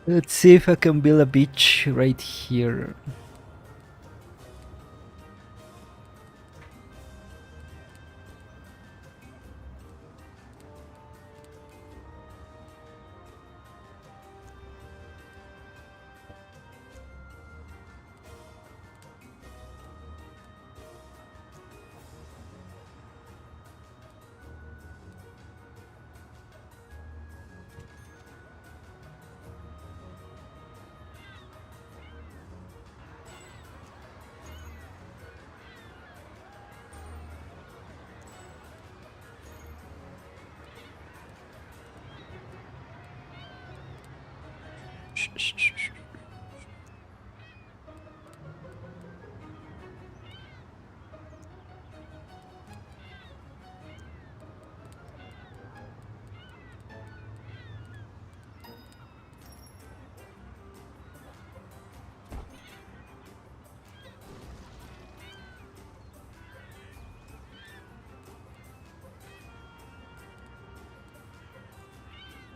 Let's see if I can build a beach right here.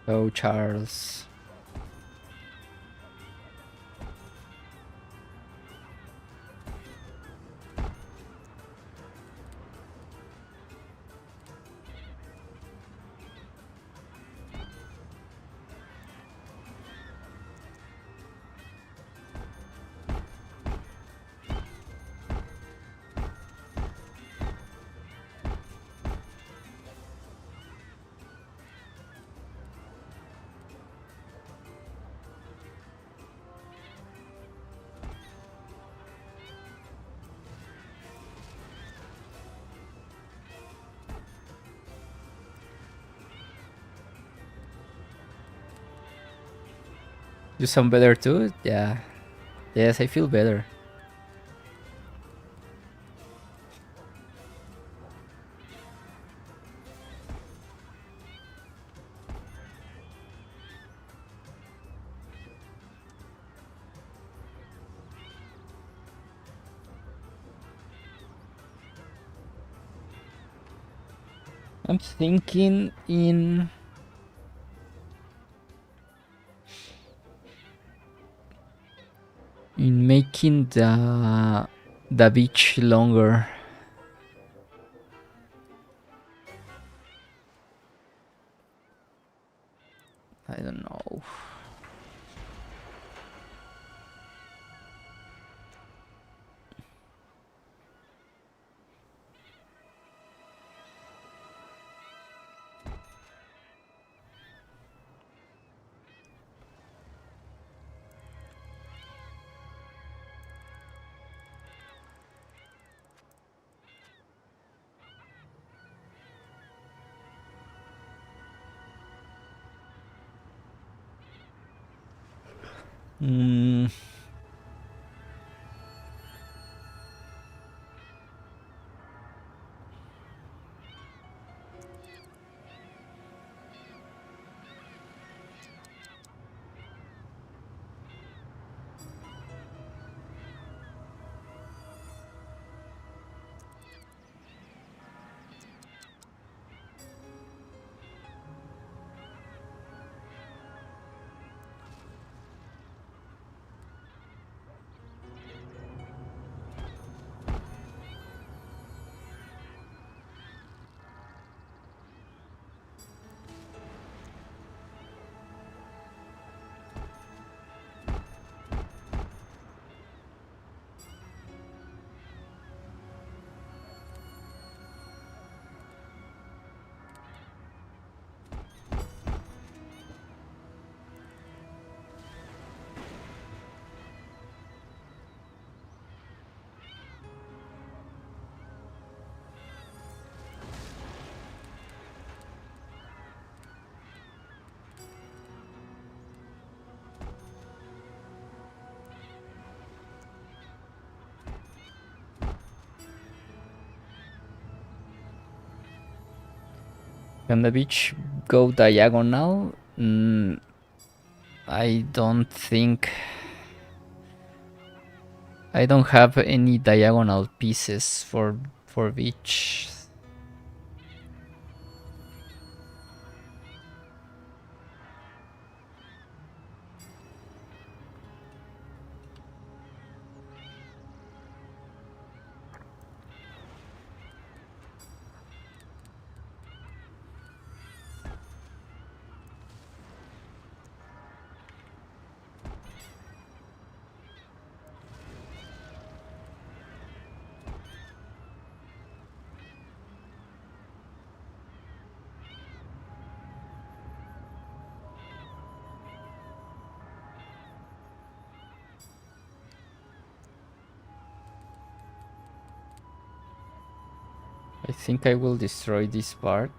Go, Charles. You sound better too? Yeah. Yes, I feel better. I'm thinking in making the beach longer. I don't know. Mm, can the beach go diagonal? I don't think. I don't have any diagonal pieces for beach. I think I will destroy this part.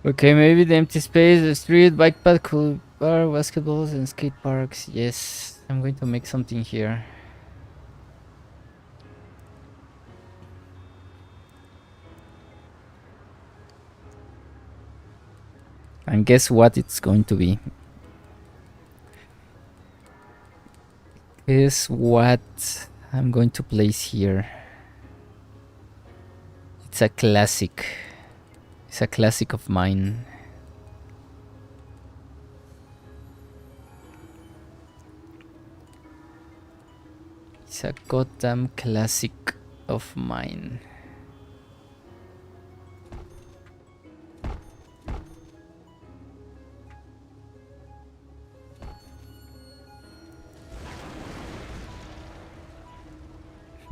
Okay, maybe the empty space, the street, bike path, cool bar, basketballs, and skate parks. Yes, I'm going to make something here. And guess what it's going to be? Guess what I'm going to place here? It's a classic. It's a classic of mine. It's a goddamn classic of mine.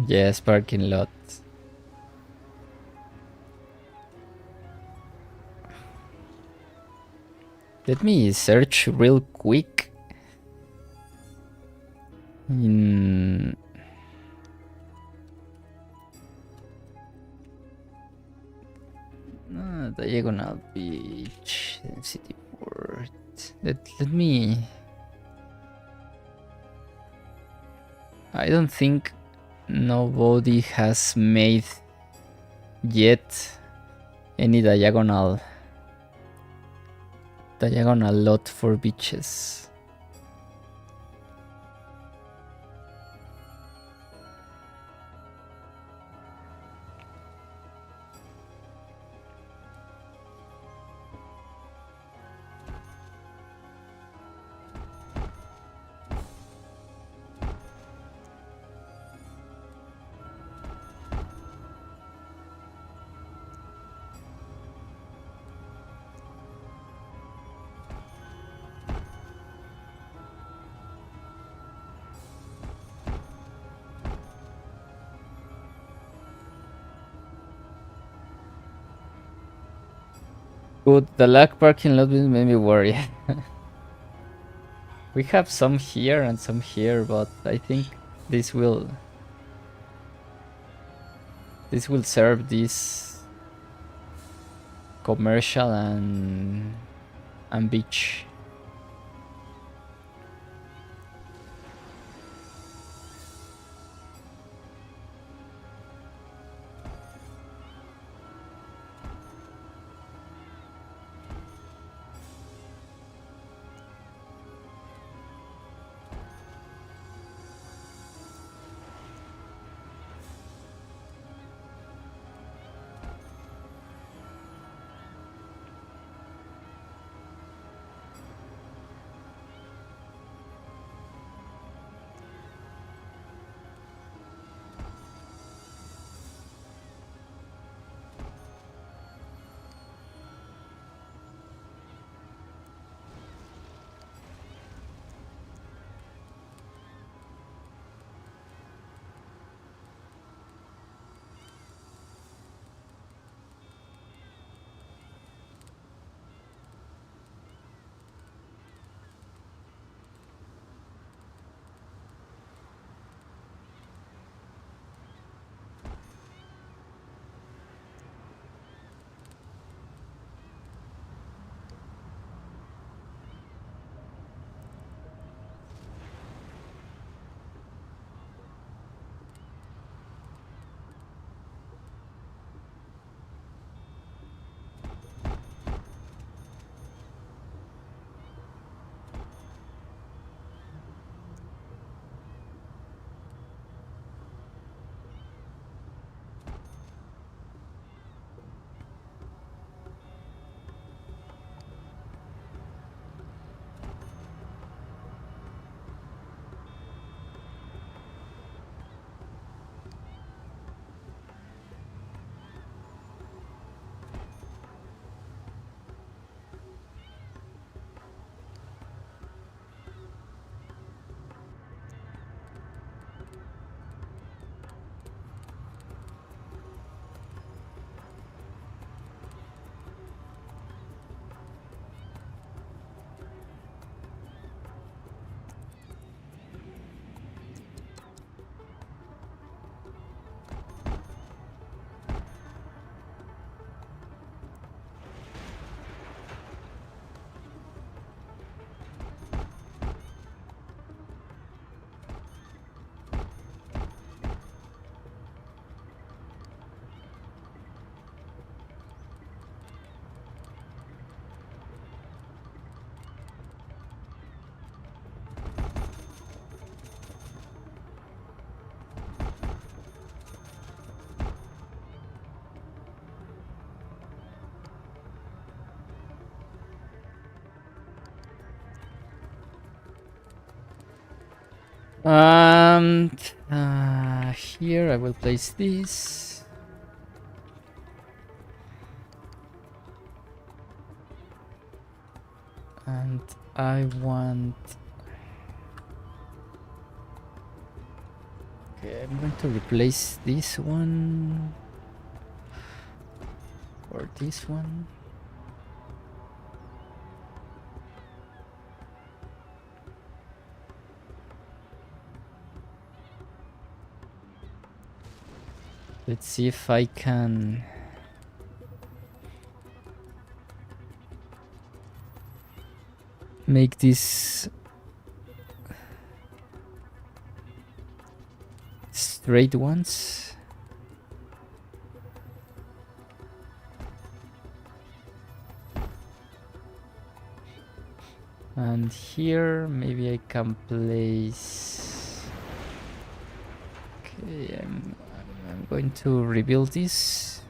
Yes, parking lot. Let me search real quick. In Diagonal Beach, City Port. Let me. I don't think nobody has made yet any diagonal lot for beaches. Good, the lag parking lot made me worry. We have some here and some here, but I think this will serve this commercial and beach. Here I will place this. And I want... Okay, I'm going to replace this one or this one. Let's see if I can make this straight ones. And here maybe I can place. Okay, I'm going to rebuild this.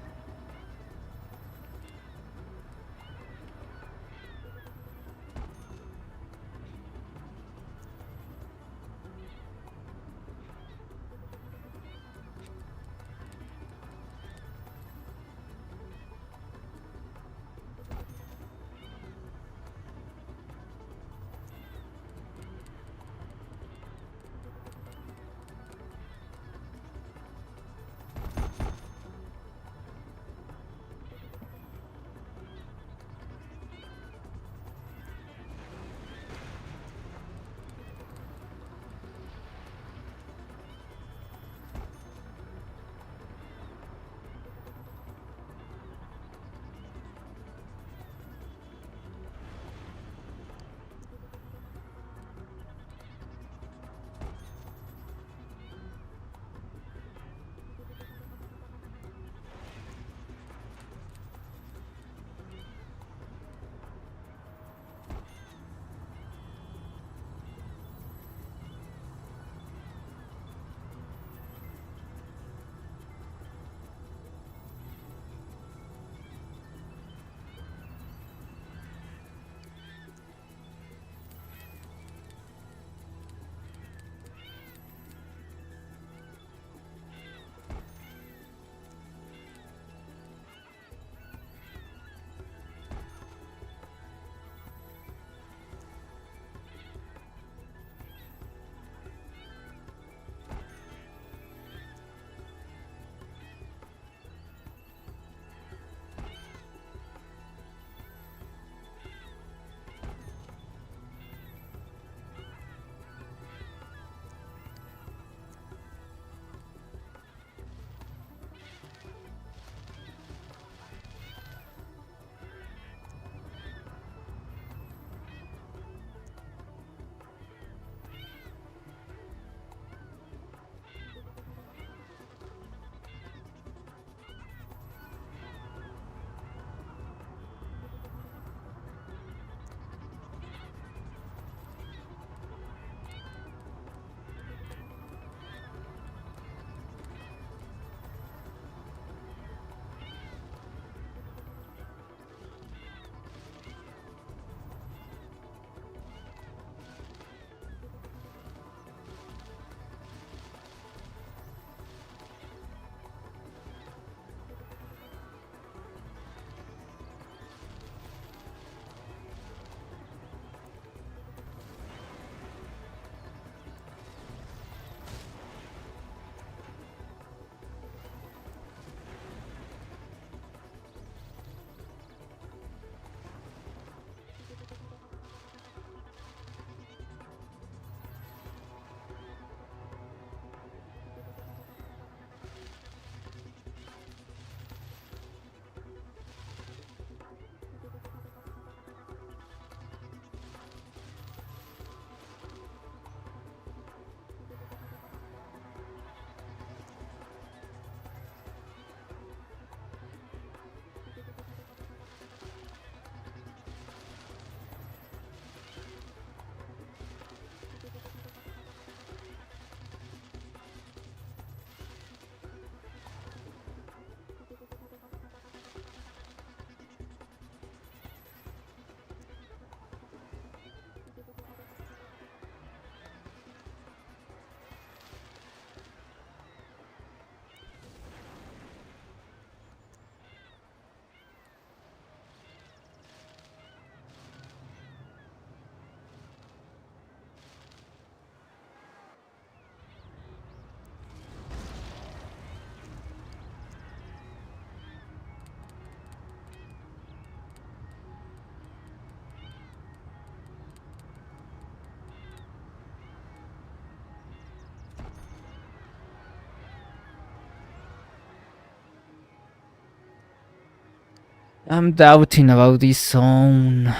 I'm doubting about this zone.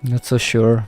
Not so sure.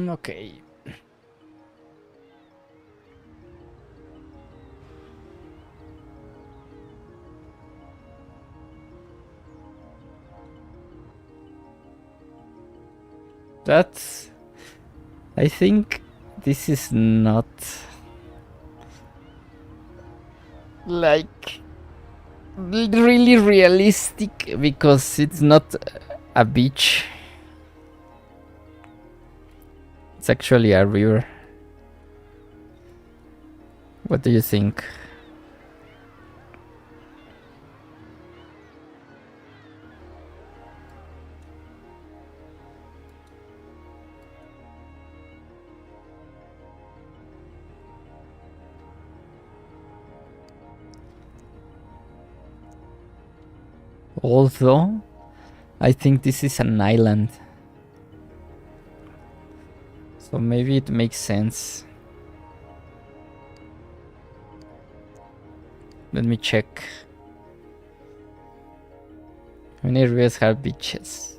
Okay. That's... I think this is not like really realistic because it's not a beach. It's actually a river. What do you think? Although, I think this is an island. So maybe it makes sense. Let me check. How many rivers have beaches?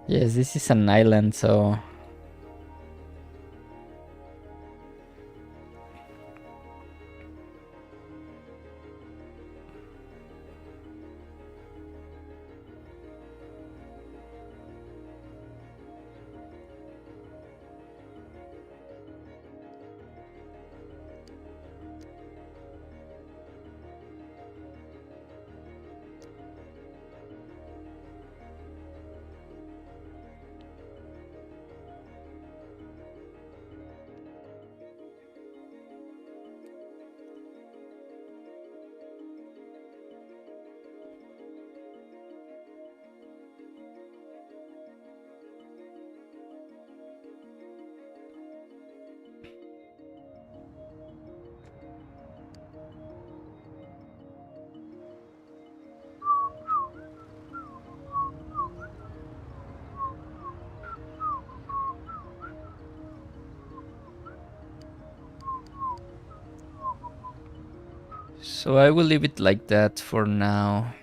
Yes, this is an island, so... So I will leave it like that for now.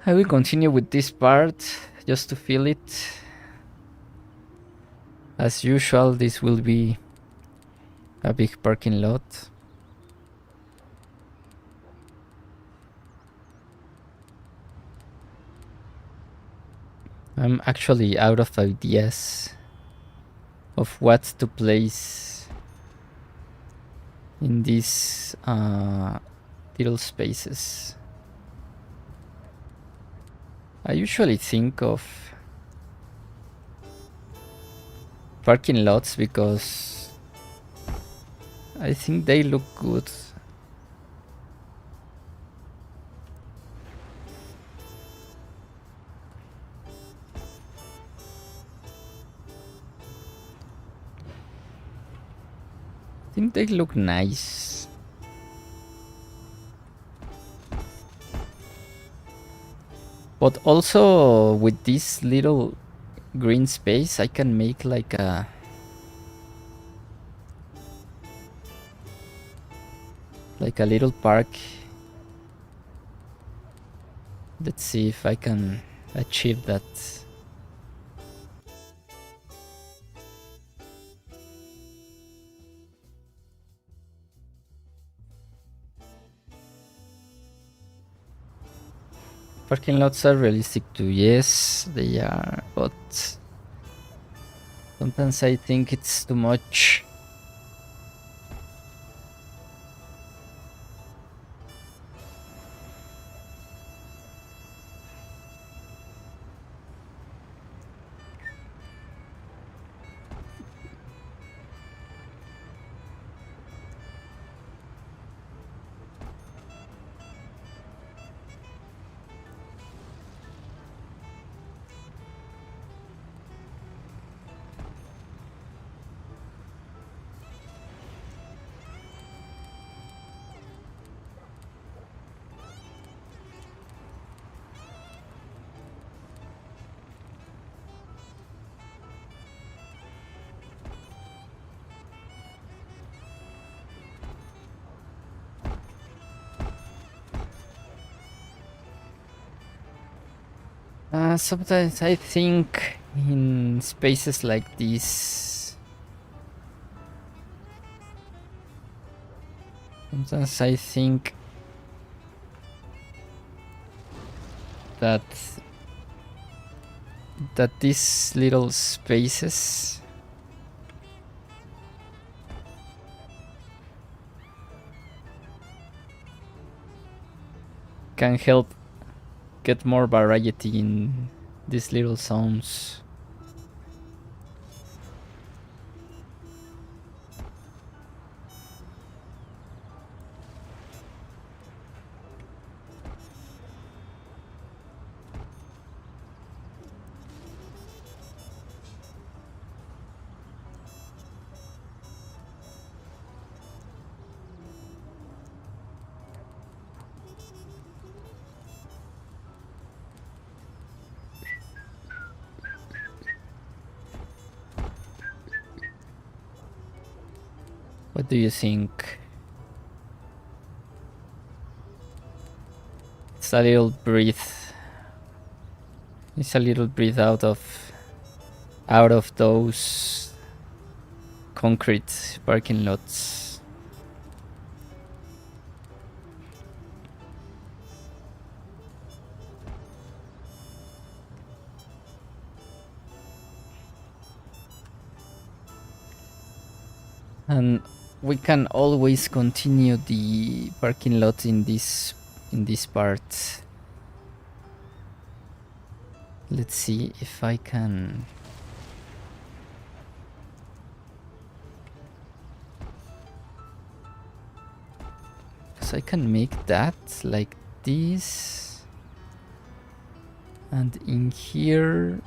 I will continue with this part just to feel it. As usual, this will be a big parking lot. I'm actually out of ideas of what to place in these little spaces. I usually think of parking lots because I think they look good. I think they look nice. But also with this little green space, I can make like a little park. Let's see if I can achieve that. Parking lots are realistic too. Yes, they are, but sometimes I think it's too much. Sometimes I think in spaces like this, sometimes I think that these little spaces can help get more variety in these little zones. What do you think? It's a little breath. It's a little breath out of those concrete parking lots. And we can always continue the parking lot in this part. Let's see if I can. So I can make that like this, and in here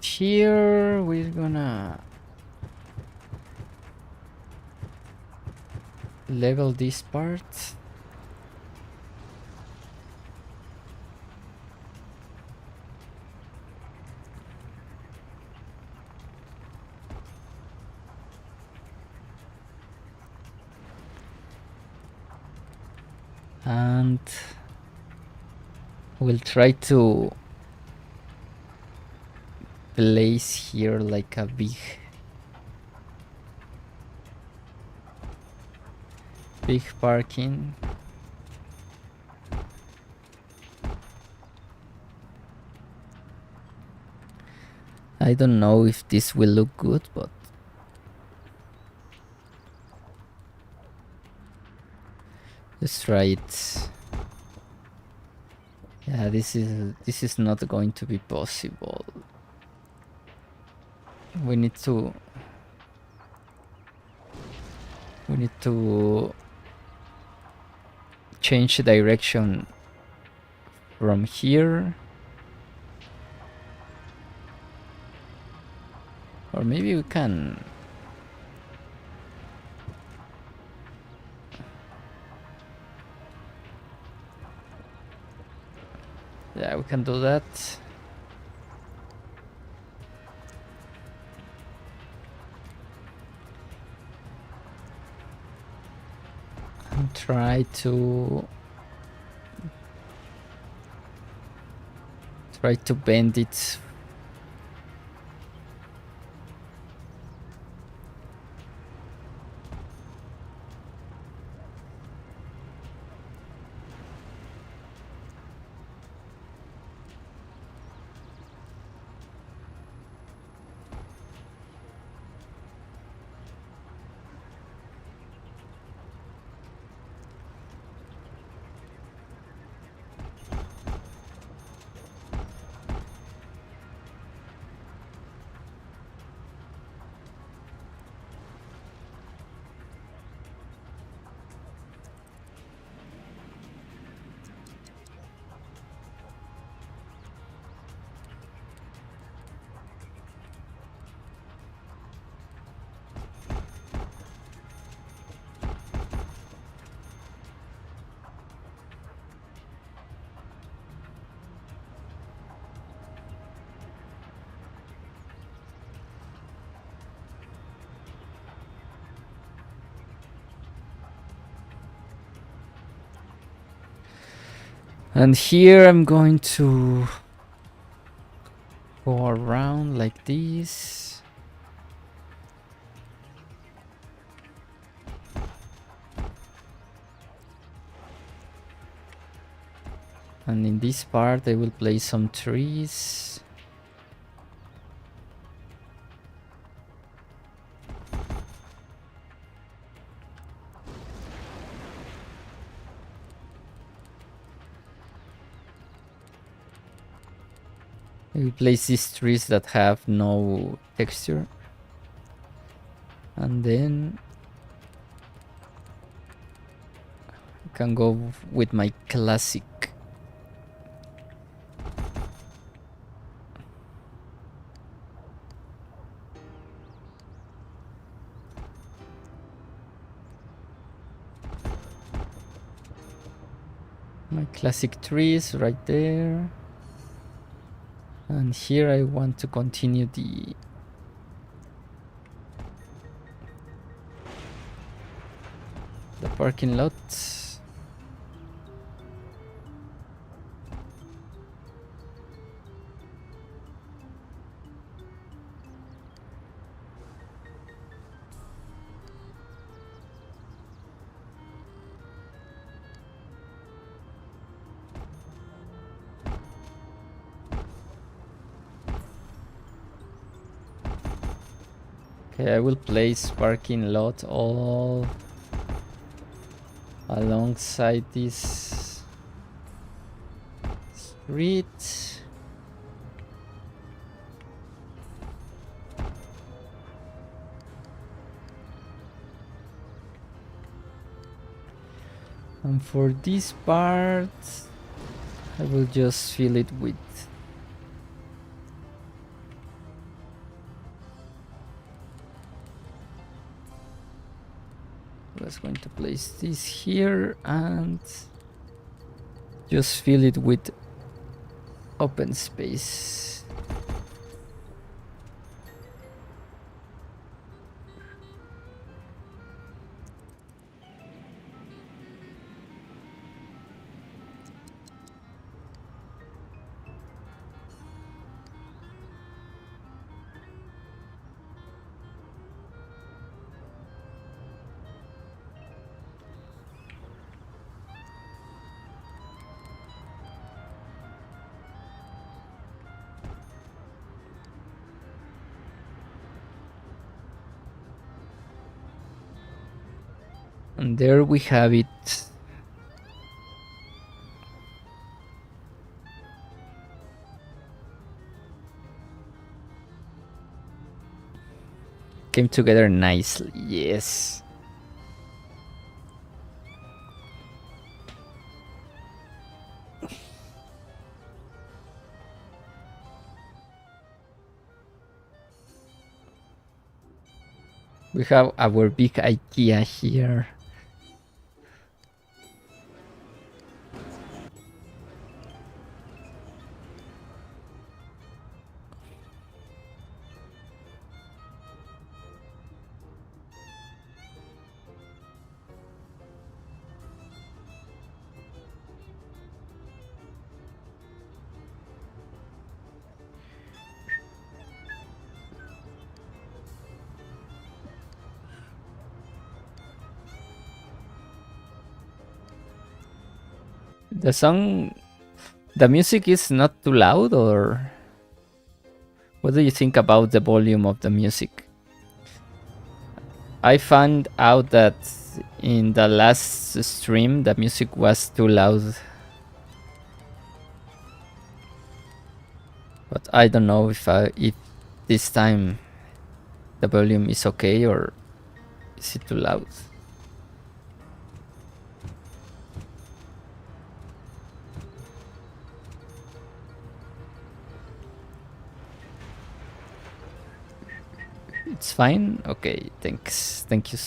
Here we're gonna level this part. And we'll try to place here like a big parking. I don't know if this will look good, but let's try it. Yeah, this is not going to be possible. We need to change the direction from here, or maybe we can yeah, we can do that. And try to bend it. And here I'm going to go around like this. And in this part I will place some trees. I will place these trees that have no texture. And then I can go with my classic trees right there. And here I want to continue the parking lot. Okay, I will place parking lot all alongside this street. And for this part, I will just fill it with was going to place this here and just fill it with open space. And there we have it. Came together nicely, yes. We have our big IKEA here. The music is not too loud, or what do you think about the volume of the music? I found out that in the last stream the music was too loud. But I don't know if this time the volume is okay or is it too loud? It's fine? Okay, thanks. Thank you.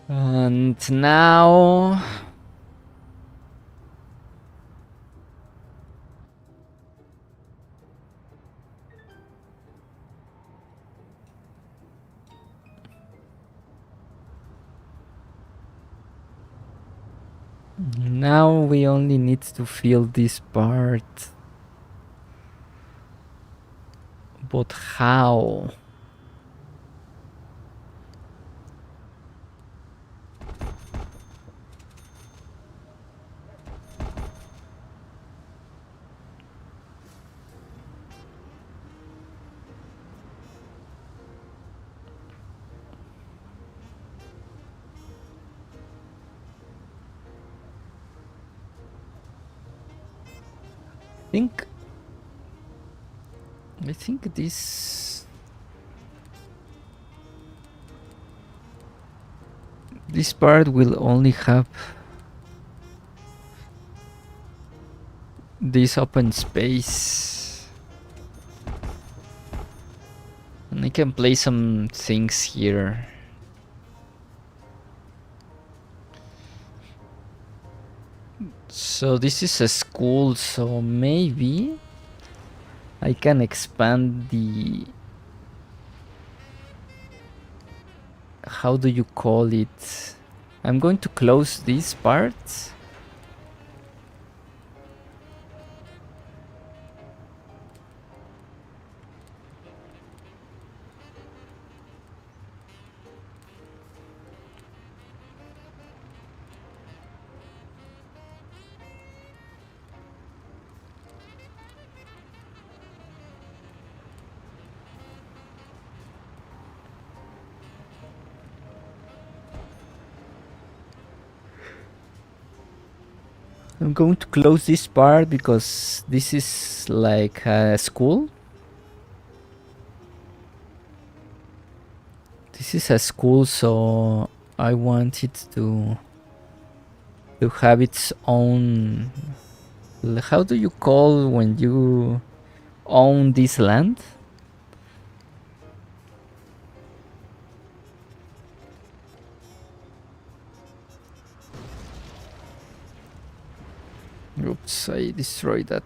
And now we only need to fill this part. But how? I think I think this part will only have this open space, and I can play some things here. So this is a school, so maybe I can expand the, how do you call it? I'm going to close this part. I'm going to close this part because this is like a school. This is a school, so I want it to have its own. How do you call when you own this land? Oops, I destroyed that.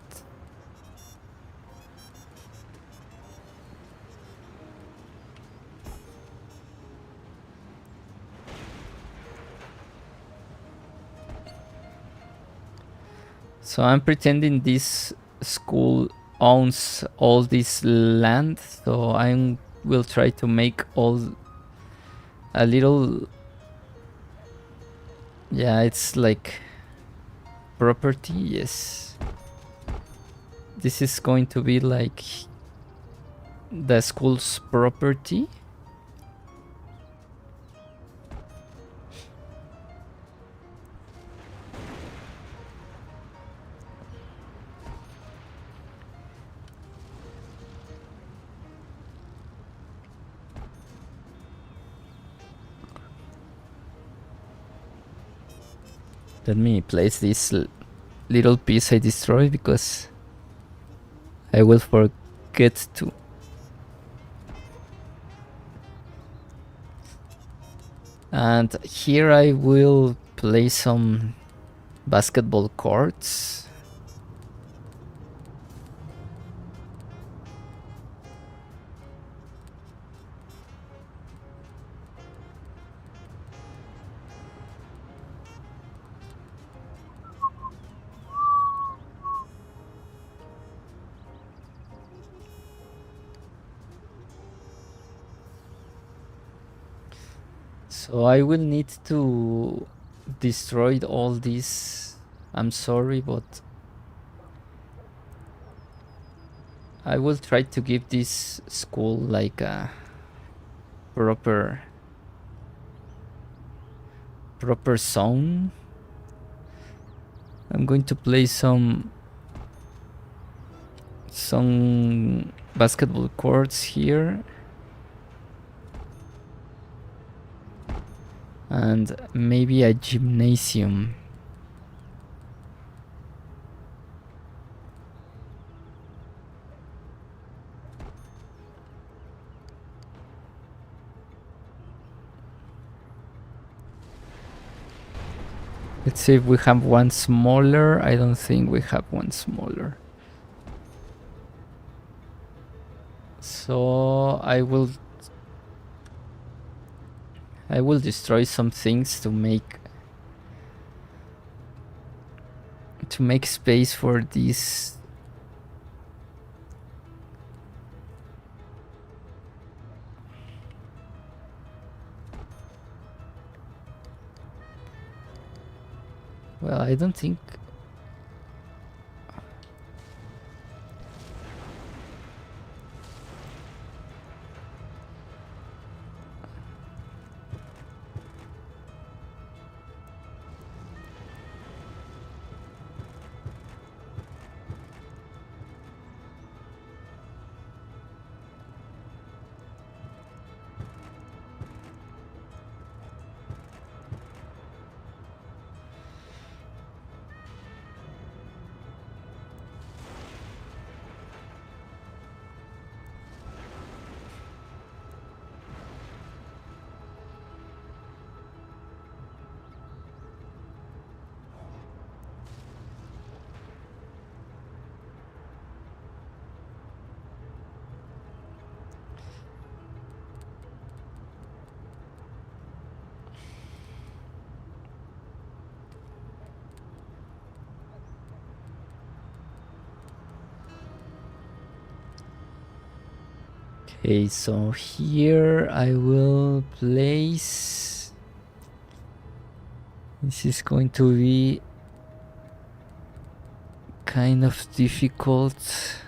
So I'm pretending this school owns all this land, so I will try to make all a little, yeah, it's like property. Yes, this is going to be like the school's property. Let me place this little piece I destroyed because I will forget to. And here I will place some basketball courts. So I will need to destroy all this. I'm sorry, but I will try to give this school like a proper zone. I'm going to play some basketball courts here. And maybe a gymnasium. Let's see if we have one smaller. I don't think we have one smaller. So I will destroy some things to make space for this. Well, I don't think. Okay, so here I will place. This is going to be kind of difficult.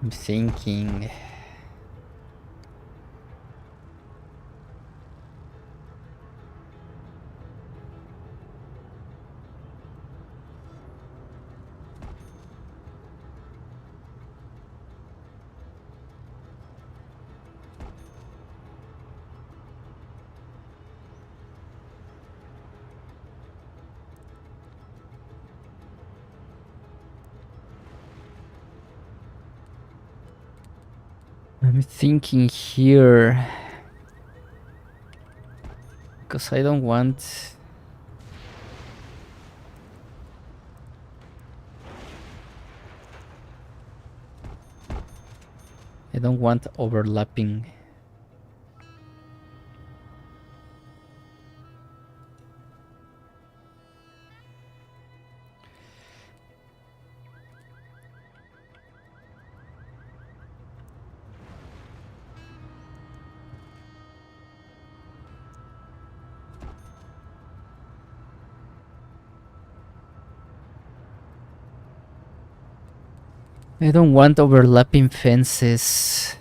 I'm thinking. I'm thinking here because I don't want. I don't want overlapping. I don't want overlapping fences.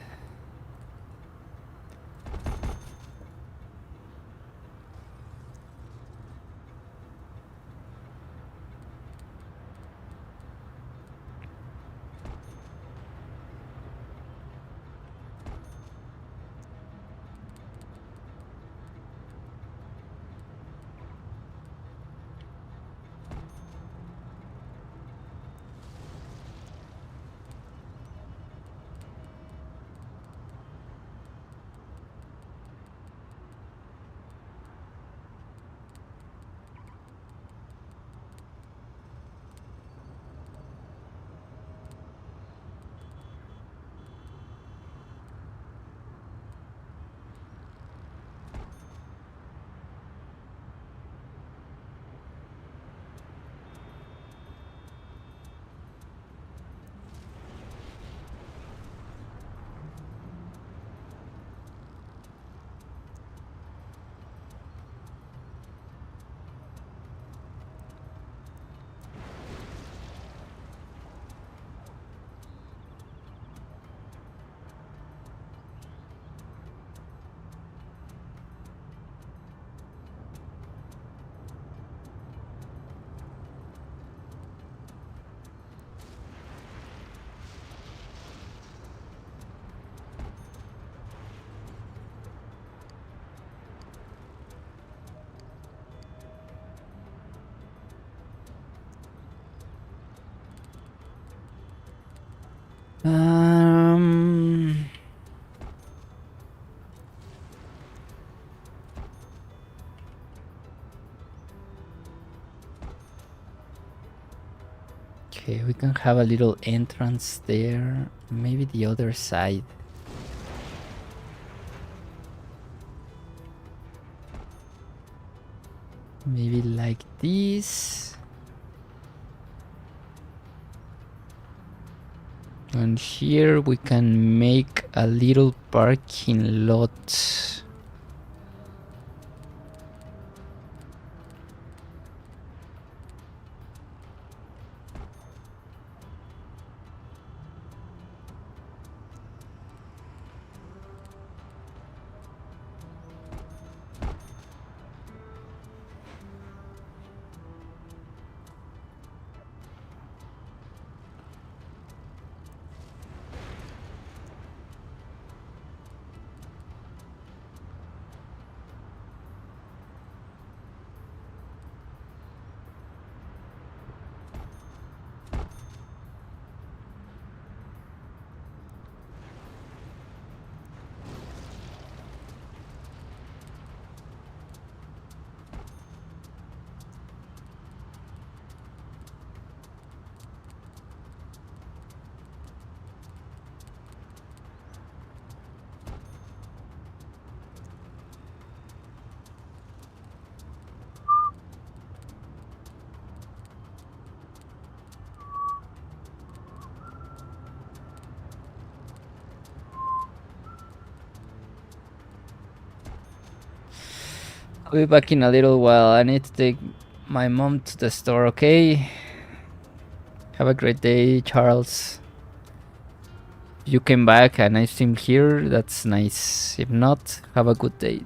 Um. Okay, we can have a little entrance there. Maybe the other side. Maybe like this. And here we can make a little parking lot. I'll be back in a little while. I need to take my mom to the store, okay? Have a great day, Charles. If you came back and I seem here, that's nice. If not, have a good day.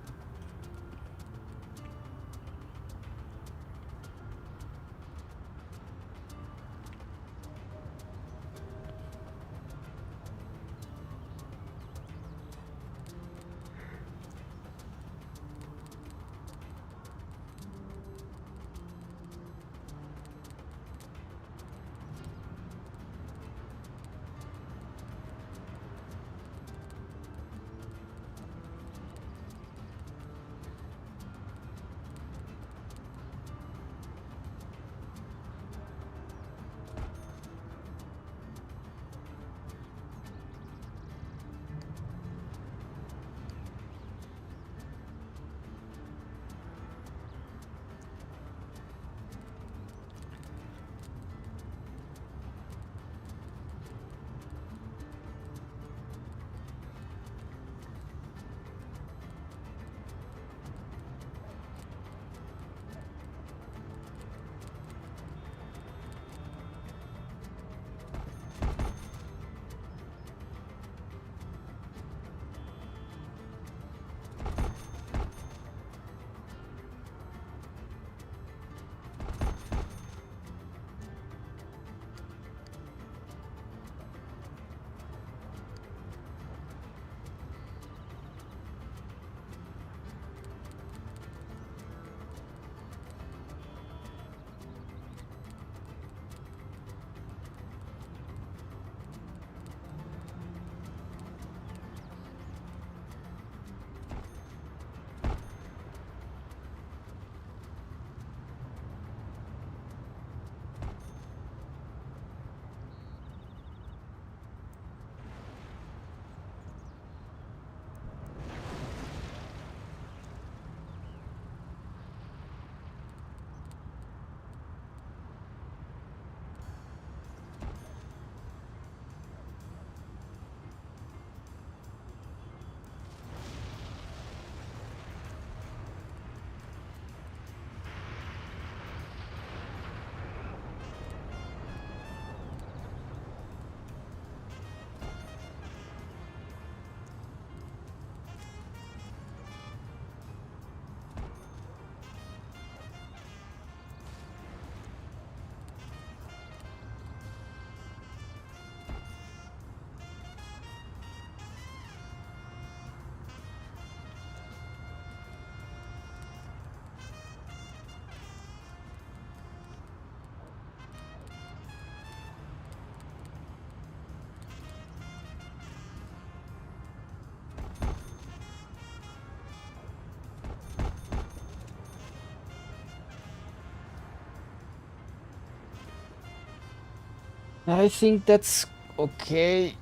I think that's okay.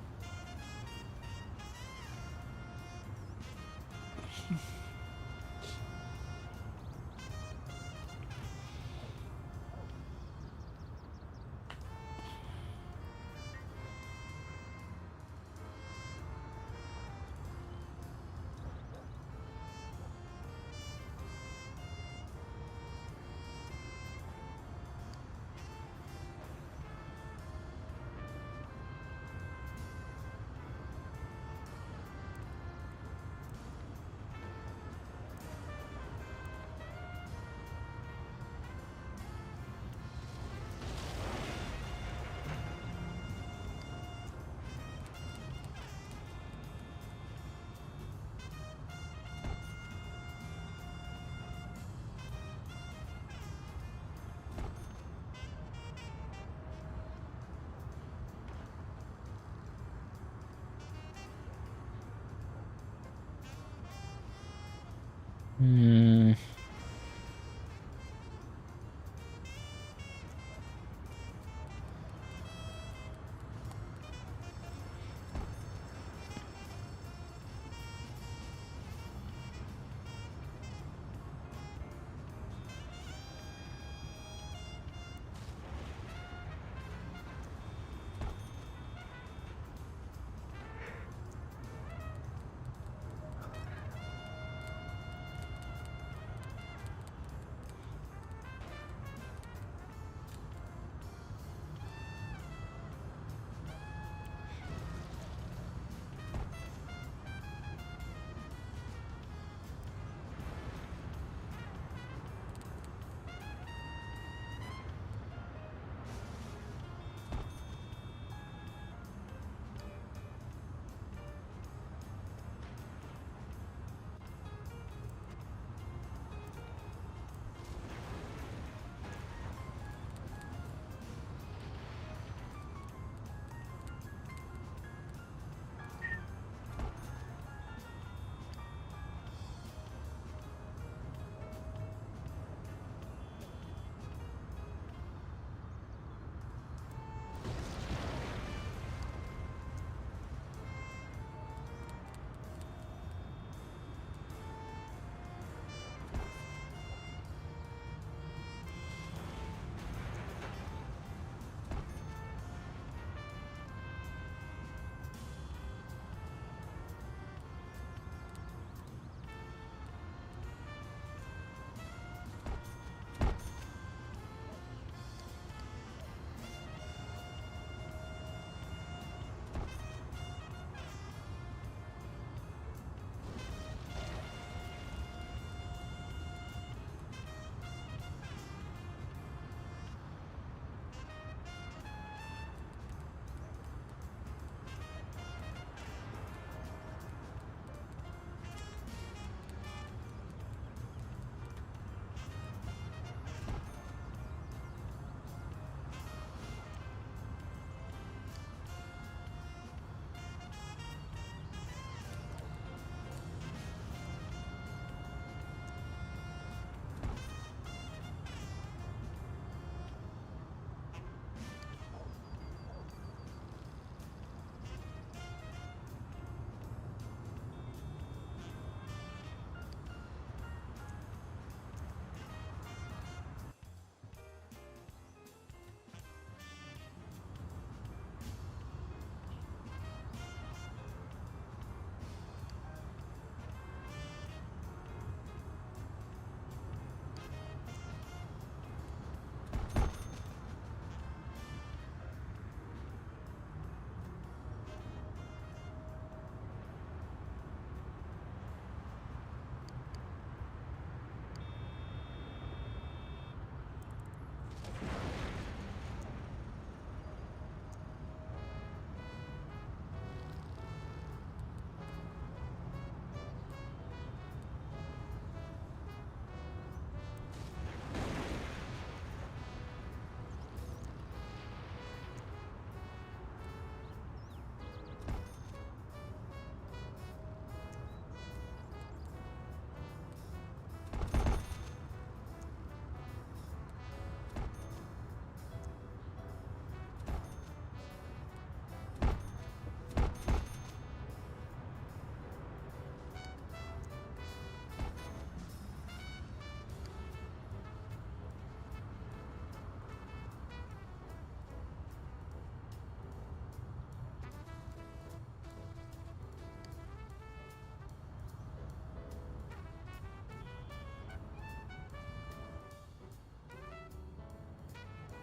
Mm,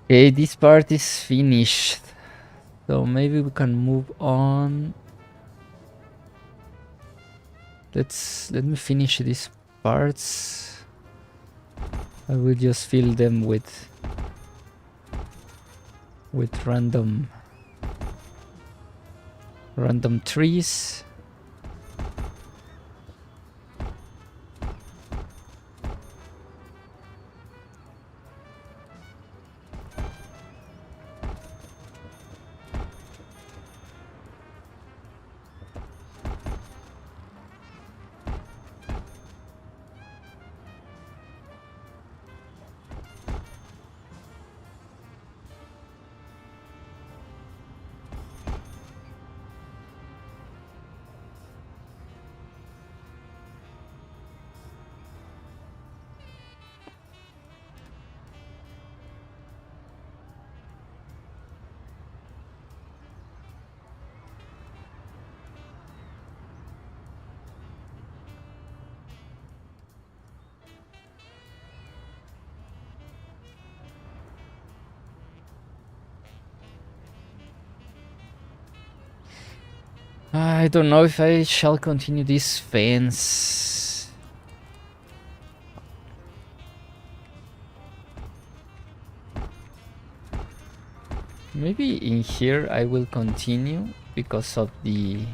okay, this part is finished. So maybe we can move on. Let me finish these parts. I will just fill them with random trees. I don't know if I shall continue this fence. Maybe in here I will continue because of the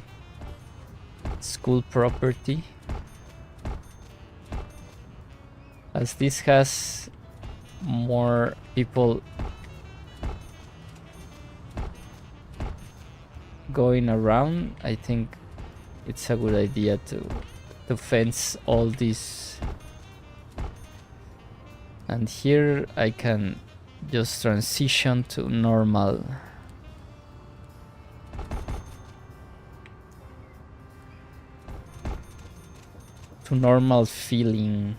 school property. As this has more people going around, I think it's a good idea to fence all this. And here I can just transition to normal. To normal feeling.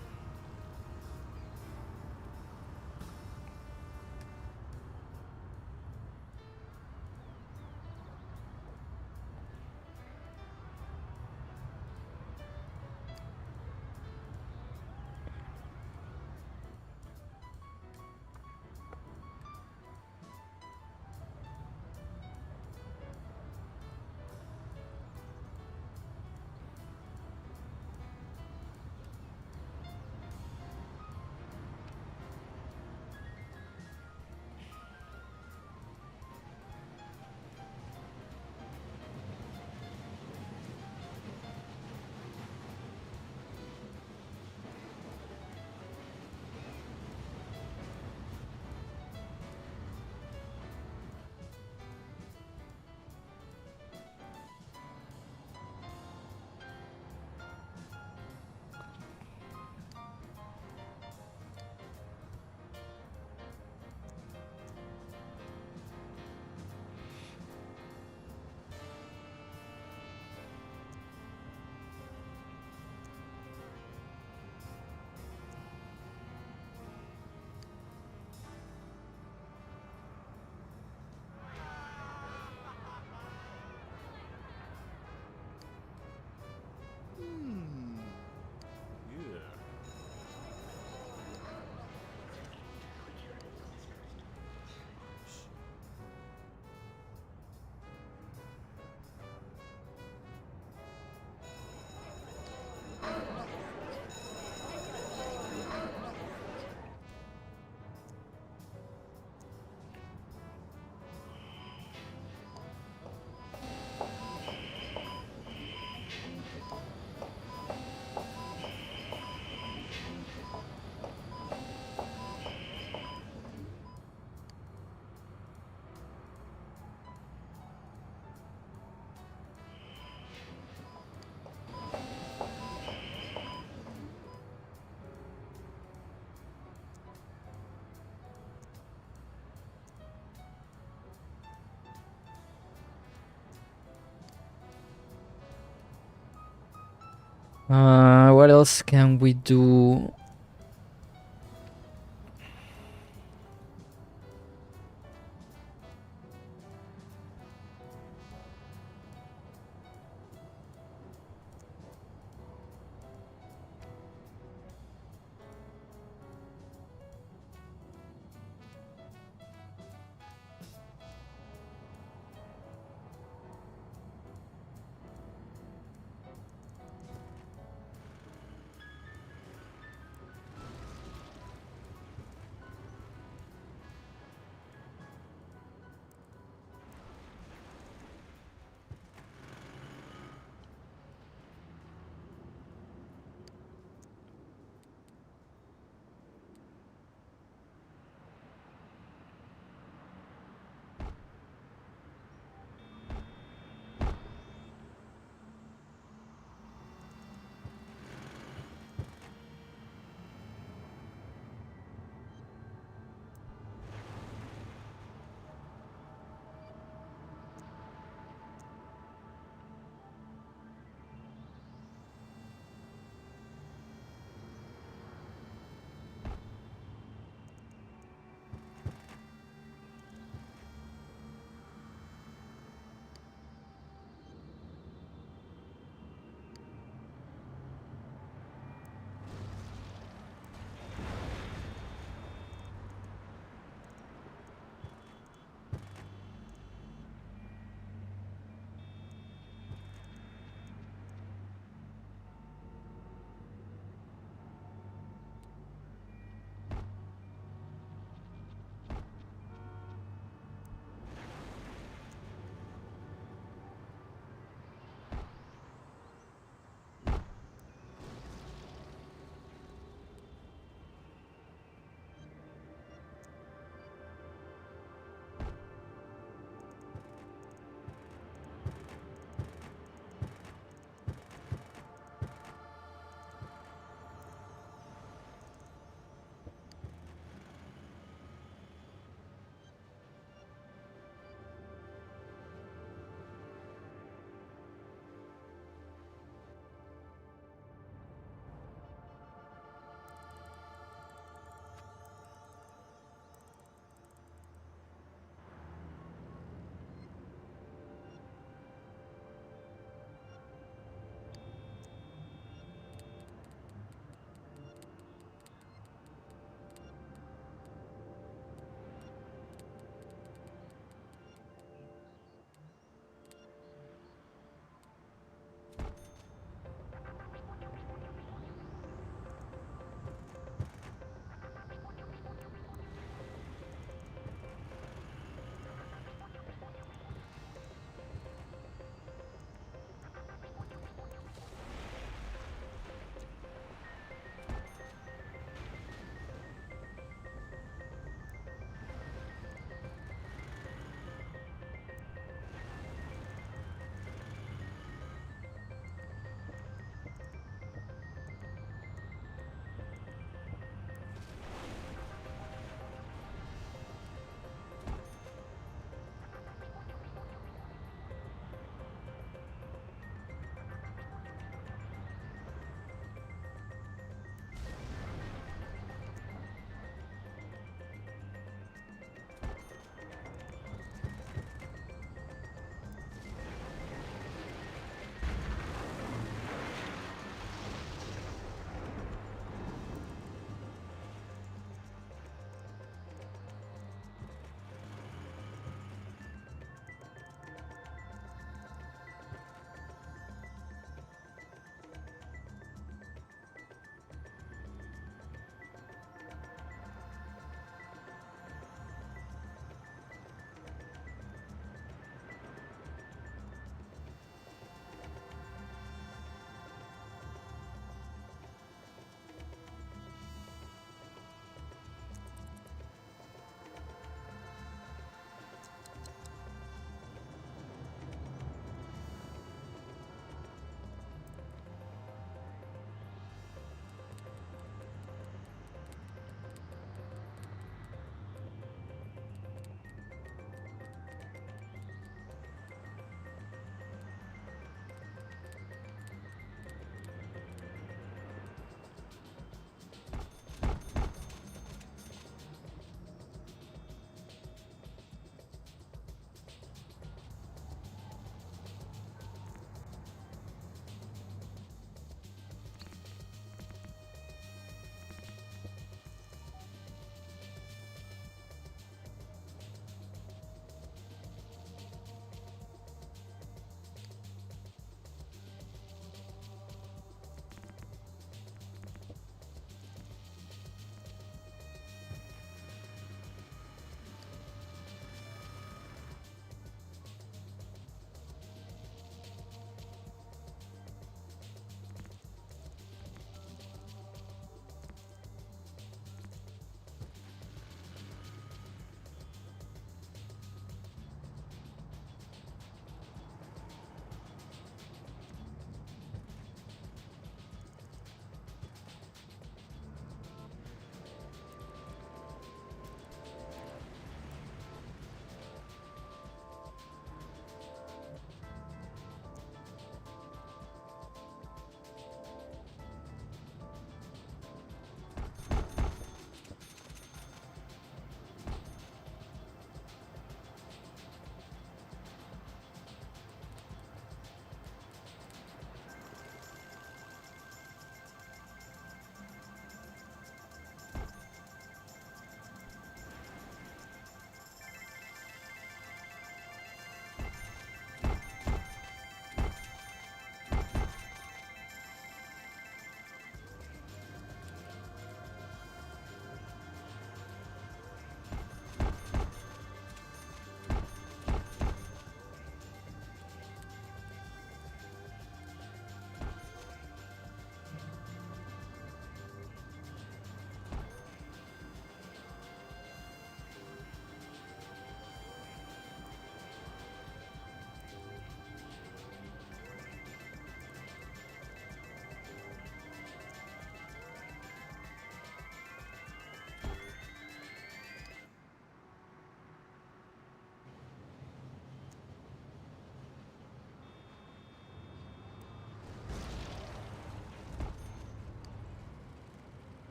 What else can we do?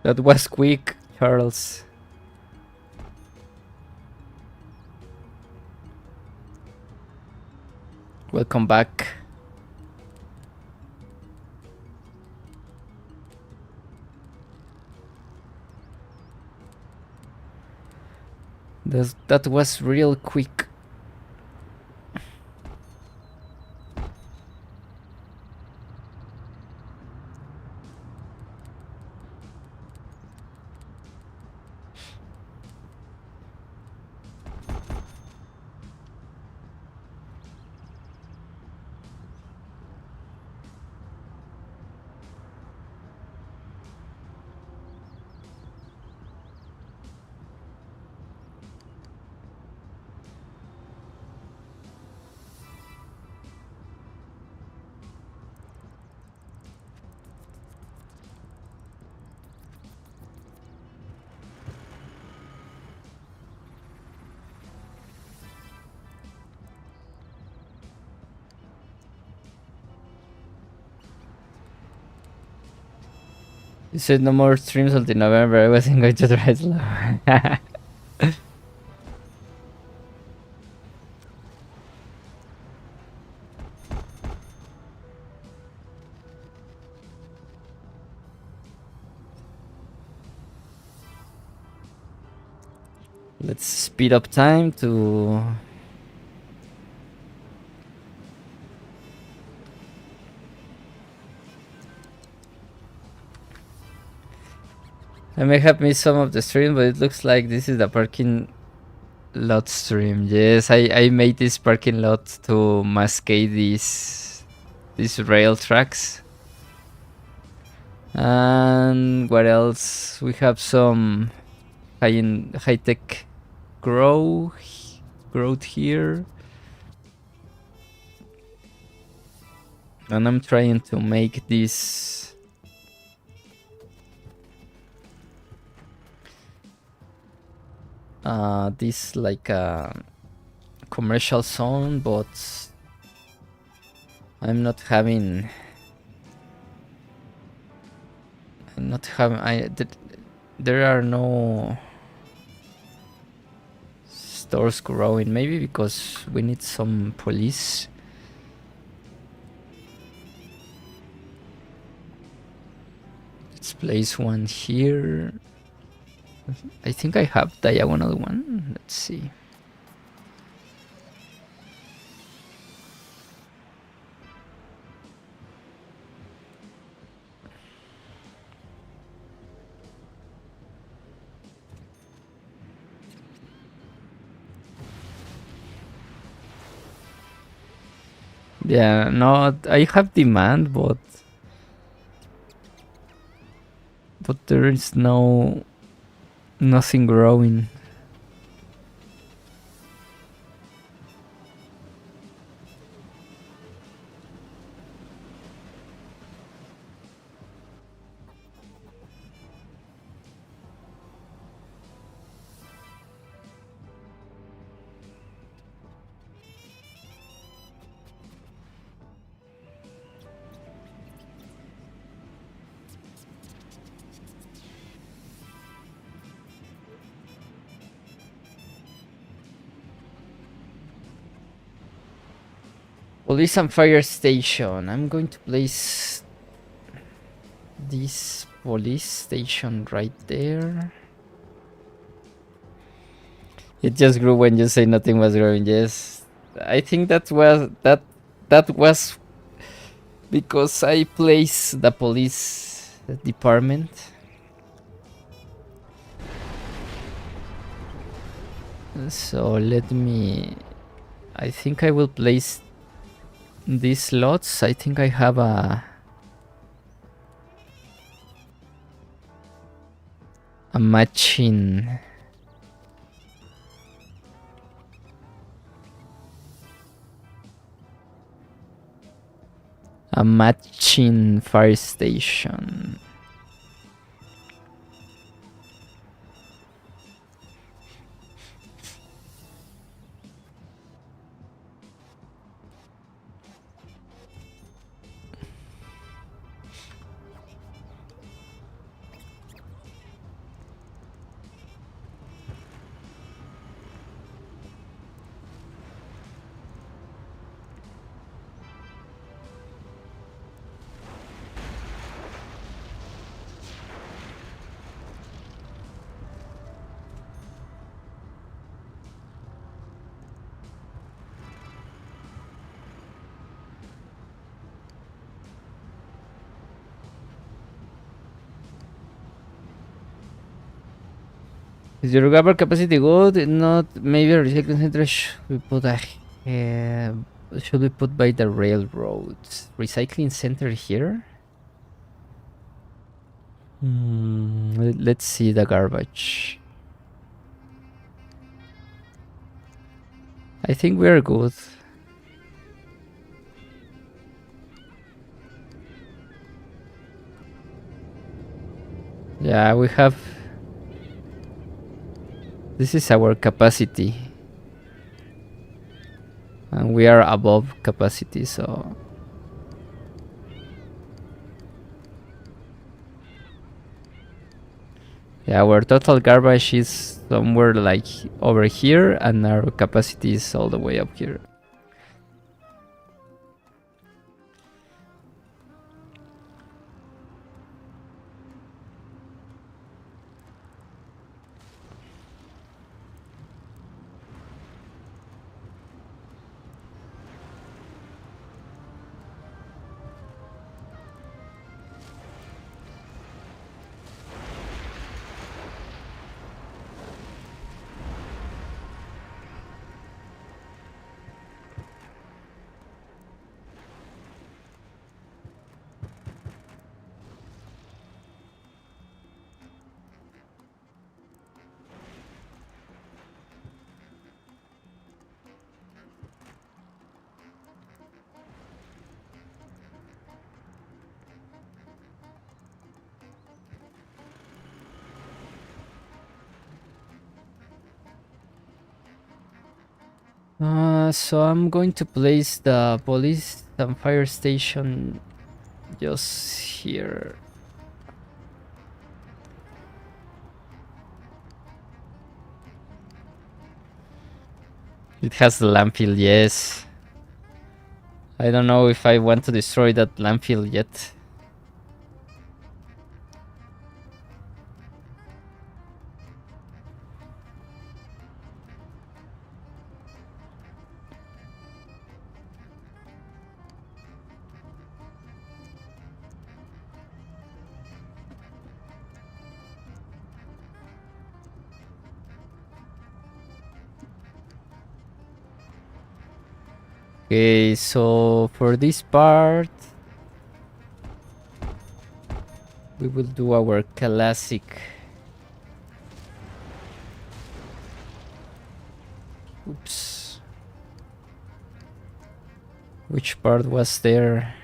That was quick, Charles. Welcome back. That was real quick. You said no more streams until November. I wasn't going to try slow. Let's speed up time to... I may have missed some of the stream, but it looks like this is the parking lot stream. Yes, I made this parking lot to masquerade these rail tracks. And what else? We have some high-tech growth here. And I'm trying to make this this like a commercial zone, but I'm not having there are no stores growing, maybe because we need some police. Let's place one here. I think I have diagonal one. Let's see. Yeah, no, I have demand, but there is nothing growing. Police and fire station. I'm going to place this police station right there. It just grew when you say nothing was growing. Yes, I think that was because I placed the police department. So let me... I think I will place these slots. I think I have a matching... a matching fire station. Is your rubber capacity good? Not maybe a recycling center should be put by the railroads. Recycling center here? Let's see the garbage. I think we're good. Yeah, we have. This is our capacity. And we are above capacity, so. Yeah, our total garbage is somewhere like over here, and our capacity is all the way up here. So I'm going to place the police and fire station just here. It has the landfill, yes. I don't know if I want to destroy that landfill yet. Okay, so for this part, we will do our classic. Oops. Which part was there?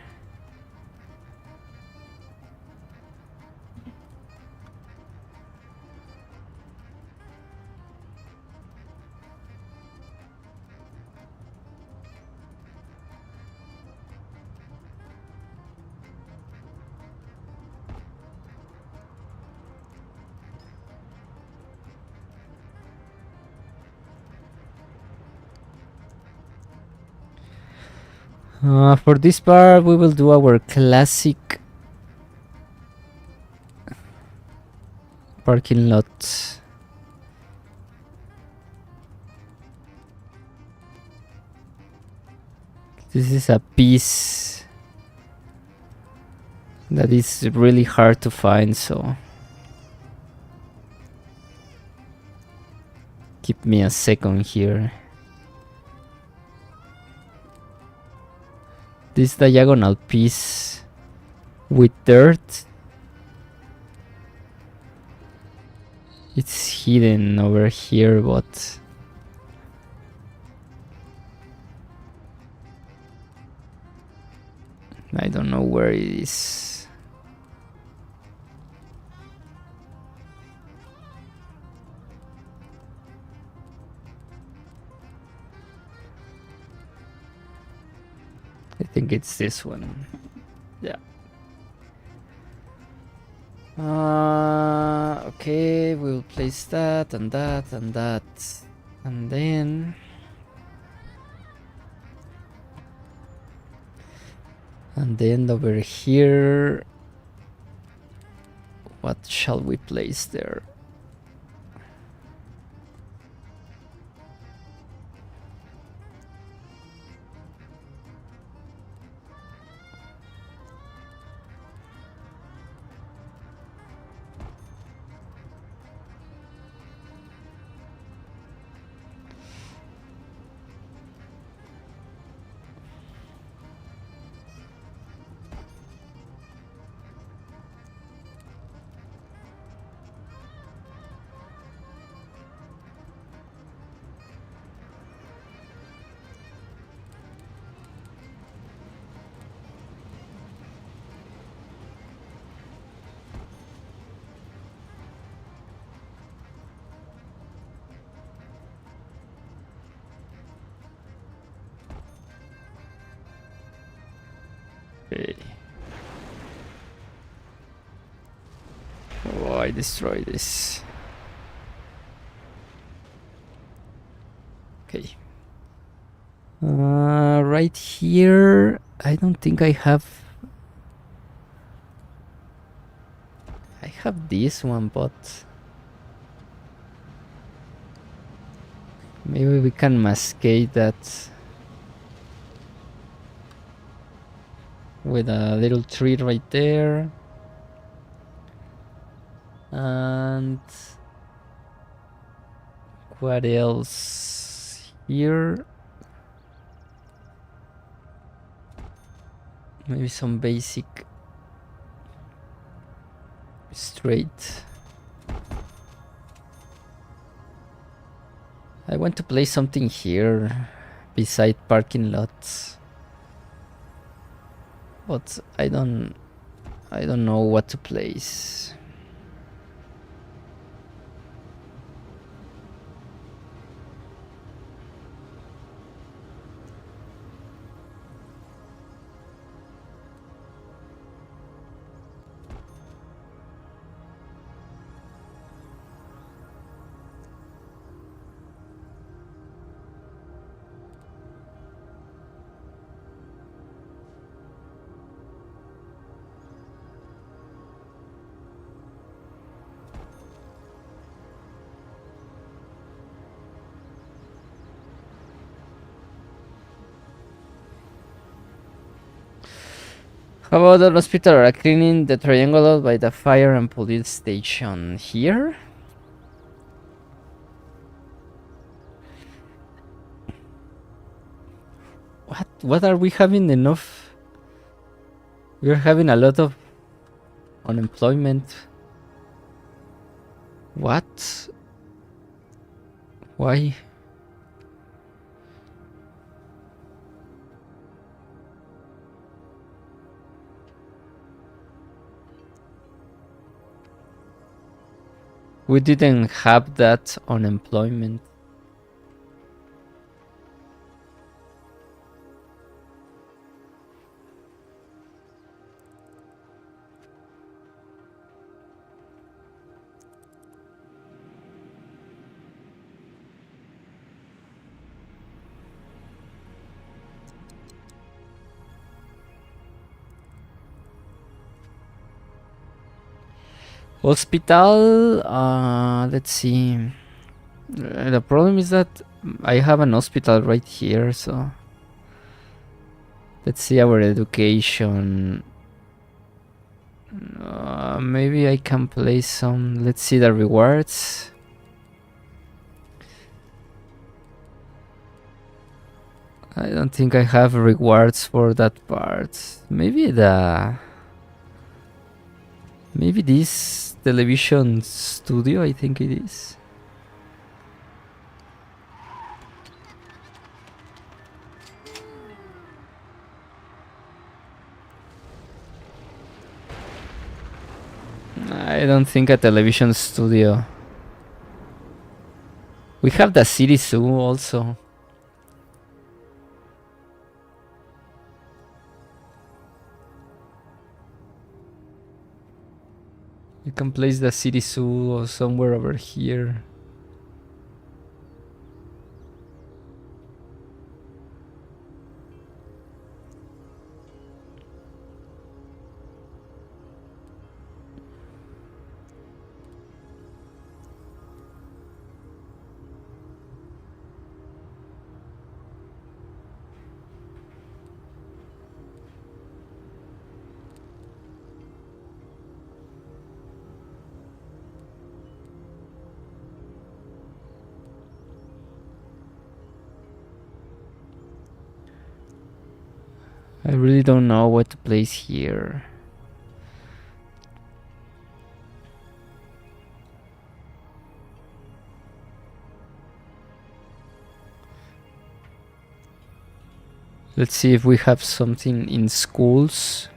For this part, we will do our classic parking lot. This is a piece that is really hard to find, so give me a second here. This diagonal piece with dirt, it's hidden over here, but I don't know where it is. I think it's this one. Yeah. Okay, we'll place that and that and that. And then over here, what shall we place there? Okay. Oh, I destroyed this. Okay. Right here, I don't think I have this one, but maybe we can masquerade that with a little tree right there. And what else here? Maybe some basic straight. I want to place something here beside parking lots, but I don't know what to place. How about the hospital or cleaning the triangle by the fire and police station here? What are we having enough? We're having a lot of unemployment. What? Why? We didn't have that unemployment. Hospital, let's see. The problem is that I have an hospital right here, so let's see our education. Maybe I can place some. Let's see the rewards. I don't think I have rewards for that part. Maybe this television studio, I think it is. I don't think a television studio. We have the city zoo also. You can place the city zoo or somewhere over here. I really don't know what to place here. Let's see if we have something in schools.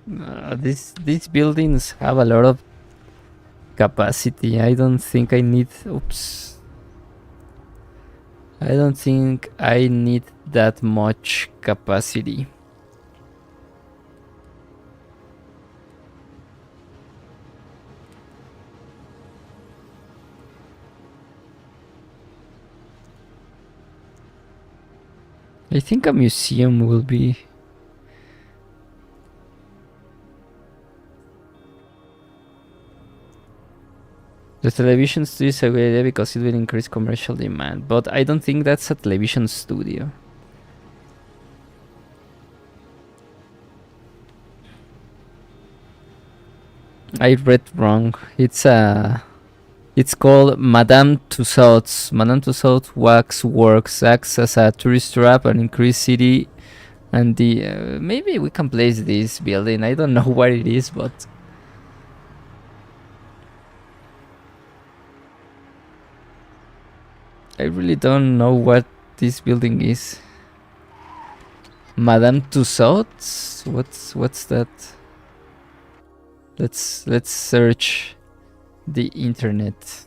These buildings have a lot of capacity. I don't think I need. Oops. I don't think I need that much capacity. I think a museum will be. The television studio is a good idea because it will increase commercial demand, but I don't think that's a television studio. I read wrong. It's called Madame Tussauds. Madame Tussauds acts as a tourist trap and increase city. And the maybe we can place this building. I don't know what it is, but I really don't know what this building is. Madame Tussauds? What's that? Let's search the internet.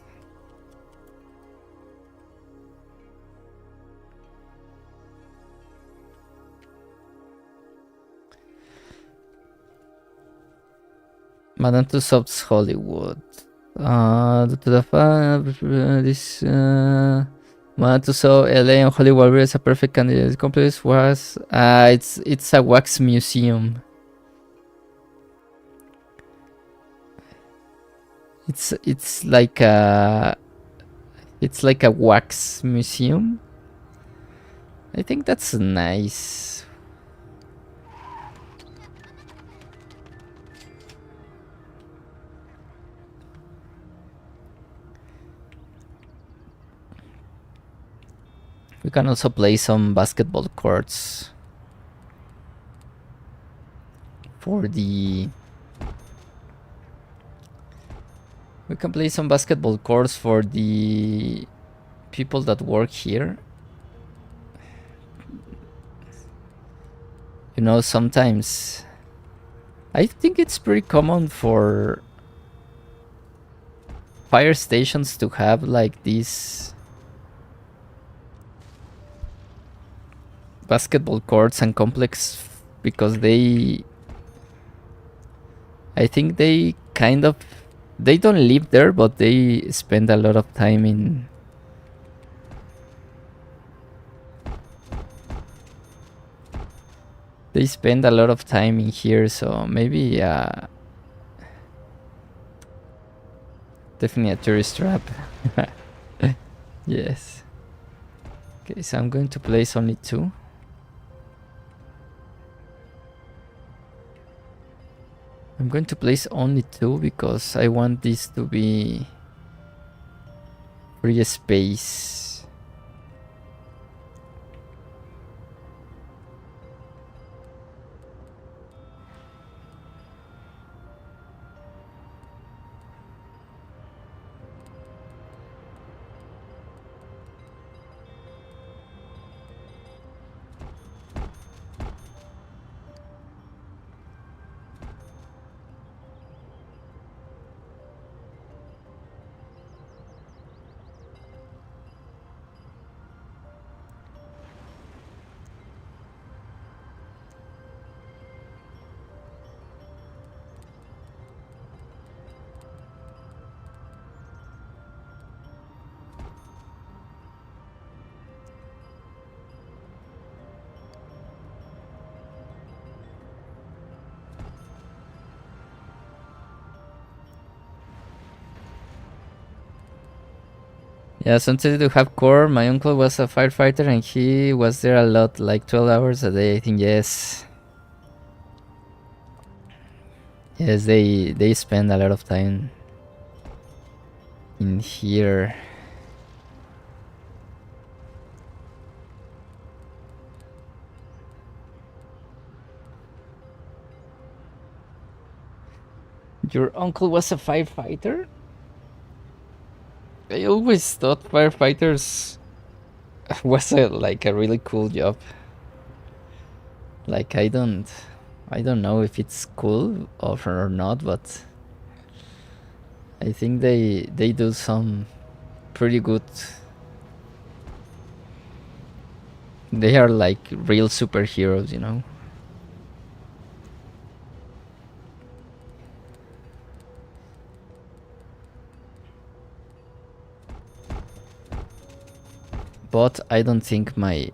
Madame Tussauds Hollywood. This Madame Tussauds LA and Hollywood is a perfect candidate. The complex was it's a wax museum. It's like a wax museum. I think that's nice. We can also play some basketball courts for the. We can play some basketball courts for the people that work here. You know, sometimes I think it's pretty common for fire stations to have like these basketball courts and complex because I think they kind of they don't live there, but they spend a lot of time in. They spend a lot of time in here, so maybe definitely a tourist trap. Yes. Okay, so I'm going to place only 2. I'm going to place only 2 because I want this to be free space. Yeah, sometimes to have core. My uncle was a firefighter and he was there a lot, like 12 hours a day. I think yes. Yes, they spend a lot of time in here. Your uncle was a firefighter? I always thought firefighters was like a really cool job. Like I don't I don't know if it's cool or not, but I think they do some pretty good. They are like real superheroes, you know. But I don't think my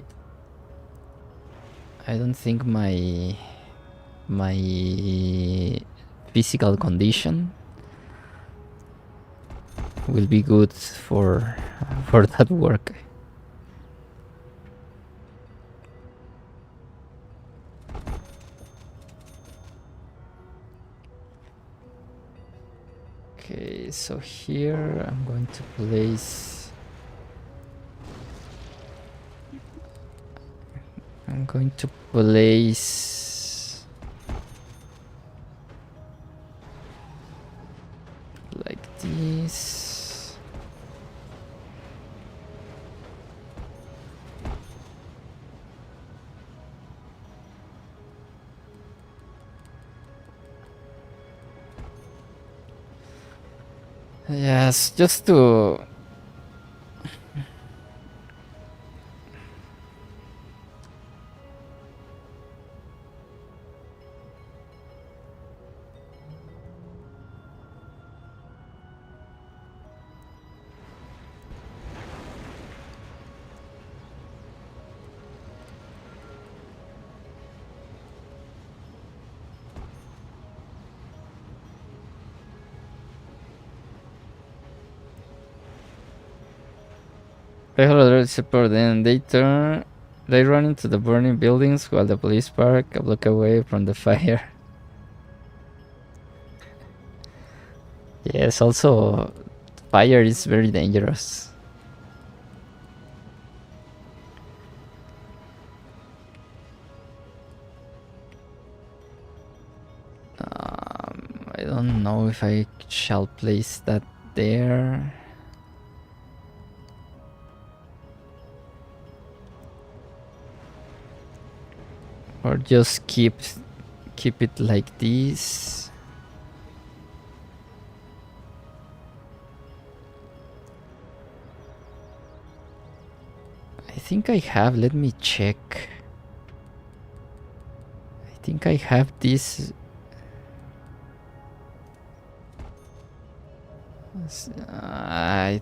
physical condition will be good for that work. Okay, so here I'm going to place. I'm going to place like this. Yes, just to they already support them. They run into the burning buildings while the police park a block away from the fire. Yes, also fire is very dangerous. I don't know if I shall place that there. Or just keep it like this. I think I have, let me check. I think I have this. I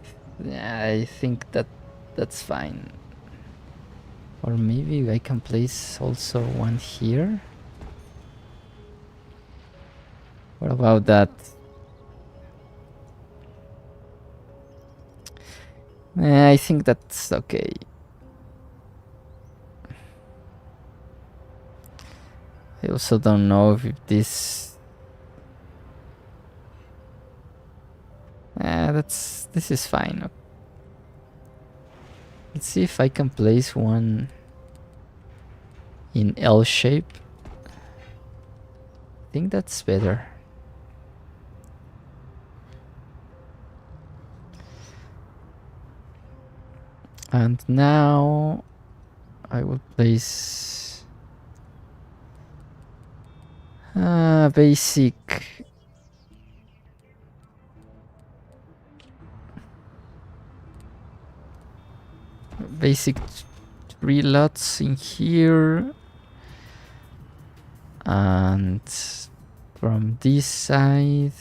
think that's fine. Or maybe I can place also one here. What about that? I think that's okay. I also don't know if this... this is fine. Let's see if I can place one in L shape. I think that's better. And now I will place basic basic 3 lots in here, and from this side,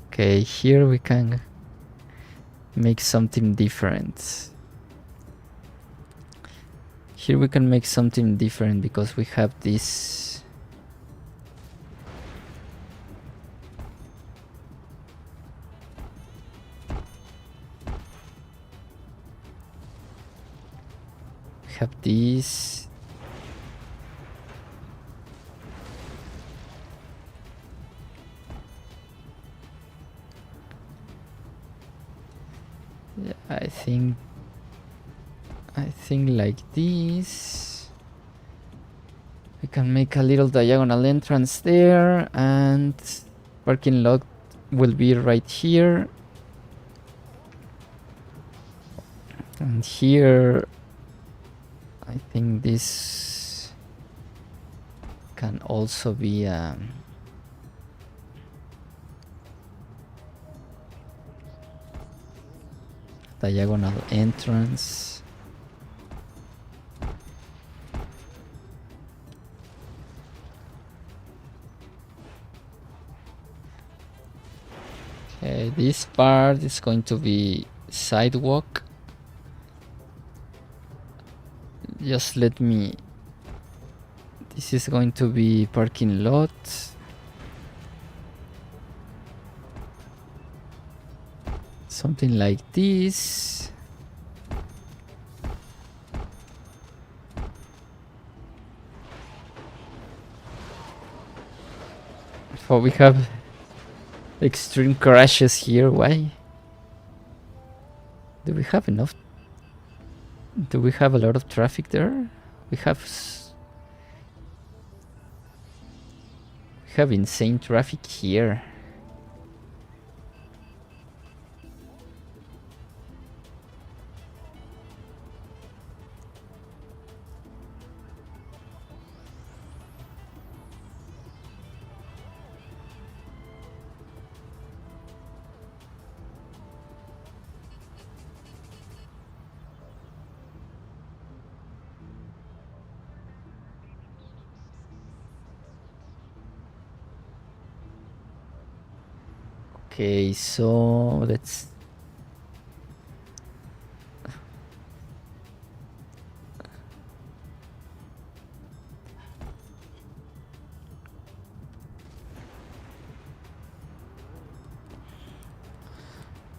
okay, here we can make something different. Here we can make something different because we have this. We have this. Yeah, I think like this. We can make a little diagonal entrance there, and parking lot will be right here. And here I think this can also be a diagonal entrance. Okay, this part is going to be sidewalk. Just let me... This is going to be parking lot. Something like this. So we have extreme crashes here. Why? Do we have enough? Do we have a lot of traffic there? We have insane traffic here. Okay, so let's...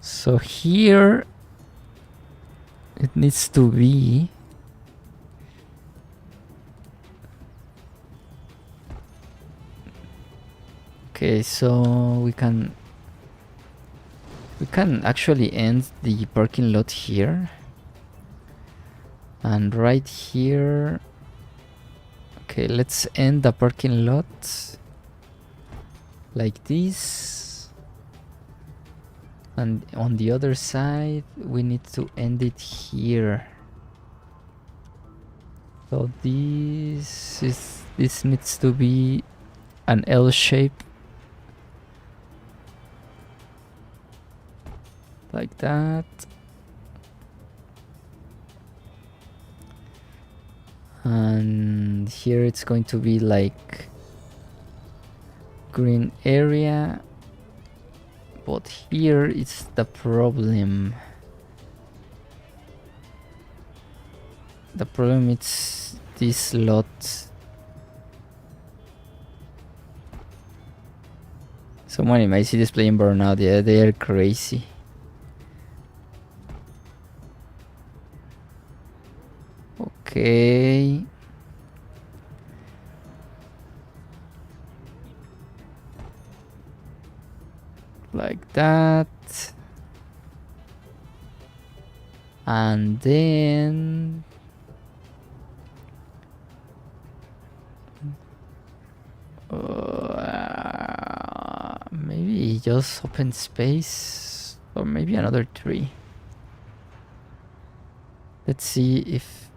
So here it needs to be... Okay, so we can actually end the parking lot here. And right here... Okay, let's end the parking lot like this. And on the other side, we need to end it here. So this needs to be an L shape. Like that. And here it's going to be like green area. But here is the problem. The problem is this lot. Someone in my city is playing Burnout. Yeah, they are crazy. Okay. Like that. And then... maybe just open space. Or maybe another tree. Let's see if...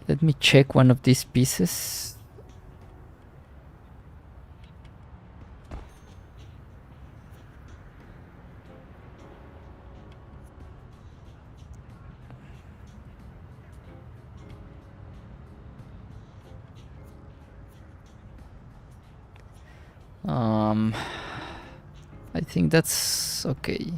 Let me check one of these pieces. I think that's okay.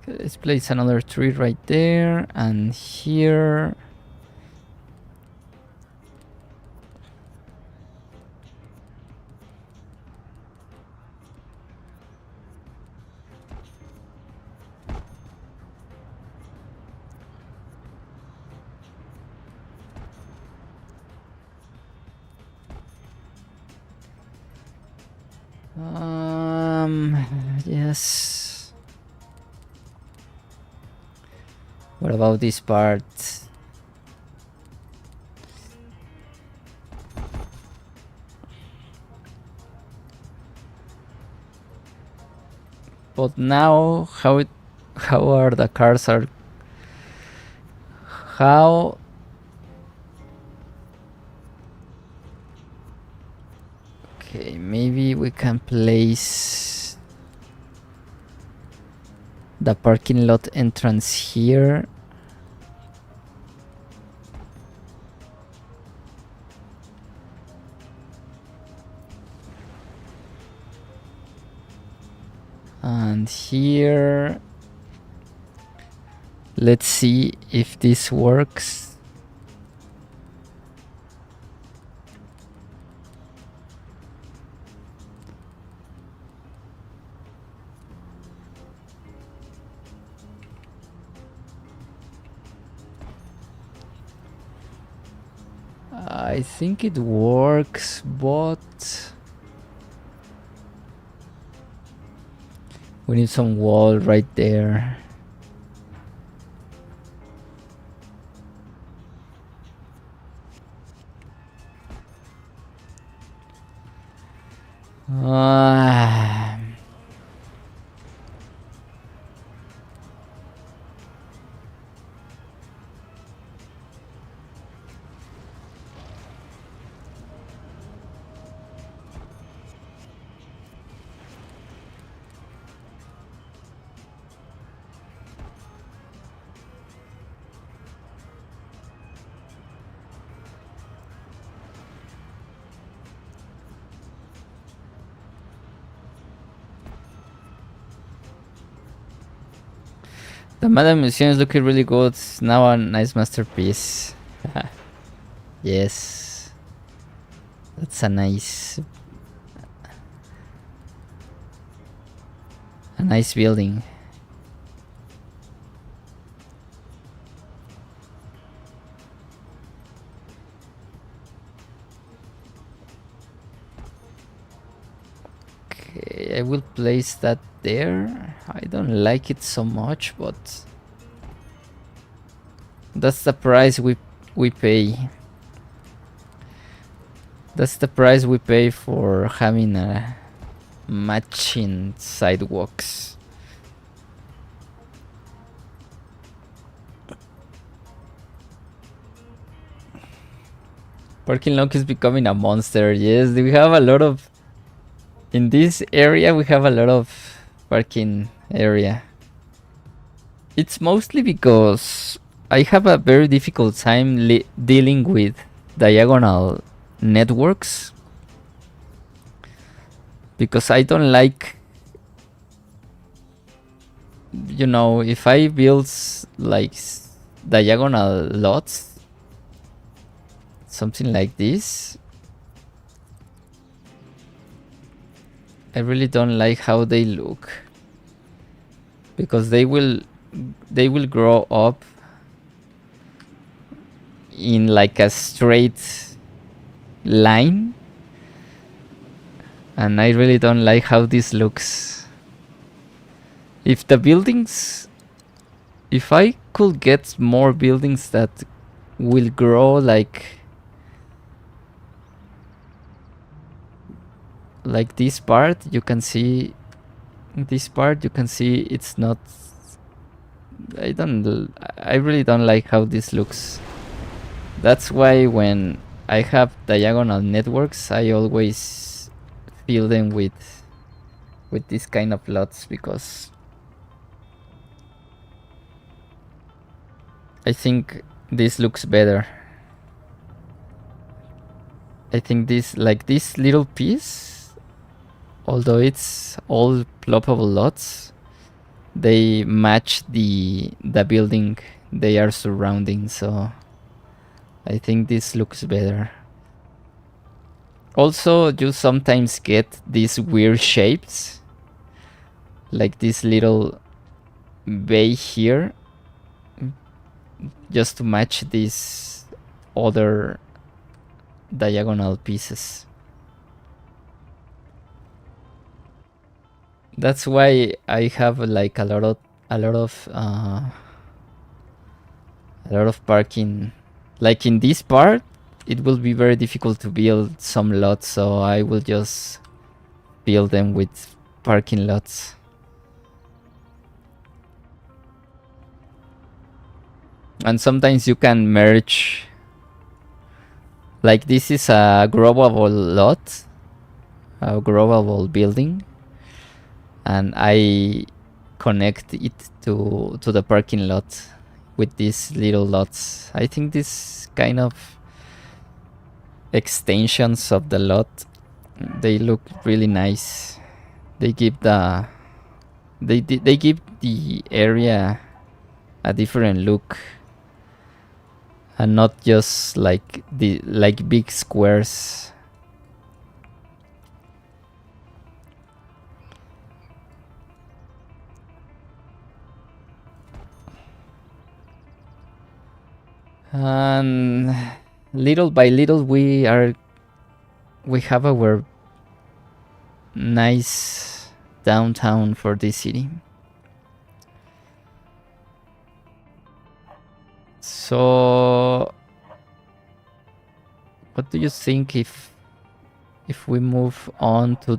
Okay, let's place another tree right there, and here. Yes. What about this part? But now, how are the cars are? How? Okay, maybe we can place the parking lot entrance here. And here, let's see if this works. I think it works, but we need some wall right there. The Madame Museum is looking really good. It's now a nice masterpiece. Yes. That's a nice building. Okay, I will place that there. I don't like it so much, but that's the price we pay. That's the price we pay for having a matching sidewalks. Parking lot is becoming a monster. Yes, we have a lot of... In this area, we have a lot of parking area. It's mostly because I have a very difficult time dealing with diagonal networks, because I don't like, you know, if I build like diagonal lots, something like this, I really don't like how they look, because they will grow up in like a straight line, and I really don't like how this looks. If I could get more buildings that will grow like this part, you can see it's not... I really don't like how this looks. That's why when I have diagonal networks, I always fill them with this kind of lots, because I think this looks better. I think this little piece, although it's all ploppable lots, they match the building they are surrounding, so I think this looks better. Also, you sometimes get these weird shapes, like this little bay here, just to match these other diagonal pieces. That's why I have like a lot of parking. Like in this part, it will be very difficult to build some lots, so I will just build them with parking lots. And sometimes you can merge. Like this is a growable lot, a growable building, and I connect it to the parking lot with these little lots. I think this kind of extensions of the lot, they look really nice. They give they give the area a different look, and not just like big squares. And little by little we have our nice downtown for this city. So what do you think if we move on to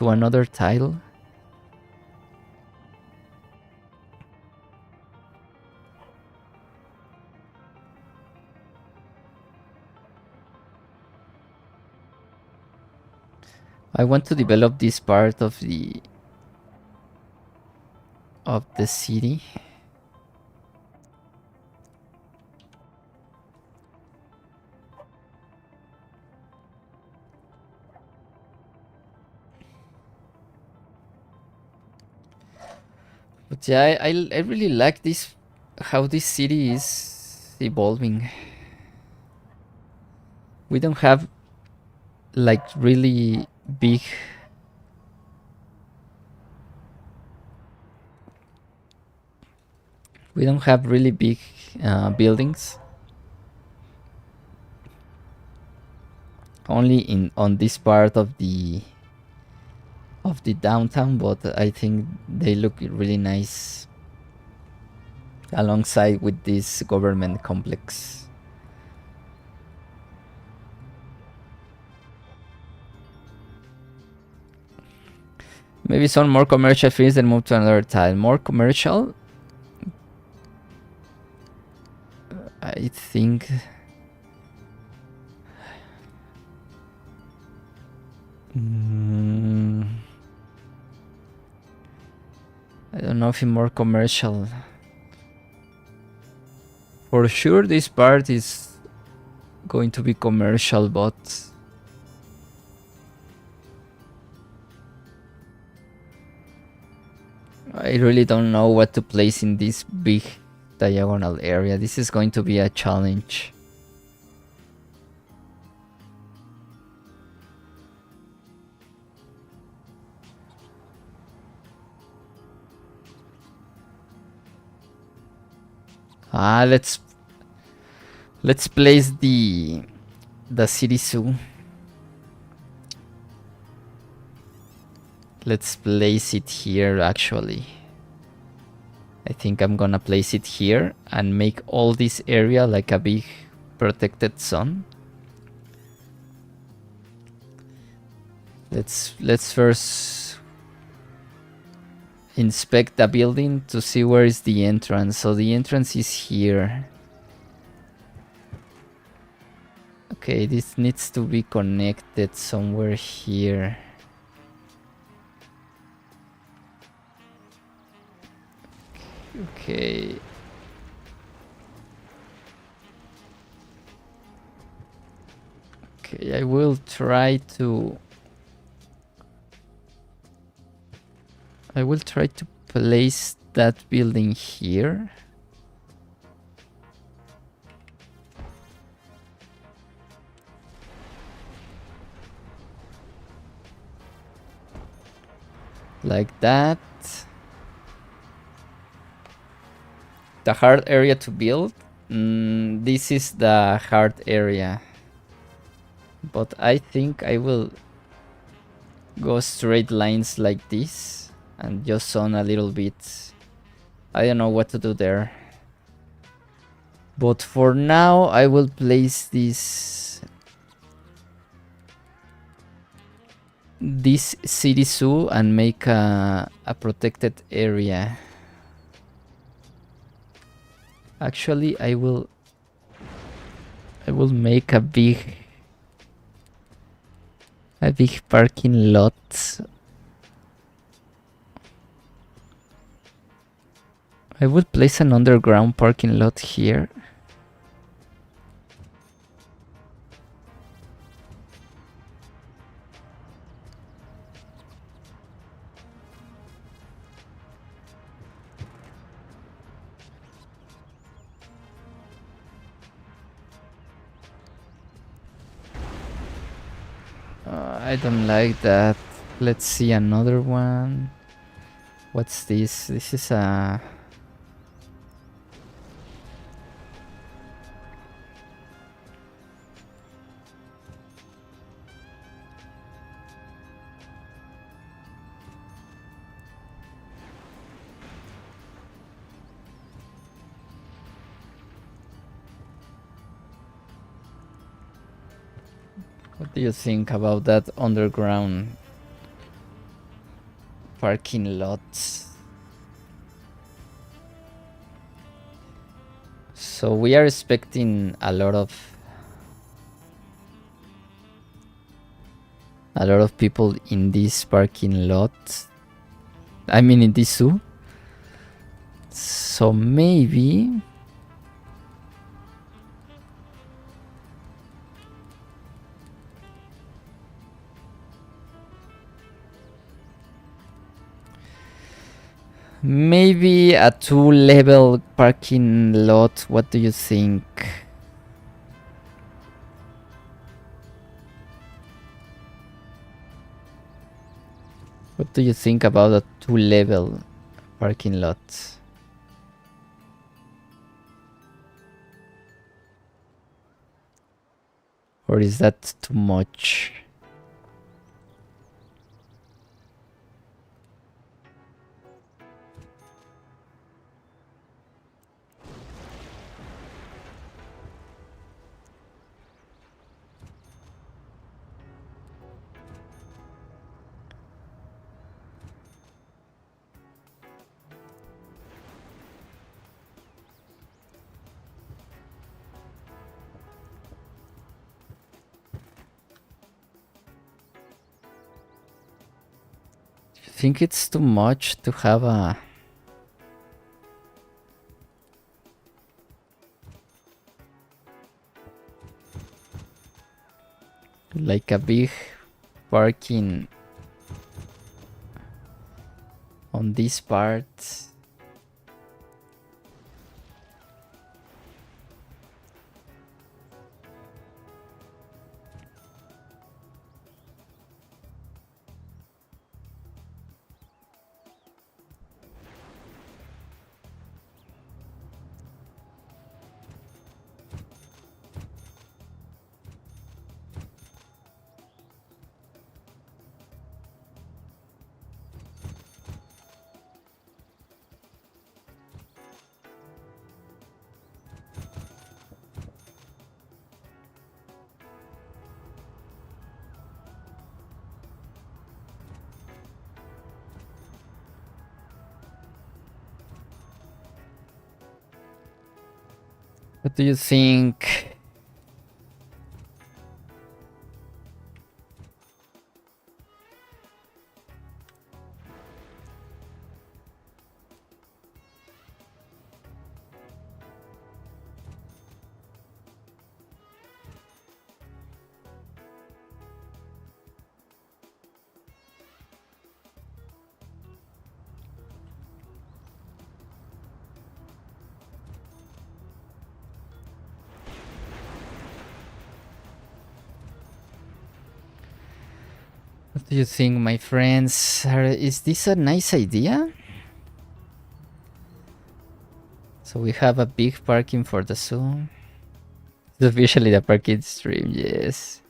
another tile? I want to develop this part of the city. But yeah, I really like this, how this city is evolving. We don't have like really big buildings. Only on this part of the downtown, but I think they look really nice alongside with this government complex. Maybe some more commercial fees, then move to another tile. More commercial? I think... I don't know if it's more commercial. For sure this part is going to be commercial, but... I really don't know what to place in this big diagonal area. This is going to be a challenge. Let's place the city zoo. Let's place it here, actually. I think I'm gonna place it here and make all this area like a big protected zone. Let's first inspect the building to see where is the entrance. So the entrance is here. Okay, this needs to be connected somewhere here. Okay. Okay, I will try to place that building here. Like that. The hard area to build. This is the hard area. But I think I will go straight lines like this and just zone a little bit. I don't know what to do there. But for now, I will place this city zoo and make a protected area Actually, I will make a big parking lot. I would place an underground parking lot here. I don't like that. Let's see another one. What's this? This is a... What do you think about that underground parking lot? So we are expecting a lot of people in this parking lot. I mean in this zoo. So maybe a 2-level parking lot. What do you think? What do you think about a 2-level parking lot? Or is that too much? I think it's too much to have a... like a big parking on this part. What do you think? What do you think, my friends? Is this a nice idea? So we have a big parking for the zoo. It's officially the parking stream, yes.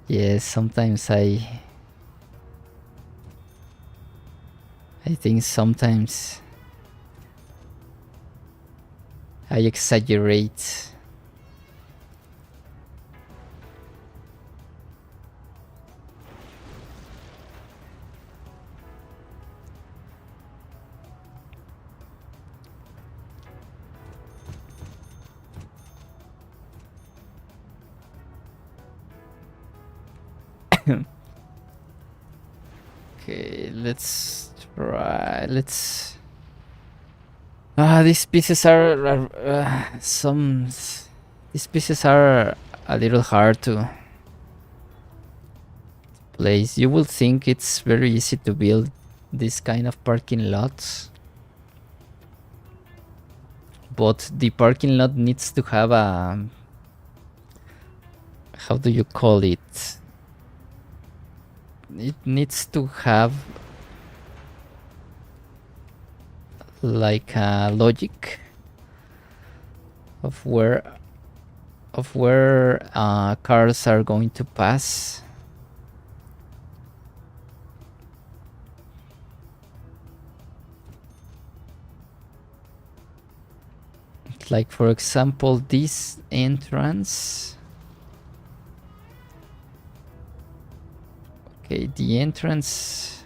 Yes, sometimes I think sometimes I exaggerate. Okay, let's try. Let's. These pieces are some. These pieces are a little hard to place. You will think it's very easy to build this kind of parking lots, but the parking lot needs to have a, how do you call it? It needs to have like a logic of where cars are going to pass. Like, for example, this entrance. Okay, the entrance.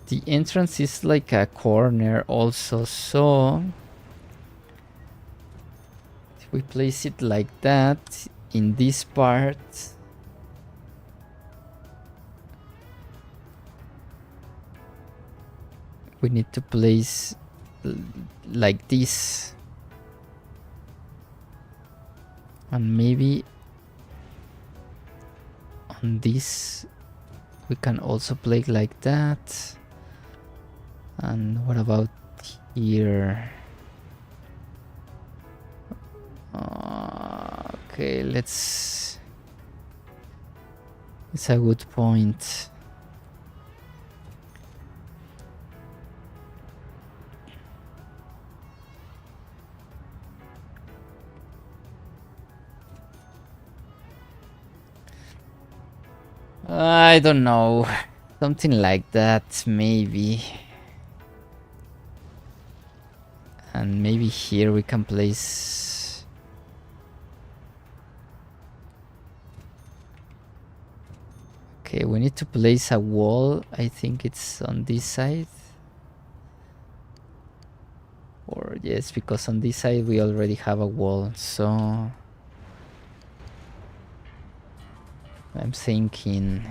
The entrance is like a corner also, so if we place it like that in this part, we need to place like this, and maybe on this we can also play like that. And what about here? Okay, let's. It's a good point. I don't know. Something like that, maybe. And maybe here we can place. Okay, we need to place a wall. I think it's on this side. Or yes, because on this side we already have a wall, so I'm thinking.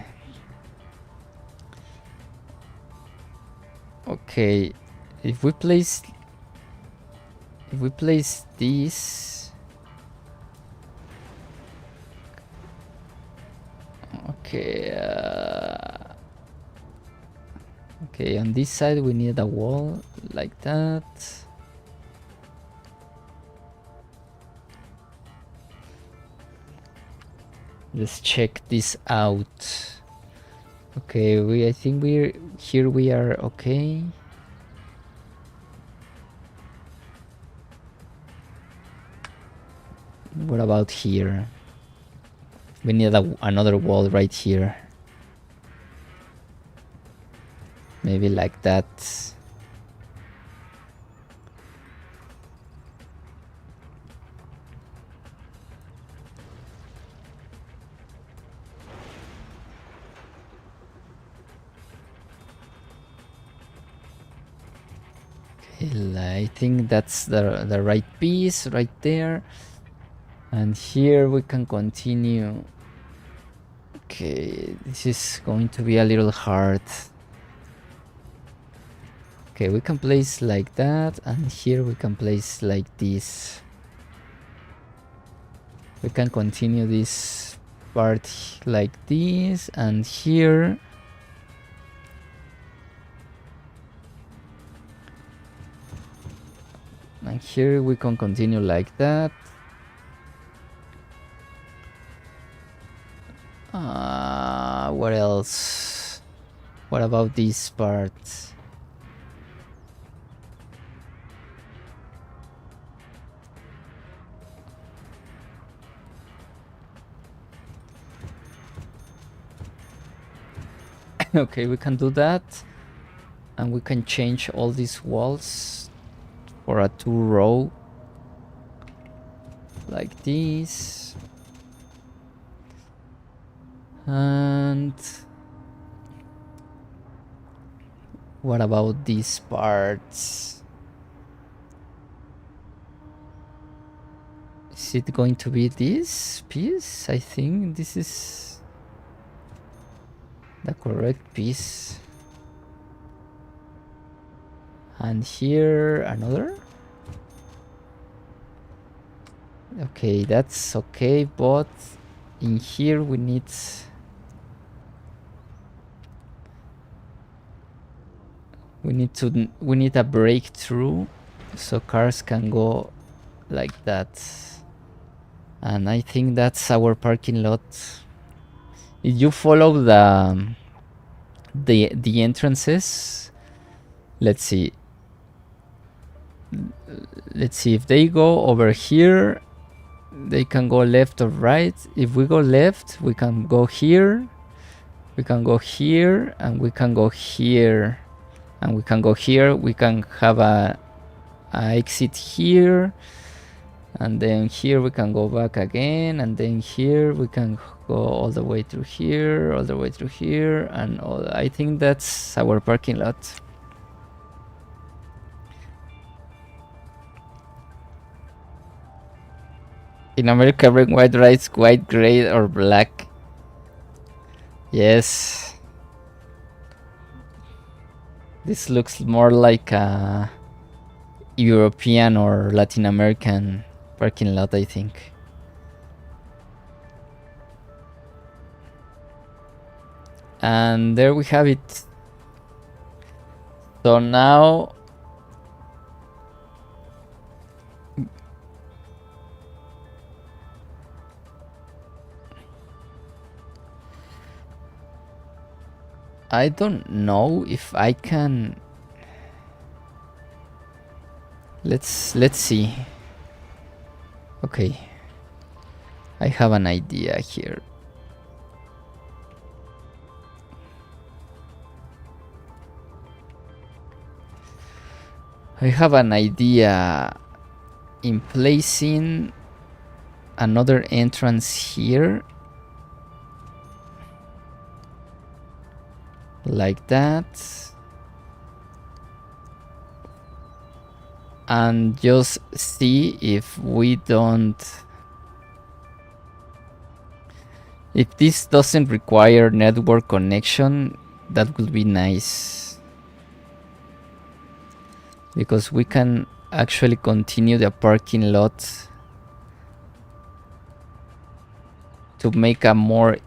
Okay, if we place this. Okay. Okay, on this side we need a wall like that. Let's check this out. Okay, I think we are okay. What about here? We need another wall right here. Maybe like that. I think that's the right piece right there. And here we can continue. Okay, this is going to be a little hard. Okay, we can place like that, and here we can place like this. We can continue this part like this, and here and here we can continue like that. What else? What about this part? Okay, we can do that, and we can change all these walls for a 2-row like this. And what about these parts? Is it going to be this piece? I think this is the correct piece. And here another. Okay, that's okay, but in here we need a breakthrough so cars can go like that. And I think that's our parking lot. If you follow the entrances, let's see if they go over here, they can go left or right. If we go left, we can go here, we can go here, and we can go here, and we can go here. We can have a exit here, and then here we can go back again, and then here we can go all the way through here, all the way through here, and all. I think that's our parking lot. In America, red, white, rights, white, gray, or black. Yes. This looks more like a European or Latin American parking lot, I think. And there we have it. So now I don't know if I can. Let's see. Okay, I have an idea here. I have an idea in placing another entrance here, like that, and just see if we don't, if this doesn't require network connection. That would be nice, because we can actually continue the parking lot to make a more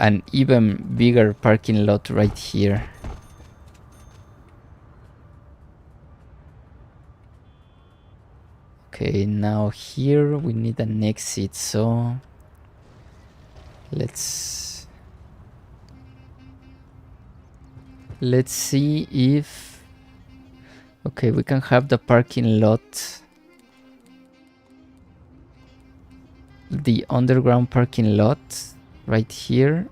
an even bigger parking lot right here. Okay, now here we need an exit, so let's see if, okay, we can have the parking lot, the underground parking lot right here,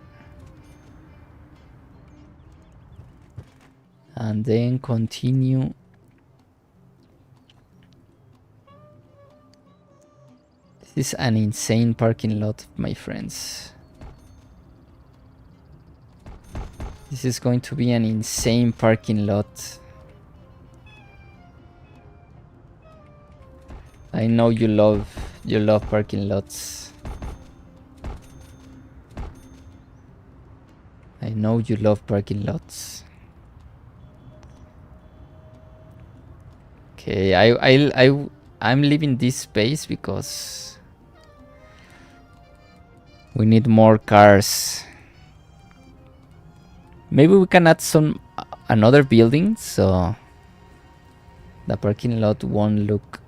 and then continue. This is an insane parking lot, my friends. This is going to be an insane parking lot. I know you love parking lots. I know you love parking lots. Okay, I'm leaving this space because we need more cars. Maybe we can add another building so the parking lot won't look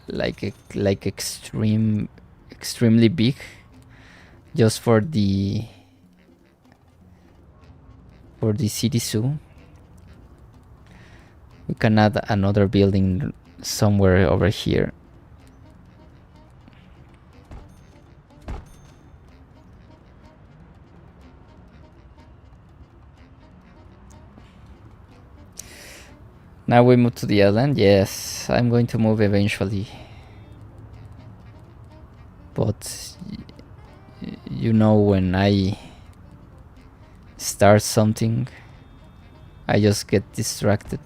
like extremely big, just for the city zoo. We can add another building somewhere over here. Now we move to the island. Yes, I'm going to move eventually. But you know, when I start something, I just get distracted.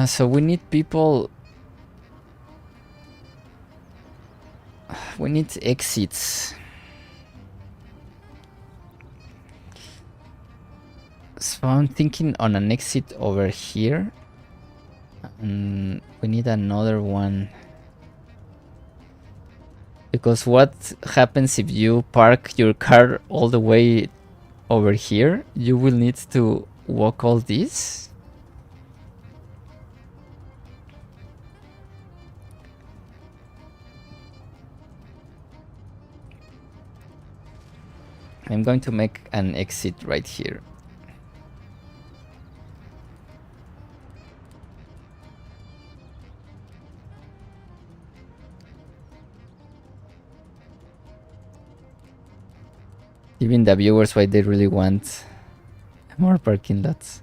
So we need people. We need exits. So I'm thinking on an exit over here. And we need another one. Because what happens if you park your car all the way over here? You will need to walk all this. I'm going to make an exit right here. Even the viewers why they really want more parking lots.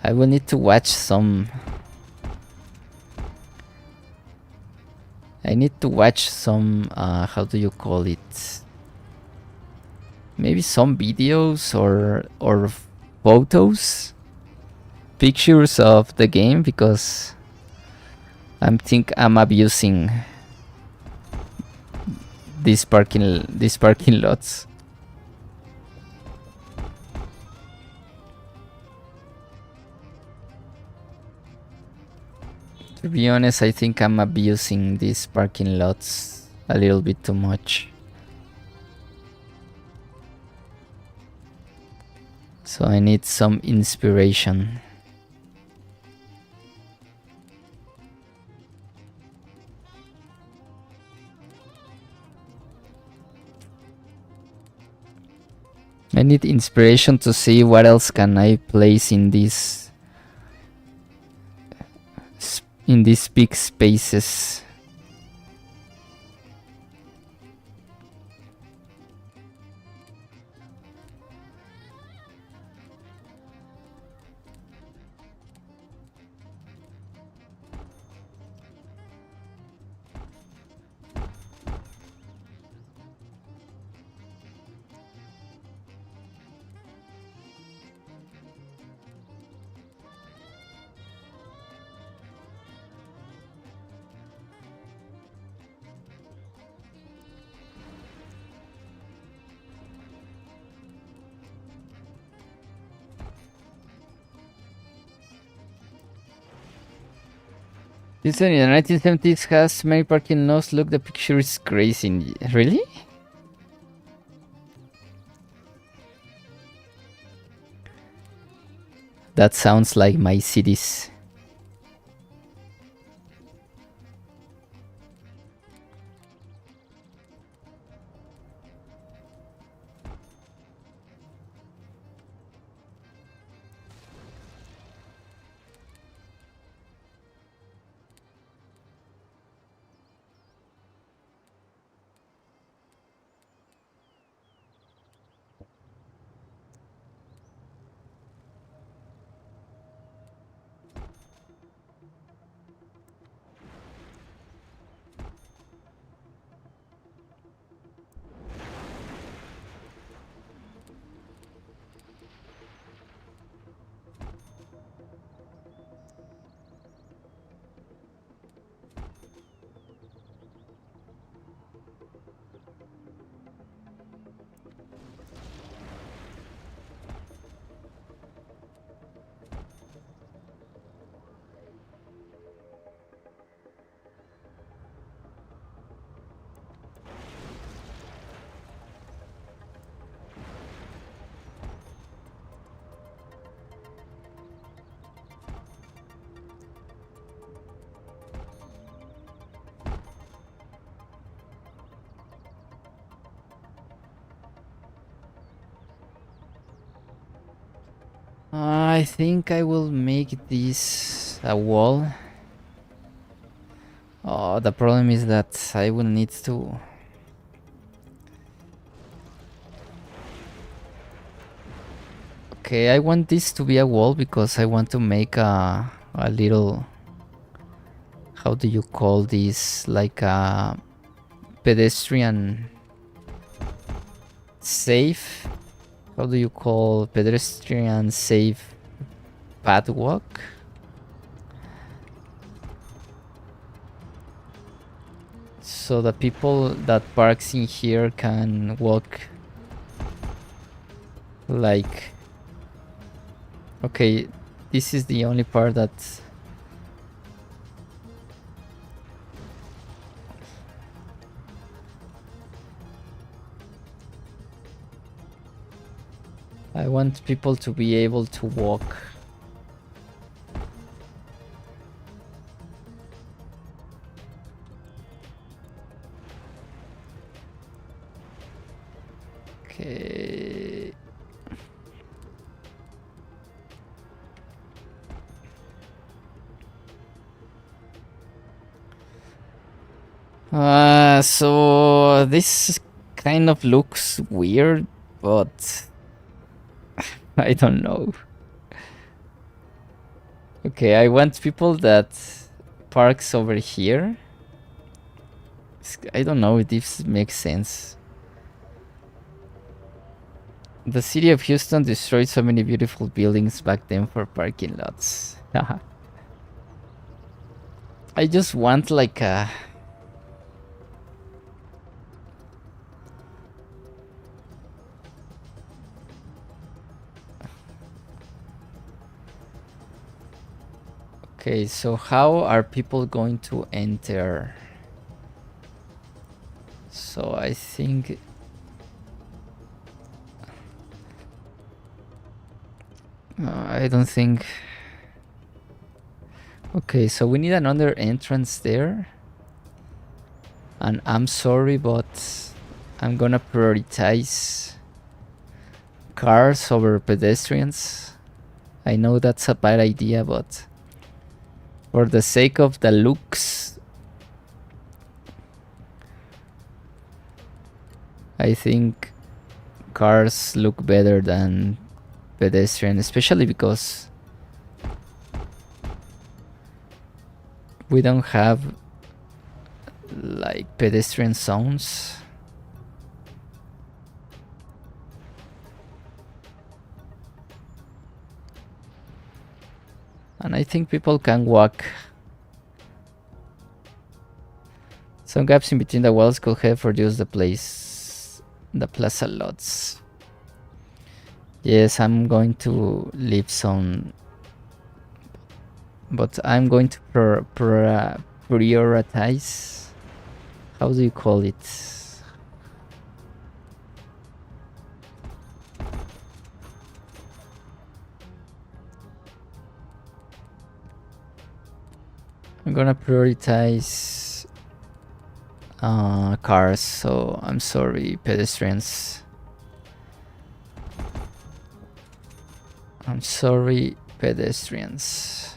I will need to watch some. I need to watch some, how do you call it? Maybe some videos or photos, pictures of the game, because I think I'm abusing these parking lots. To be honest, I think I'm abusing these parking lots a little bit too much. So I need some inspiration. I need inspiration to see what else can I place in these big spaces. This one in the 1970s has many parking lots. Look, the picture is crazy. Really? That sounds like my cities. I think I will make this a wall. Oh, the problem is that I will need to... Okay, I want this to be a wall because I want to make a little... How do you call this? Like a pedestrian safe how do you call pedestrian safe pathwalk? So the people that parks in here can walk like... Okay, this is the only part that... I want people to be able to walk. Okay. So this kind of looks weird, but I don't know. Okay, I want people that parks over here. I don't know if this makes sense. The city of Houston destroyed so many beautiful buildings back then for parking lots. I just want like a... Okay, so how are people going to enter? So I think... I don't think... Okay, so we need another entrance there. And I'm sorry, but I'm gonna prioritize cars over pedestrians. I know that's a bad idea, but for the sake of the looks, I think cars look better than pedestrian, especially because we don't have like pedestrian zones. And I think people can walk. Some gaps in between the walls could have reduced the plaza lots. Yes, I'm going to leave some, but I'm going to prioritize. How do you call it? I'm gonna prioritize cars, so I'm sorry, pedestrians. I'm sorry, pedestrians.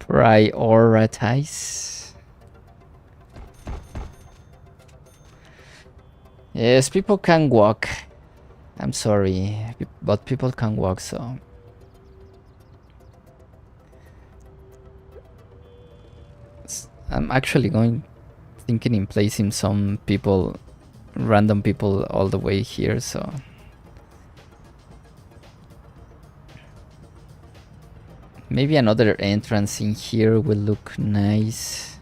Prioritize. Yes, people can walk. I'm sorry, but people can walk, so... I'm actually thinking in placing some people, random people all the way here, so... Maybe another entrance in here will look nice.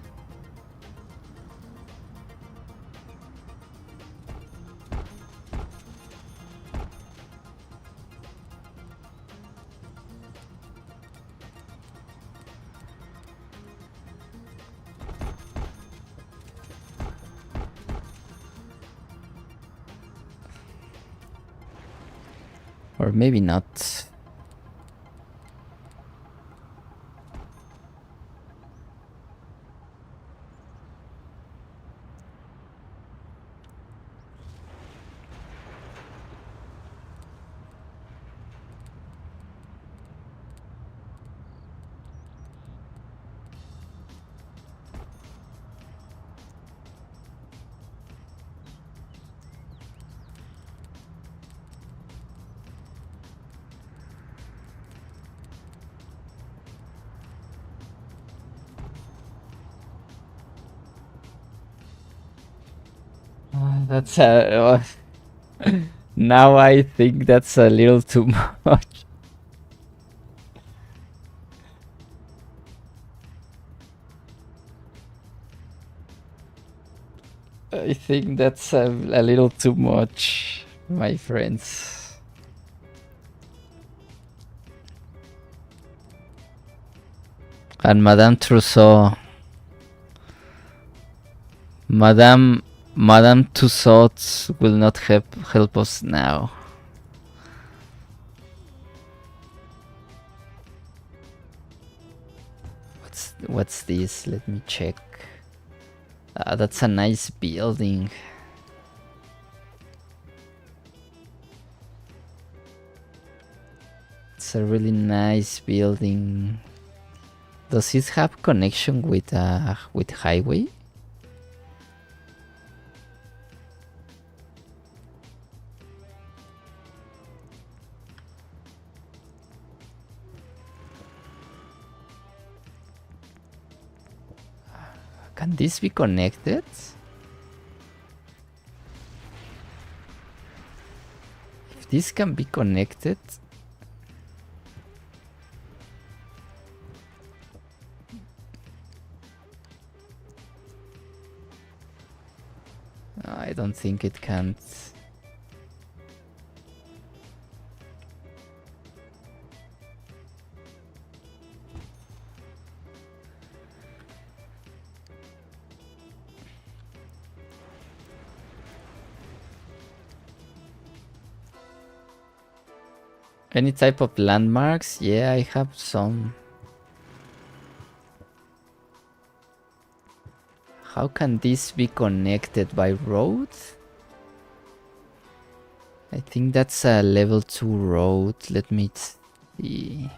Or maybe not. That's a. Now I think that's a little too much. I think that's a little too much, my friends. And Madame Trousseau. Madame Tussauds will not help us now. What's this? Let me check. That's a nice building. It's a really nice building. Does it have connection with highway? Can this be connected? If this can be connected. I don't think it can't. Any type of landmarks? Yeah, I have some. How can this be connected by road? I think that's a level 2 road. Let me see.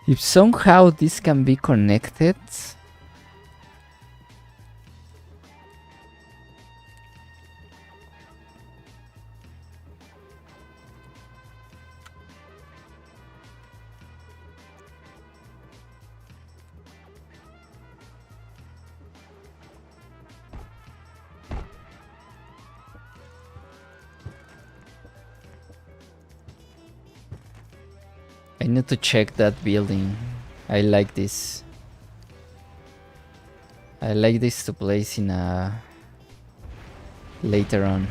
If somehow this can be connected. I need to check that building. I like this. I like this to place in a later on.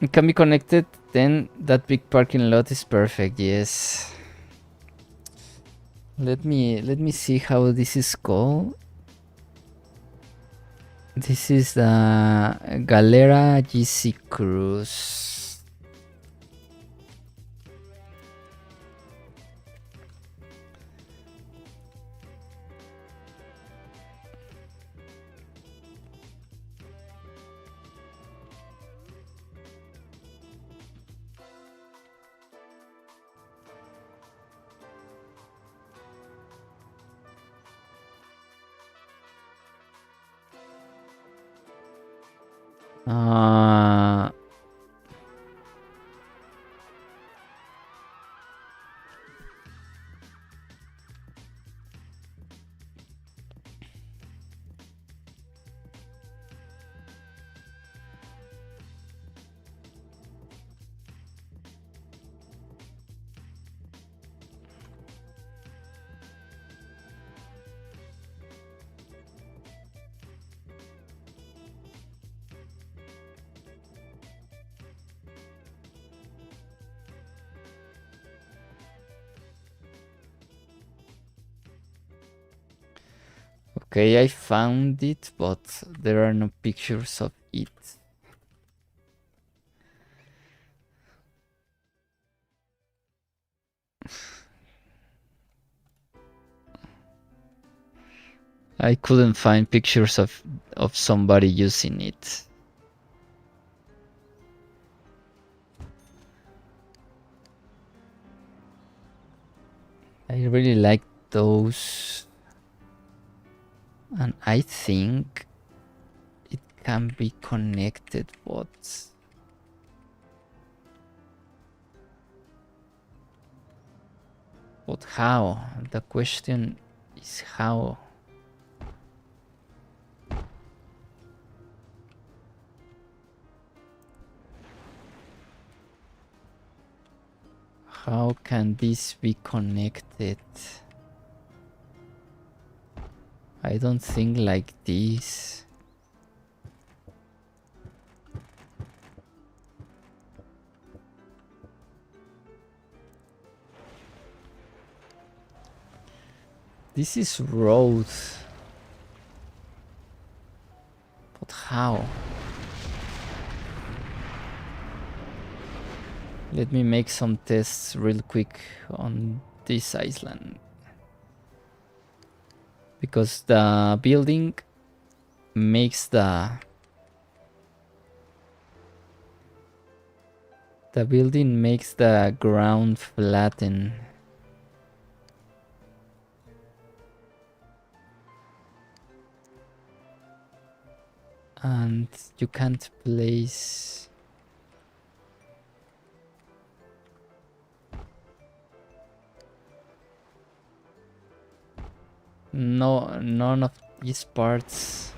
It can be connected, then that big parking lot is perfect. Yes. Let me see how this is called. This is the Galera GC Cruise. Okay, I found it, but there are no pictures of it. I couldn't find pictures of somebody using it. really like those, and I think it can be connected, but how? The question is how. How can this be connected? I don't think like this. This is road. But how? Let me make some tests real quick on this island. Because the building makes the building makes the ground flatten. And you can't place. No, none of these parts.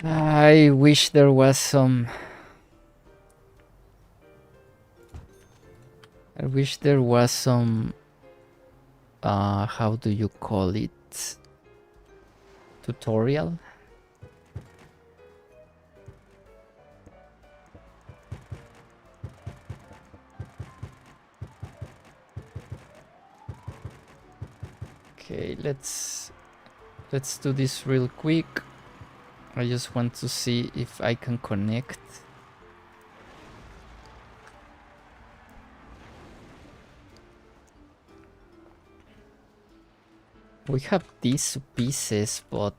I wish there was some. I wish there was some. How do you call it? Tutorial? Okay, let's do this real quick. I just want to see if I can connect. We have these pieces, but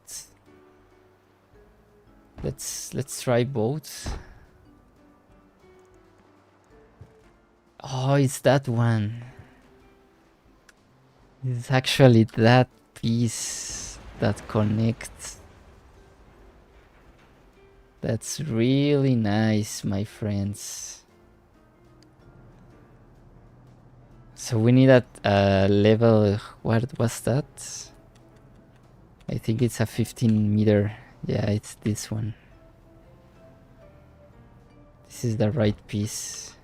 let's try both. Oh, it's that one. It's actually that piece that connects. That's really nice, my friends. So we need a level. What was that? I think it's a 15 meter. Yeah, it's this one. This is the right piece.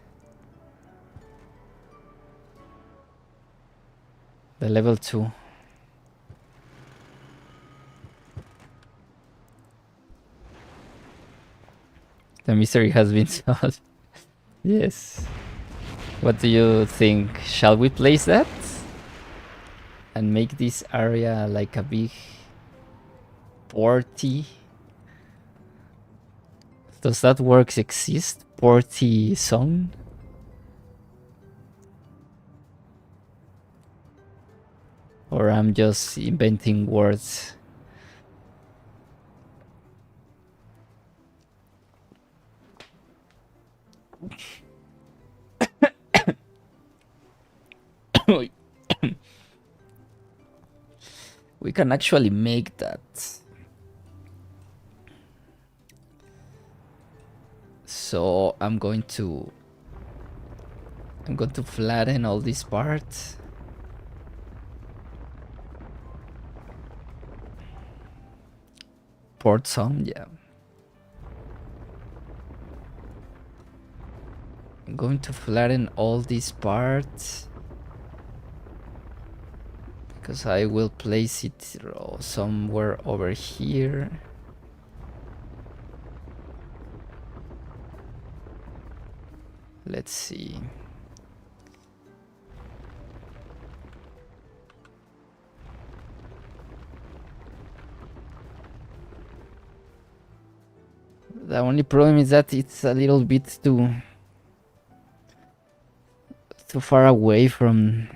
The level 2. The mystery has been solved. Yes. What do you think? Shall we place that? And make this area like a big party? Does that work exist? Party song? Or I'm just inventing words? We can actually make that. So I'm going to flatten all these parts. Port some, yeah. I'm going to flatten all these parts because I will place it somewhere over here. Let's see. The only problem is that it's a little bit too far away from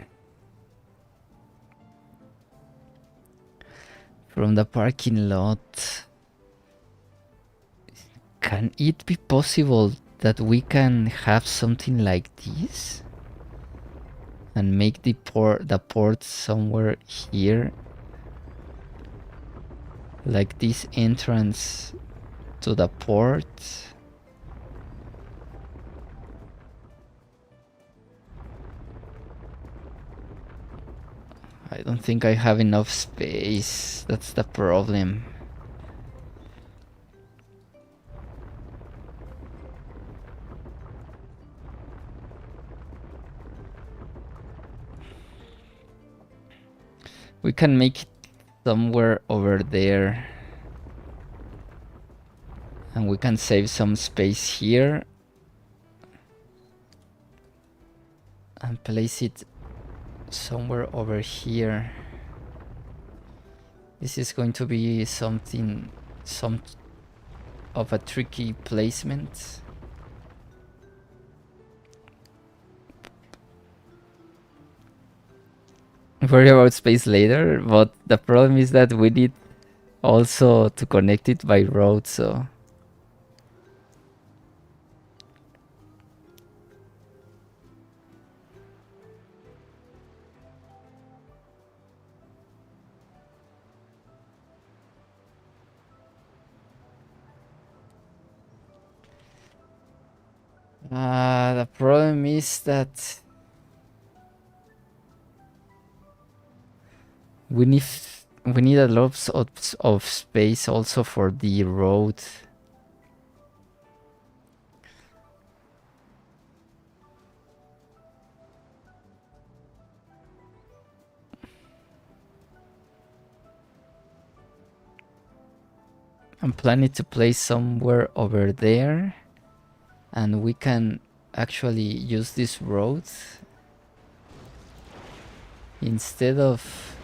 the parking lot. Can it be possible that we can have something like this and make the port somewhere here, like this entrance to the port? I don't think I have enough space. That's the problem. We can make it somewhere over there. And we can save some space here. And place it somewhere over here. This is going to be some of a tricky placement. Worry about space later, but the problem is that we need also to connect it by road, so the problem is that we need a lot of space also for the road. I'm planning to place somewhere over there, and we can actually use this road instead of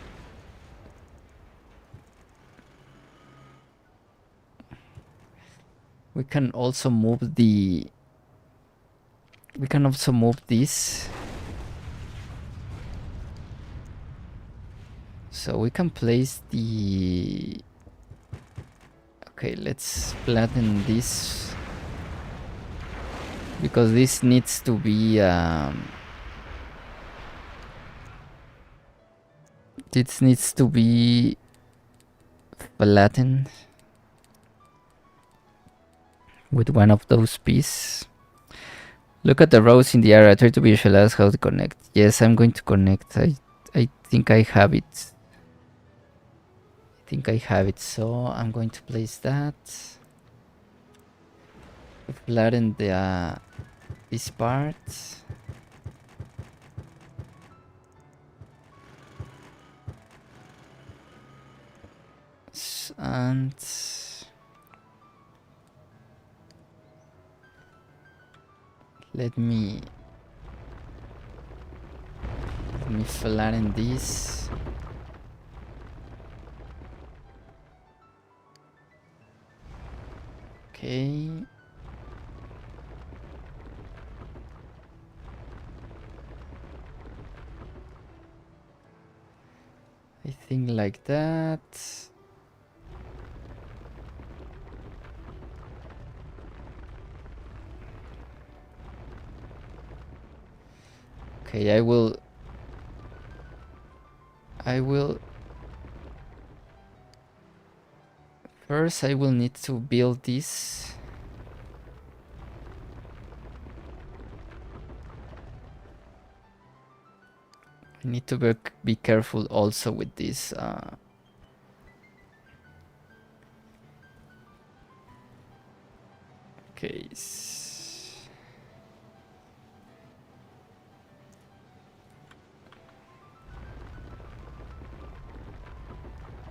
we can also move this, so we can place the okay, let's flatten this because this needs to be flattened with one of those pieces. Look at the rows in the area. Try to visualize how to connect. Yes, I'm going to connect. I think I have it. So I'm going to place that. Flatten this part. And let me flatten this. Okay. I think like that. Okay, I will first I will need to build this. I need to be careful also with this case.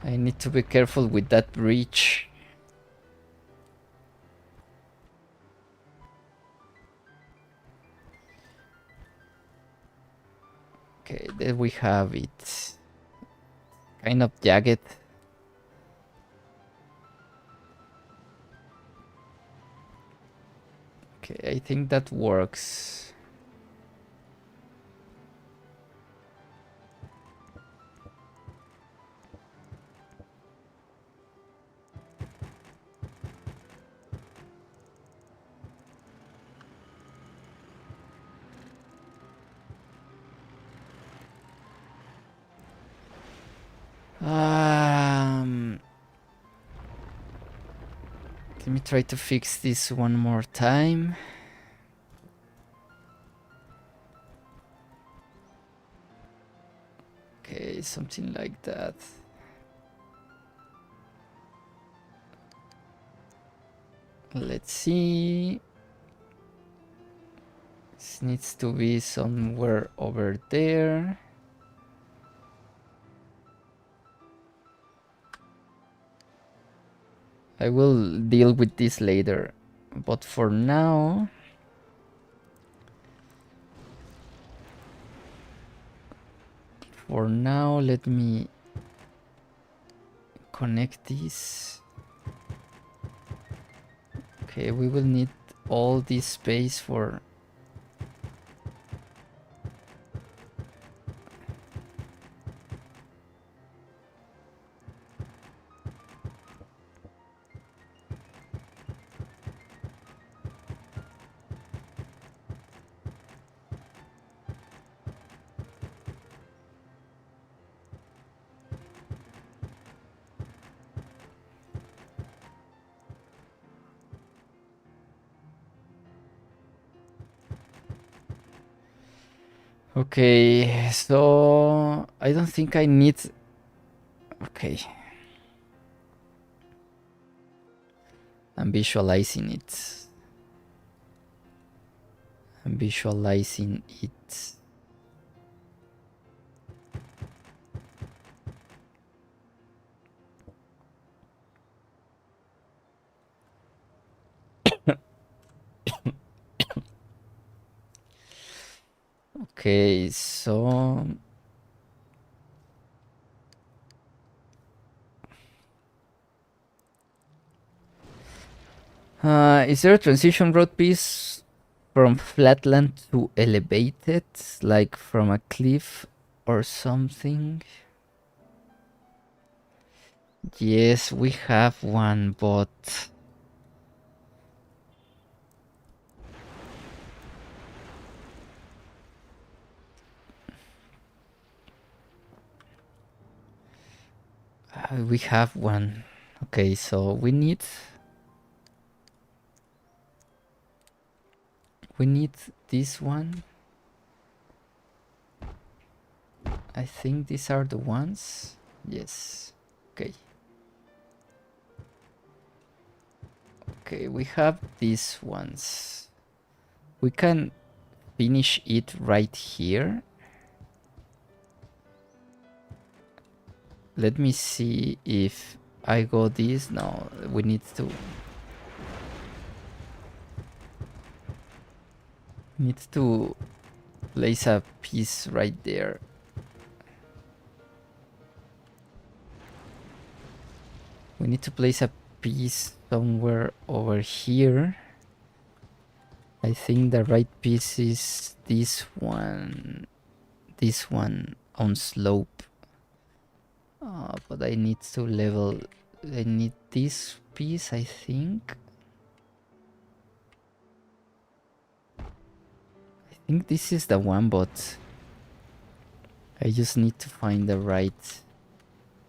I need to be careful with that bridge. Okay, there we have it. Kind of jagged. Okay, I think that works. Let me try to fix this one more time. Okay, something like that. Let's see. This needs to be somewhere over there. I will deal with this later, but for now, let me connect this. Okay, we will need all this space for... Okay, so I don't think I need... Okay. I'm visualizing it. I'm visualizing it. Okay, so... is there a transition road piece from flatland to elevated, like from a cliff or something? Yes, we have one, but... we have one. Okay, so we need this one. I think these are the ones. Yes. Okay. Okay, we have these ones. We can finish it right here. Let me see if I go this. No, we need to place a piece right there. We need to place a piece somewhere over here. I think the right piece is this one. This one on slope. But I need to level. I need this piece, I think. I think this is the one, but I just need to find the right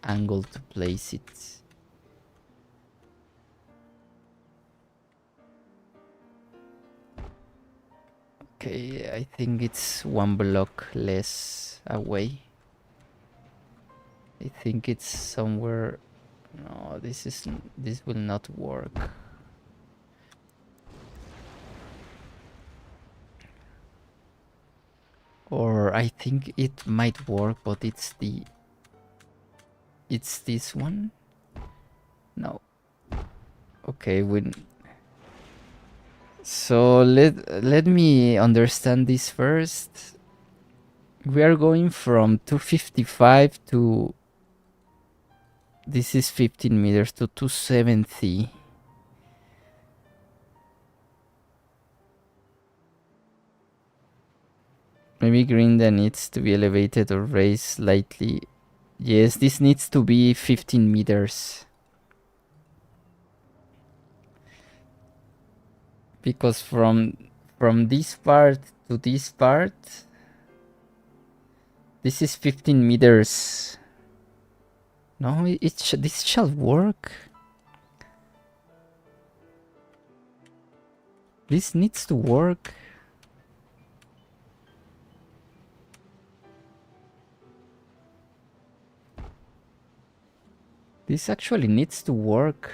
angle to place it. Okay, I think it's one block less away. I think it's somewhere... No, this will not work. Or I think it might work, but it's this one? No. Okay, so let me understand this first. We are going from 255 to... This is 15 meters to 270. Maybe green that needs to be elevated or raised slightly. Yes, this needs to be 15 meters. Because from this part to this part, this is 15 meters. No, this shall work. This needs to work. This actually needs to work.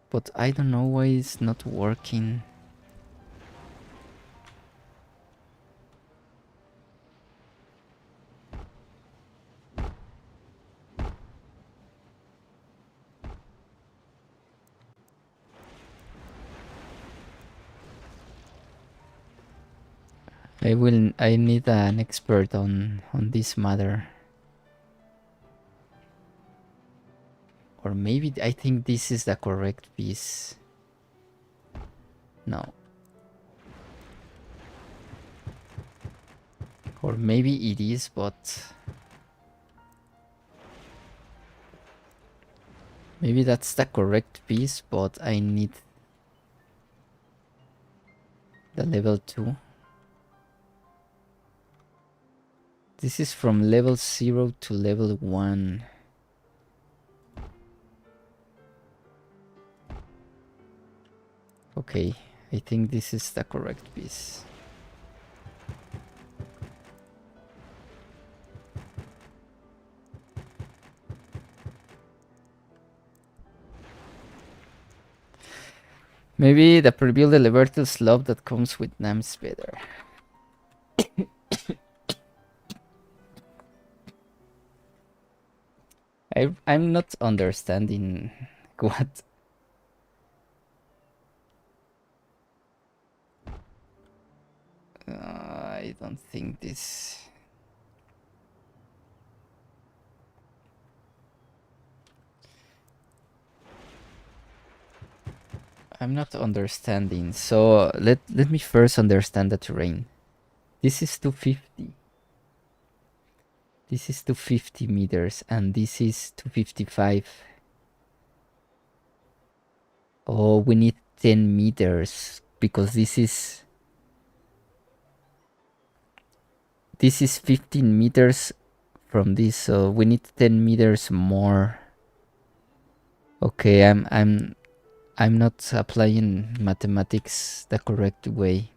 But I don't know why it's not working. I need an expert on this matter. Or maybe I think this is the correct piece. No. Or maybe it is, but maybe that's the correct piece, but I need the level 2. This is from level 0 to level 1. Okay, I think this is the correct piece. Maybe the pre-built elevator slope that comes with NAM is better. I'm not understanding what. I don't think this. I'm not understanding. So let me first understand the terrain. This is 250. This is 250 meters and this is 255. Oh, we need 10 meters because this is 15 meters from this, so we need 10 meters more. Okay, I'm not applying mathematics the correct way.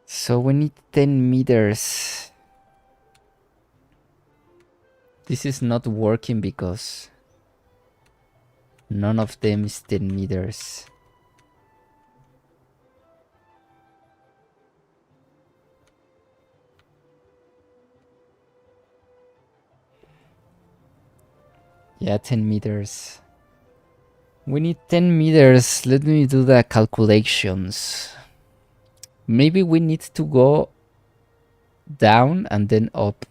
So we need 10 meters. This is not working because none of them is 10 meters. Yeah, 10 meters. We need 10 meters. Let me do the calculations. Maybe we need to go down and then up.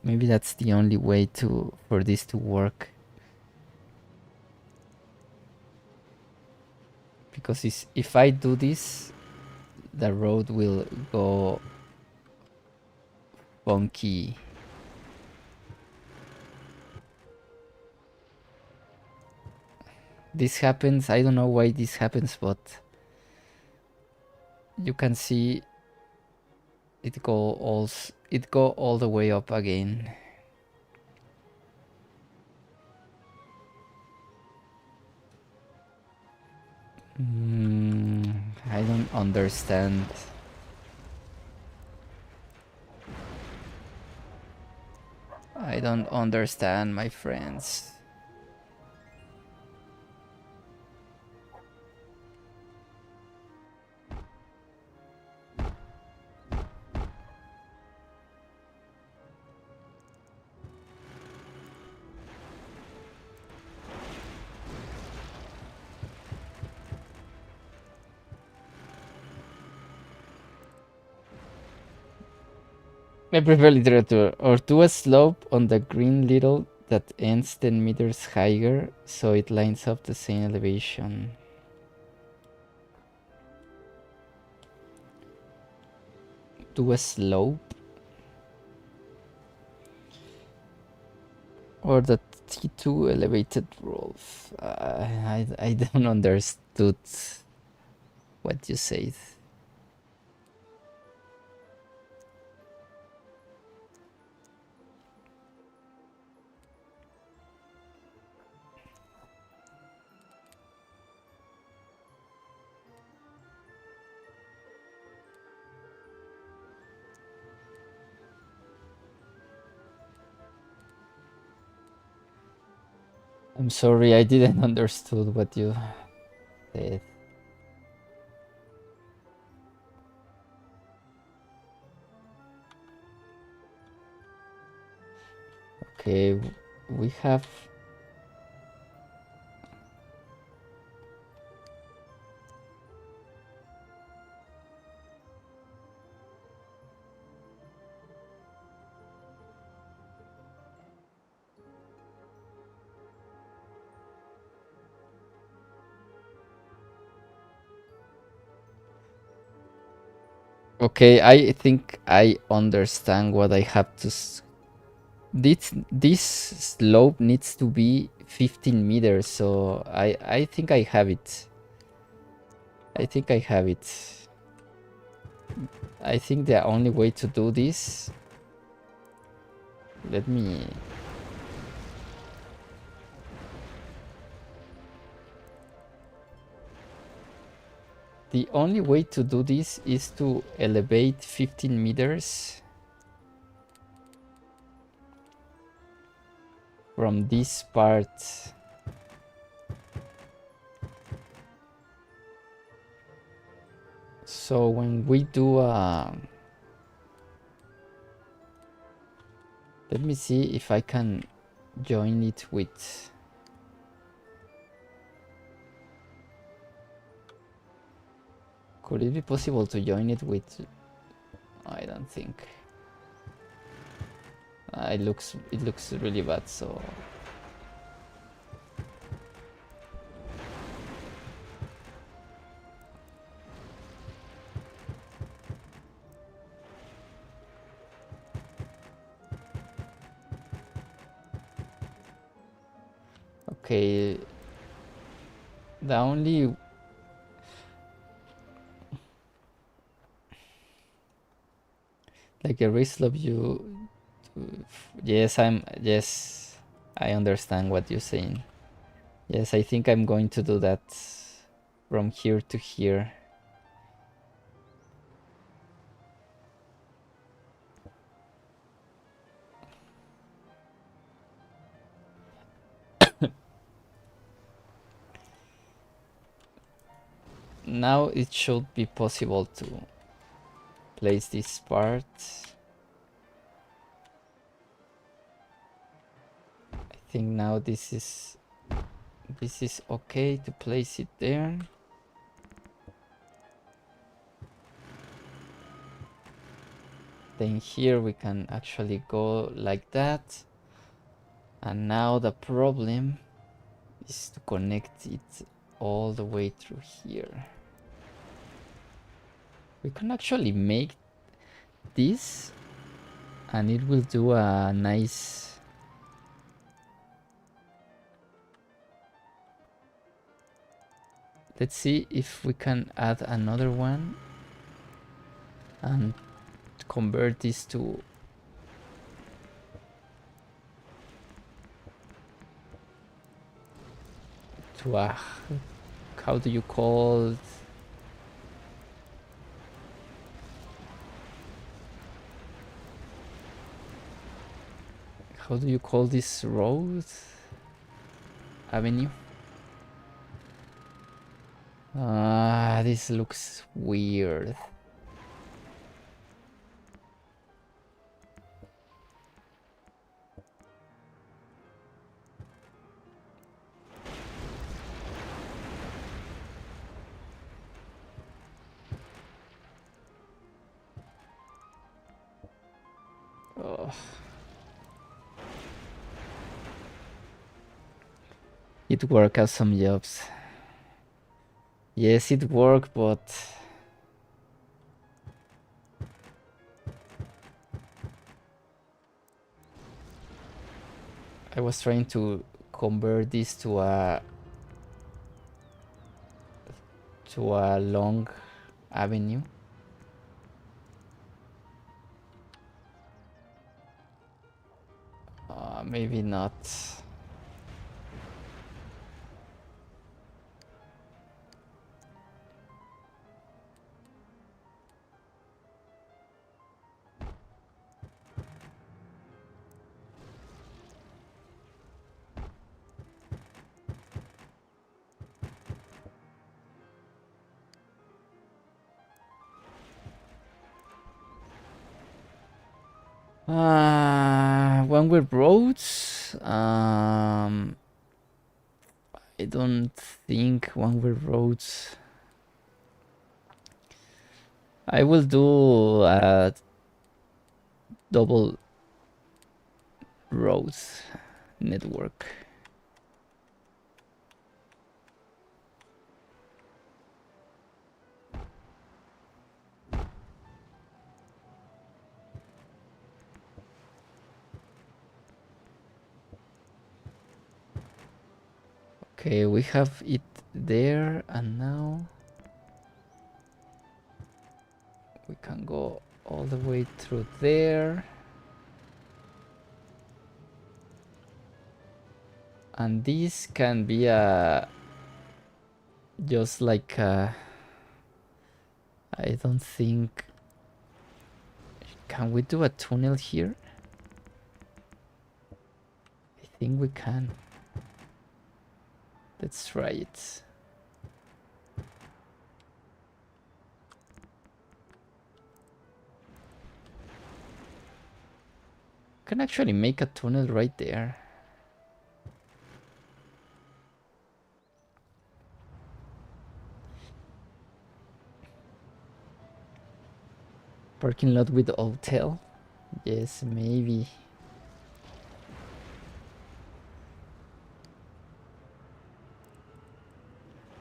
Maybe that's the only way for this to work. Because if I do this, the road will go funky. This happens, I don't know why this happens, but you can see it go all the way up again. I don't understand. I don't understand, my friends. I prefer literature. Or do a slope on the green little that ends 10 meters higher so it lines up the same elevation. do a slope, or the T2 elevated roof. I don't understood what you said. I'm sorry, I didn't understood what you said. Okay, we have... Okay, I think I understand what I have to... This slope needs to be 15 meters, so I think I have it. I think I have it. I think the only way to do this... Let me... The only way to do this is to elevate 15 meters from this part. So when we do let me see if I can join it with... Could it be possible to join it with... I don't think. It looks really bad, so... Okay, the only... Like a wrist of you... Yes, yes, I understand what you're saying. Yes, I think I'm going to do that from here to here. Now it should be possible to place this part. I think now this is okay to place it there. Then here we can actually go like that. And now the problem is to connect it all the way through here. We can actually make this and it will do a nice... Let's see if we can add another one and convert this to... a... How do you call it? How do you call this road? Avenue? This looks weird. Oh. It worked at some jobs. Yes, it worked, but I was trying to convert this to a long avenue. Maybe not. One-way roads. I don't think one-way roads. I will do a double roads network. Okay, we have it there, and now we can go all the way through there. And this can be just like I don't think. Can we do a tunnel here? I think we can. Let's try it. Can actually make a tunnel right there. Parking lot with hotel? Yes, maybe.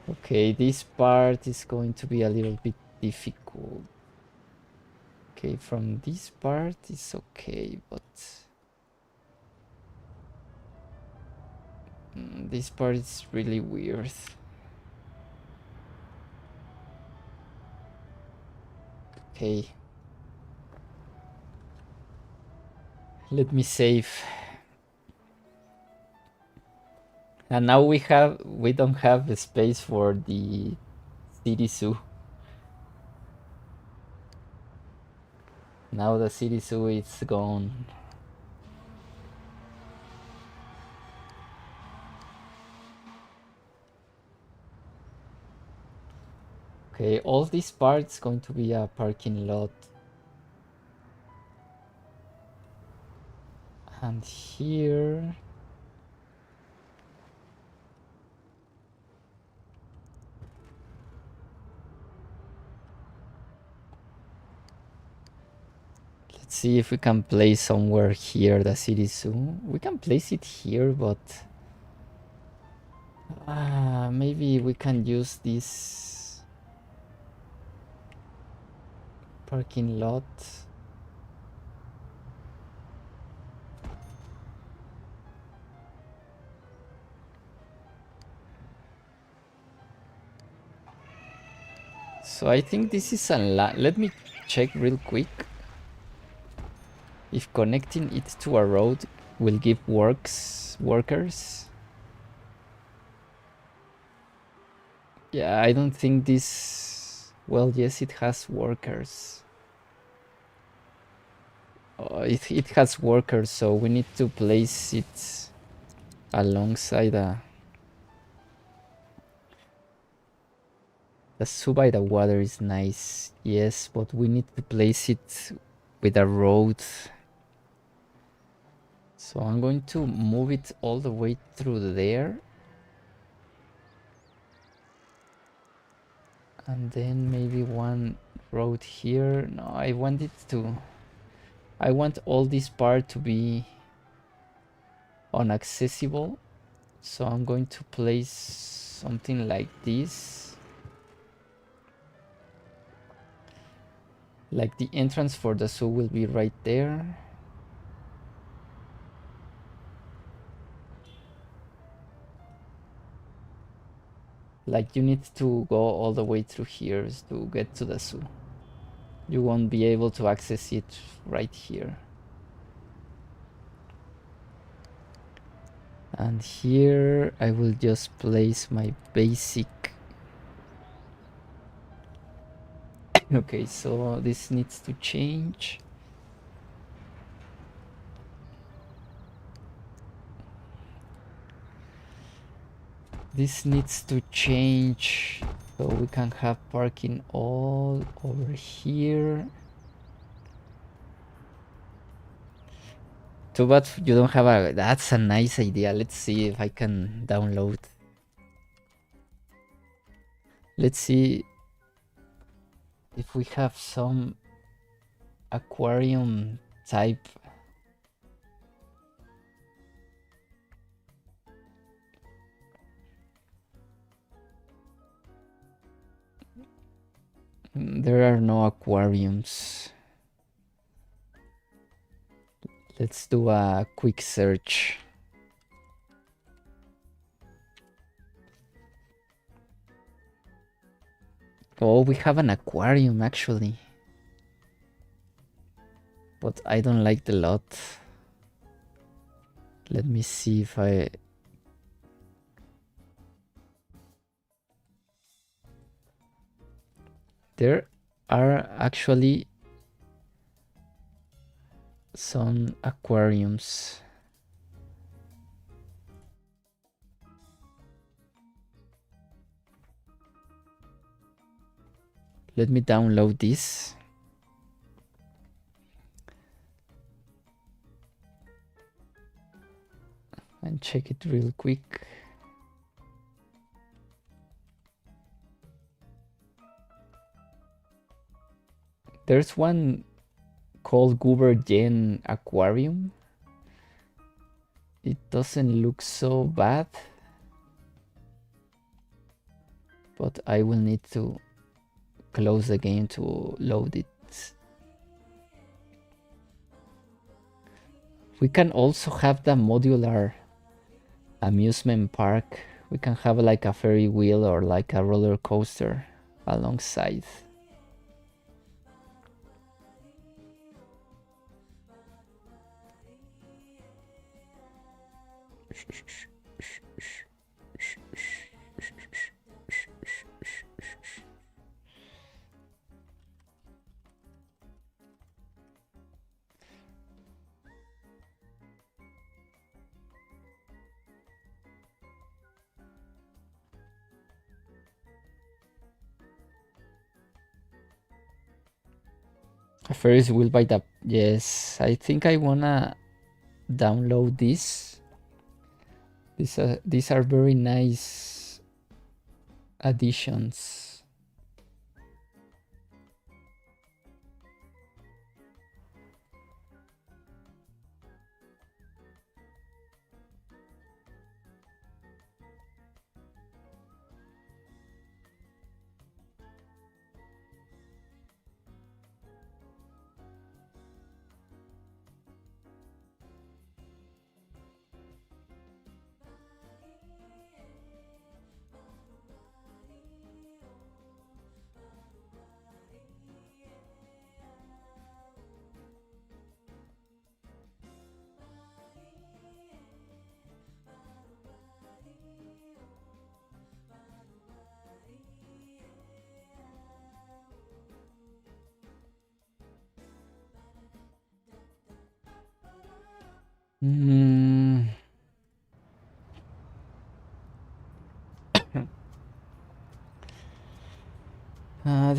Okay, this part is going to be a little bit difficult. Okay, from this part is okay, but this part is really weird. Okay. Let me save. And now we don't have the space for the city zoo. Now the city zoo is gone. Okay, all this part is going to be a parking lot. And here... Let's see if we can place somewhere here the city zoo. We can place it here, but... maybe we can use this parking lot. So I think this is a lot. Let me check real quick if connecting it to a road will give workers. Yeah, I don't think this... Well, yes, it has workers. Oh, it has workers, so we need to place it alongside the zoo by the water is nice, yes, but we need to place it with a road. So I'm going to move it all the way through there. And then maybe one road here. No, I want it to... I want all this part to be inaccessible. So I'm going to place something like this. Like the entrance for the zoo will be right there. Like you need to go all the way through here to get to the zoo. You won't be able to access it right here. And here I will just place my basic. Okay, so this needs to change. This needs to change so we can have parking all over here. Too bad you don't have a... That's a nice idea. Let's see if I can download. Let's see if we have some aquarium type. There are no aquariums. Let's do a quick search. Oh, we have an aquarium actually. But I don't like the lot. Let me see if I... There are actually some aquariums. Let me download this. And check it real quick. There's one called Goober Gen Aquarium. It doesn't look so bad. But I will need to close the game to load it. We can also have the modular amusement park. We can have like a ferry wheel or like a roller coaster alongside. Ferris wheel by the... Yes, I think I wanna download this. These are very nice additions.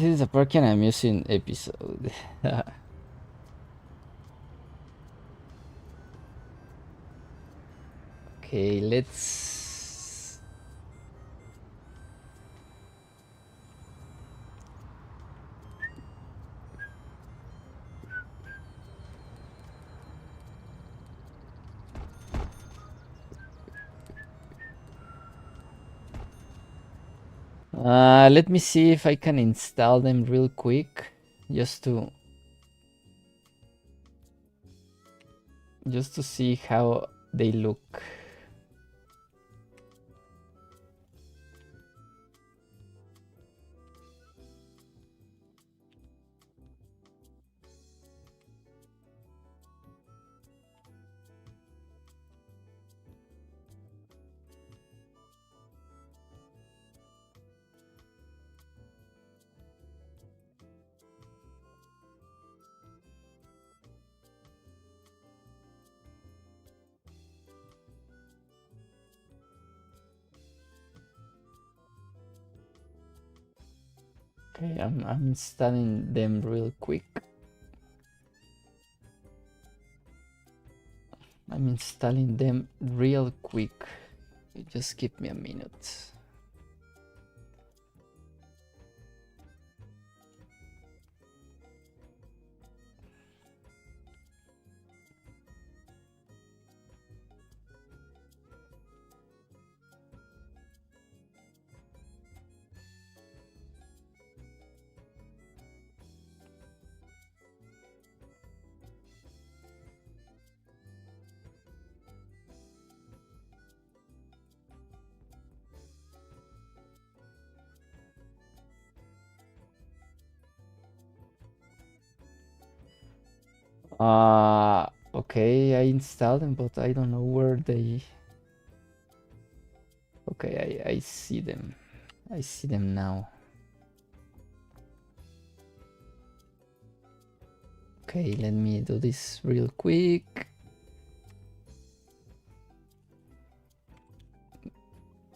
This is a parking I'm using episode. Okay, let's... let me see if I can install them real quick, just to see how they look. Okay, I'm installing them real quick. I'm installing them real quick. You just give me a minute. Okay, I installed them, but I don't know where they... Okay, I see them. I see them now. Okay, let me do this real quick.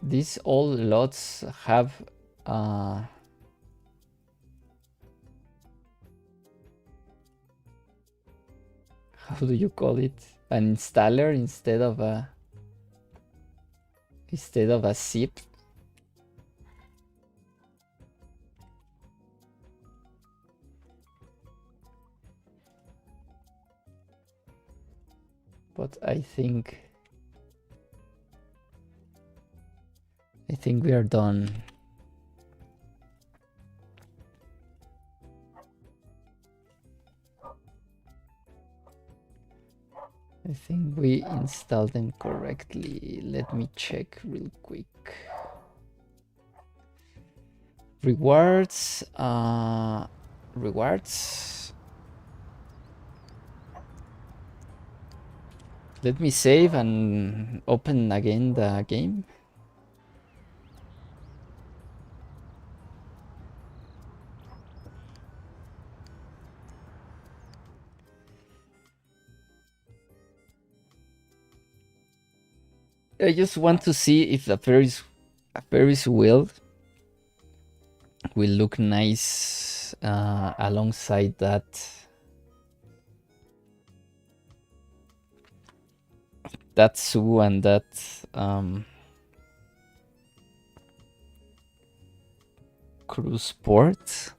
These all lots have how do you call it? An installer instead of a zip. But I think we are done. I think we installed them correctly. Let me check real quick. Rewards, rewards. Let me save and open again the game. I just want to see if the Ferris wheel will look nice alongside that zoo and that cruise port.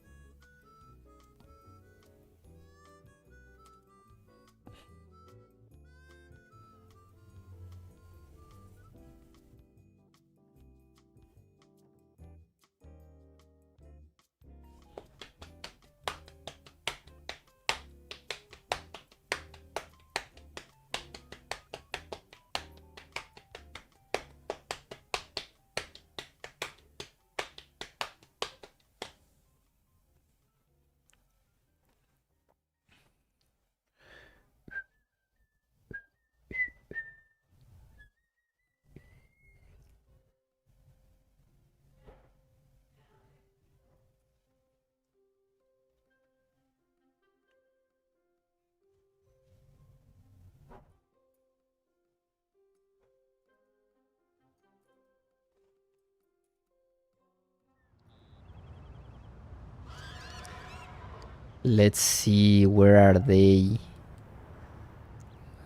Let's see, where are they?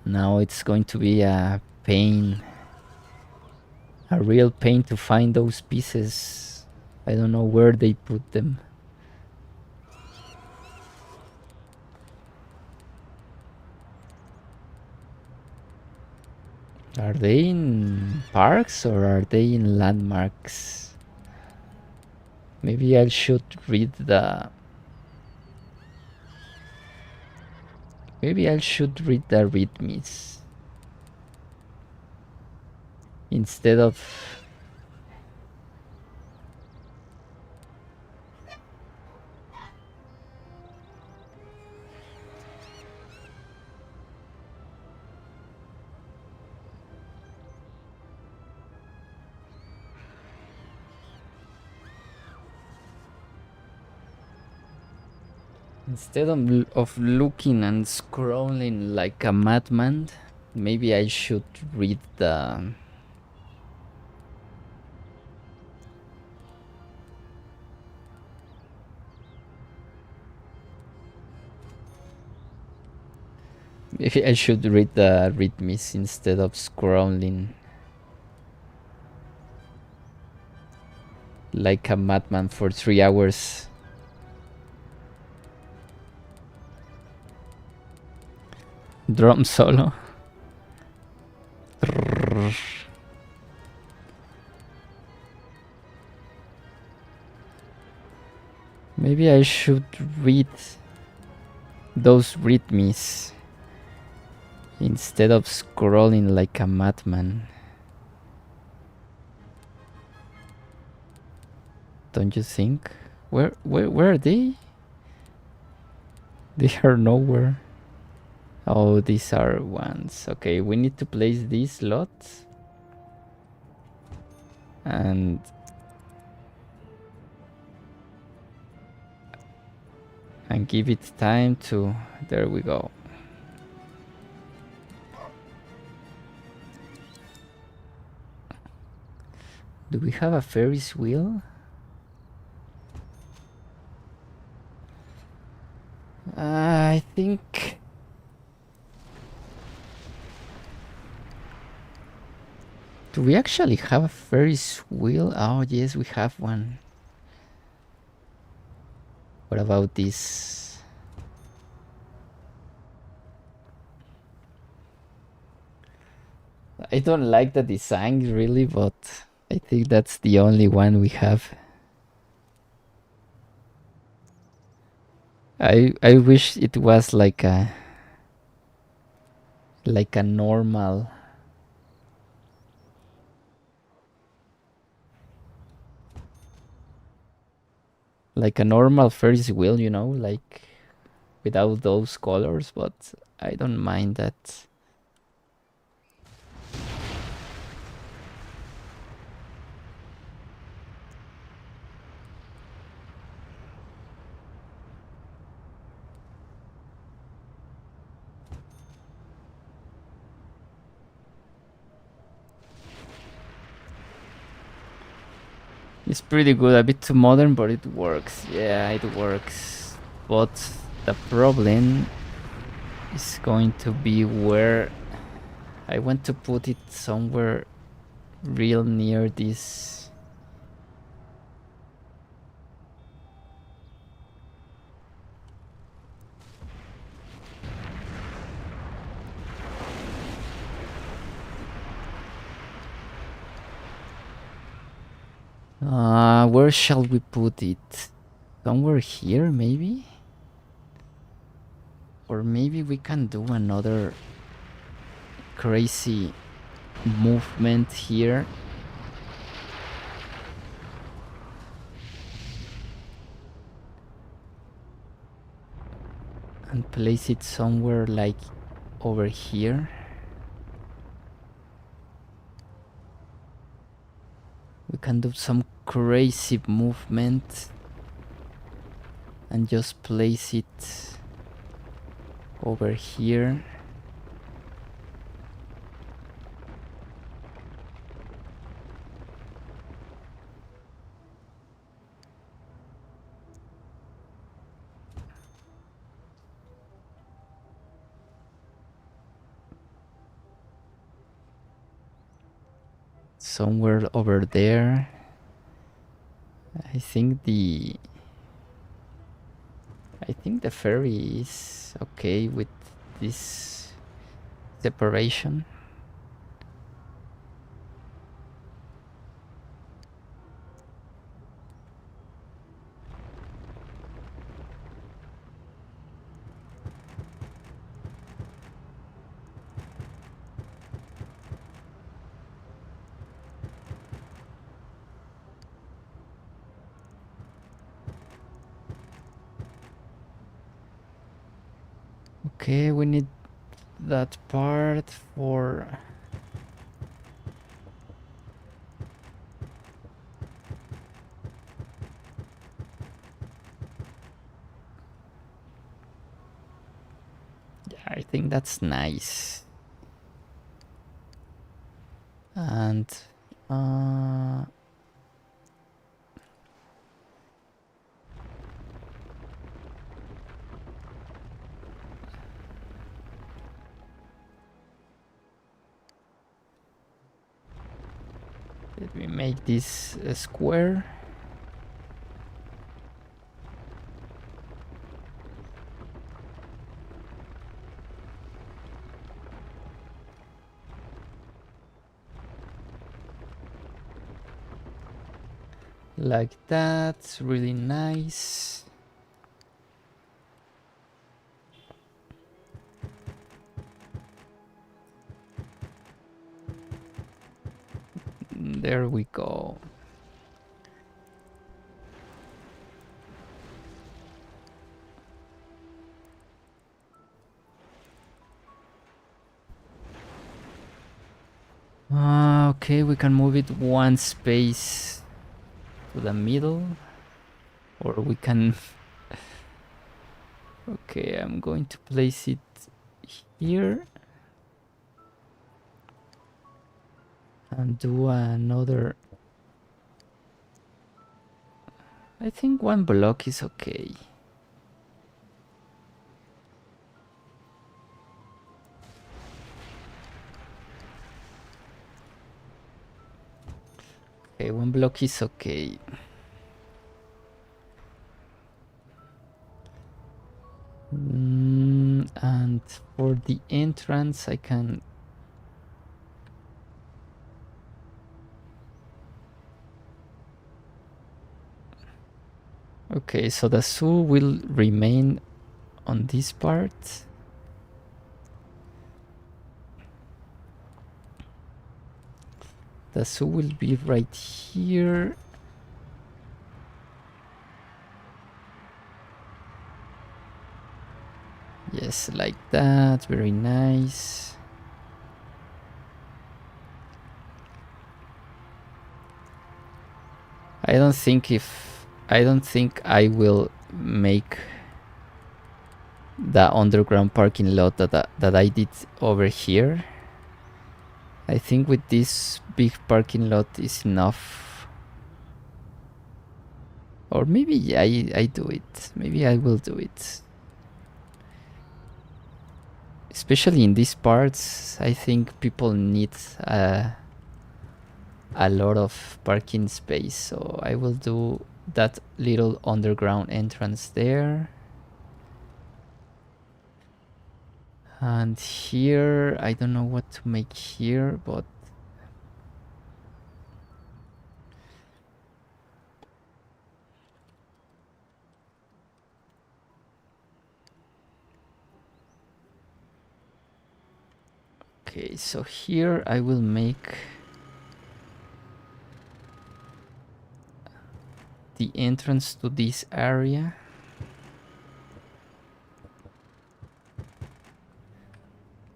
Now it's going to be a pain. A real pain to find those pieces. I don't know where they put them. Are they in parks or are they in landmarks? Maybe I should read the... Maybe I should read the readmes instead of... Instead of looking and scrolling like a madman, maybe I should read the... Maybe I should read the readmes instead of scrolling like a madman for 3 hours. Drum solo. Maybe I should read those readmes instead of scrolling like a madman. Don't you think? Where are they? They are nowhere. Oh, these are ones. Okay, we need to place these slots. And give it time to... There we go. Do we have a Ferris wheel? I think... Do we actually have a Ferris wheel? Oh, yes, we have one. What about this? I don't like the design really, but I think that's the only one we have. I wish it was like a normal, Ferris wheel, you know, like without those colors, but I don't mind that. It's pretty good, a bit too modern, but it works. Yeah, it works. But the problem is going to be where I want to put it somewhere real near this. Where shall we put it? Somewhere here, maybe? Or maybe we can do another crazy movement here. And place it somewhere like over here. We can do some crazy movement and just place it over here. Somewhere over there. I think the ferry is okay with this separation. Okay, we need that part for... Yeah, I think that's nice. And Let me make this a square. Like that, really nice. There we go. Okay, we can move it one space to the middle, or we can... Okay, I'm going to place it here and do another... I think one block is okay. Okay, one block is okay. And for the entrance, I can... Okay, so the zoo will remain on this part. The zoo will be right here. Yes, like that. Very nice. I don't think I will make the underground parking lot that I did over here. I think with this big parking lot is enough. Or maybe I do it. Maybe I will do it. Especially in these parts, I think people need a lot of parking space. So I will do that little underground entrance there. And here, I don't know what to make here, but... Okay, so here I will make the entrance to this area.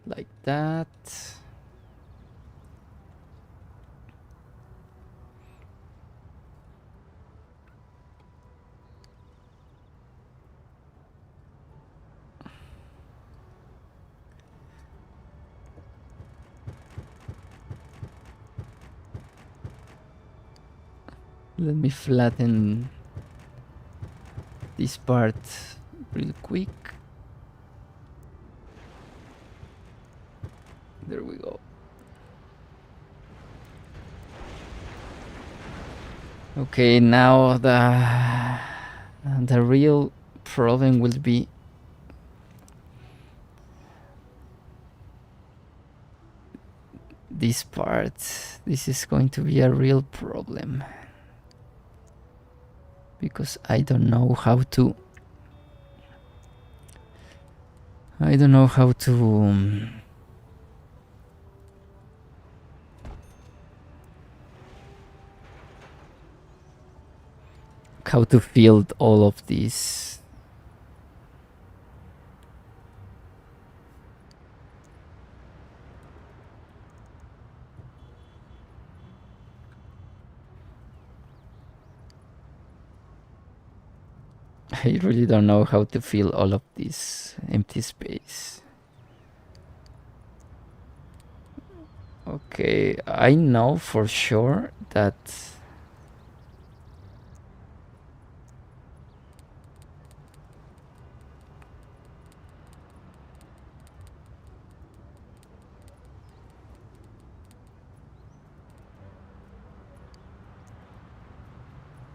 Like that. Let me flatten this part real quick. There we go. Okay, now the real problem will be this part. This is going to be a real problem because I don't know how to field all of this. I really don't know how to fill all of this empty space. Okay, I know for sure that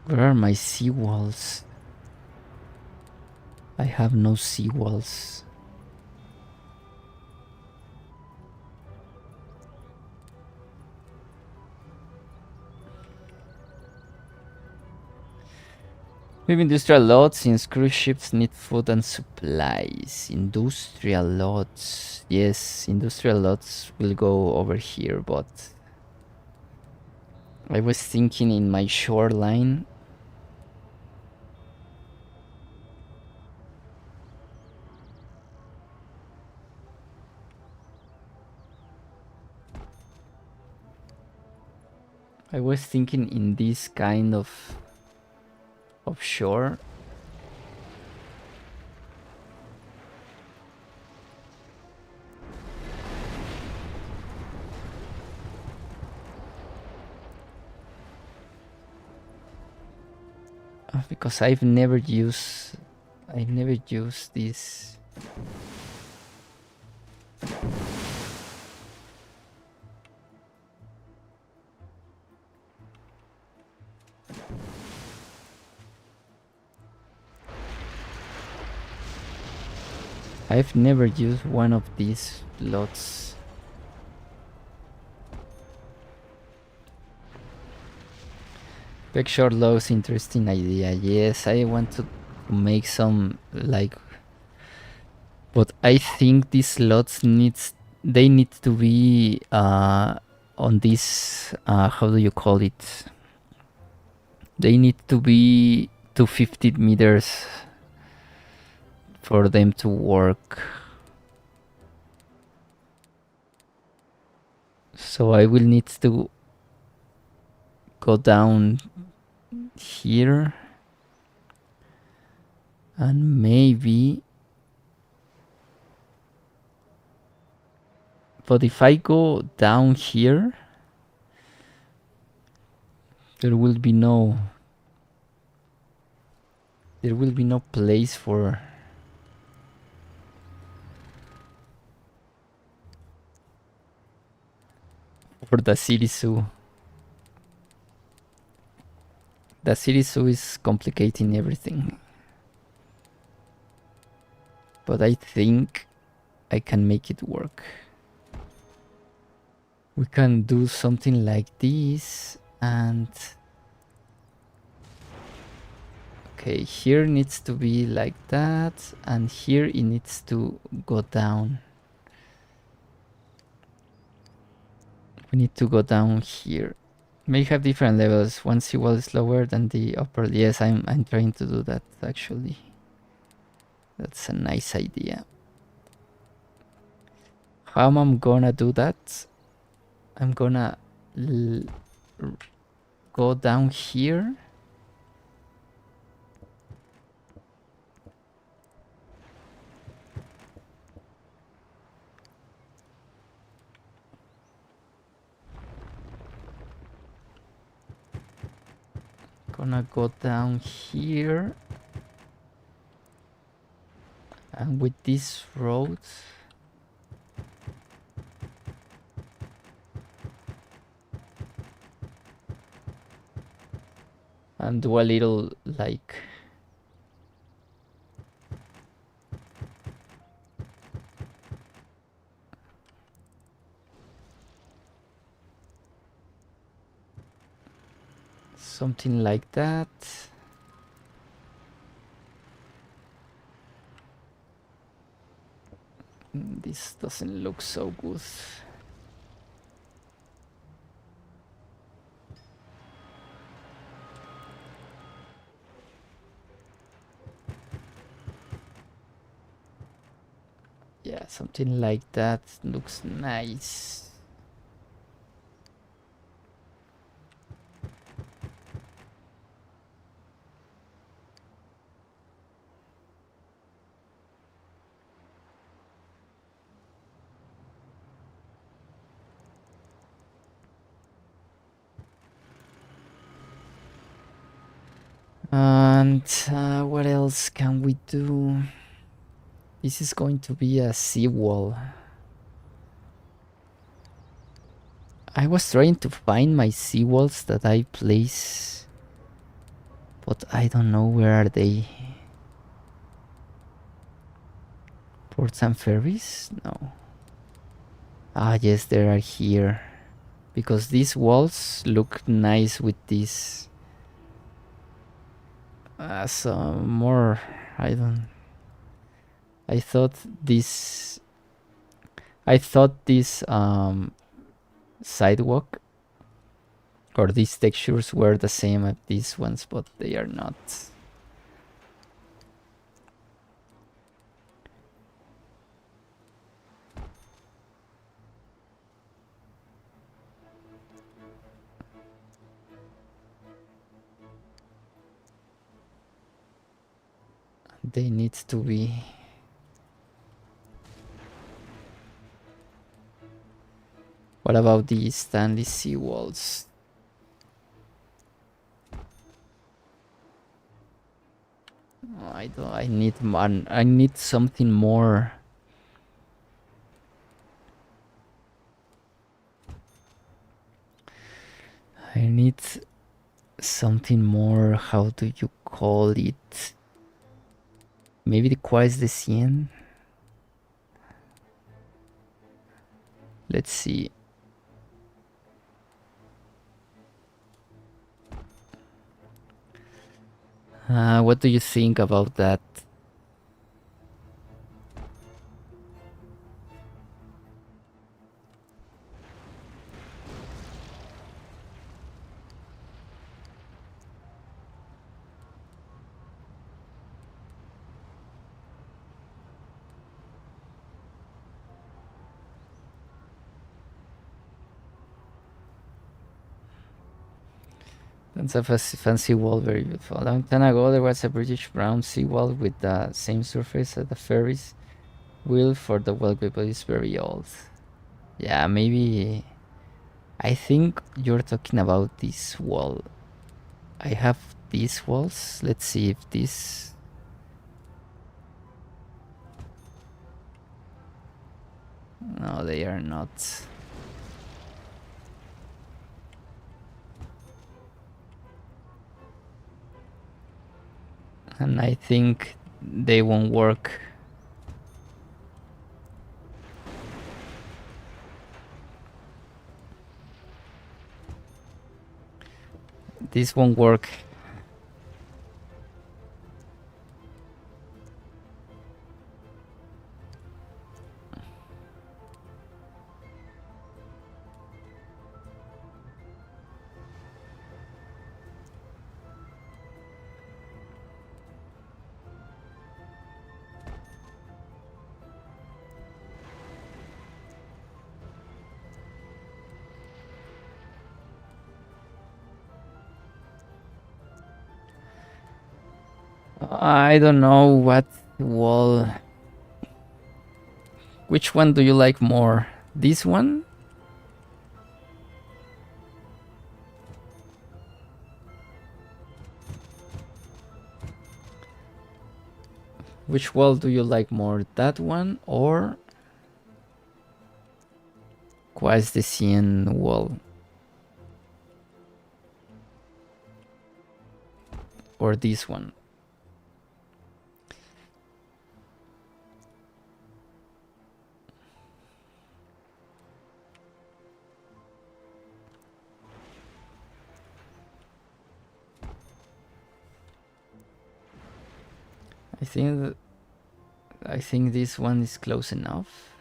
Where are my seawalls? I have no seawalls. Maybe industrial lots, since cruise ships need food and supplies. Industrial lots. Yes, industrial lots will go over here, but I was thinking in my shoreline. I was thinking in this kind of shore. Because I've never used this. I've never used one of these lots. Picture logs, interesting idea. Yes, I want to make some like, but I think these lots need to be on this how do you call it? They need to be 250 meters for them to work. So I will need to go down here and maybe, but if I go down here, there will be no place for the city zoo. The city zoo is complicating everything, but I think I can make it work. We can do something like this, and okay, here needs to be like that, and here it needs to go down. We need to go down here. May have different levels. One seawall is lower than the upper. Yes, I'm trying to do that actually. That's a nice idea. How am I gonna do that? I'm gonna go down here. Gonna go down here, and with this road and do a little like something like that. This doesn't look so good. Yeah, something like that looks nice. And what else can we do? This is going to be a seawall. I was trying to find my seawalls that I place but I don't know where are they. Ports and ferries? No. Ah, yes, they are here. Because these walls look nice with this. So more. I don't. I thought this. I thought this sidewalk or these textures were the same as these ones, but they are not. They need to be. What about the stainless sea walls? I don't. I need one. I need something more. I need something more. How do you call it? Maybe the Quais de Cien. Let's see. What do you think about that? That's a fancy wall, very beautiful. A long time ago, there was a British brown seawall with the same surface as the ferries wheel for the wellway, but it's very old. Yeah, maybe. I think you're talking about this wall. I have these walls. Let's see if this. No, they are not. And I think they won't work. This won't work. I don't know what wall. Which one do you like more? This one? Which wall do you like more? That one or Quais de Cien wall? Or this one? I think this one is close enough.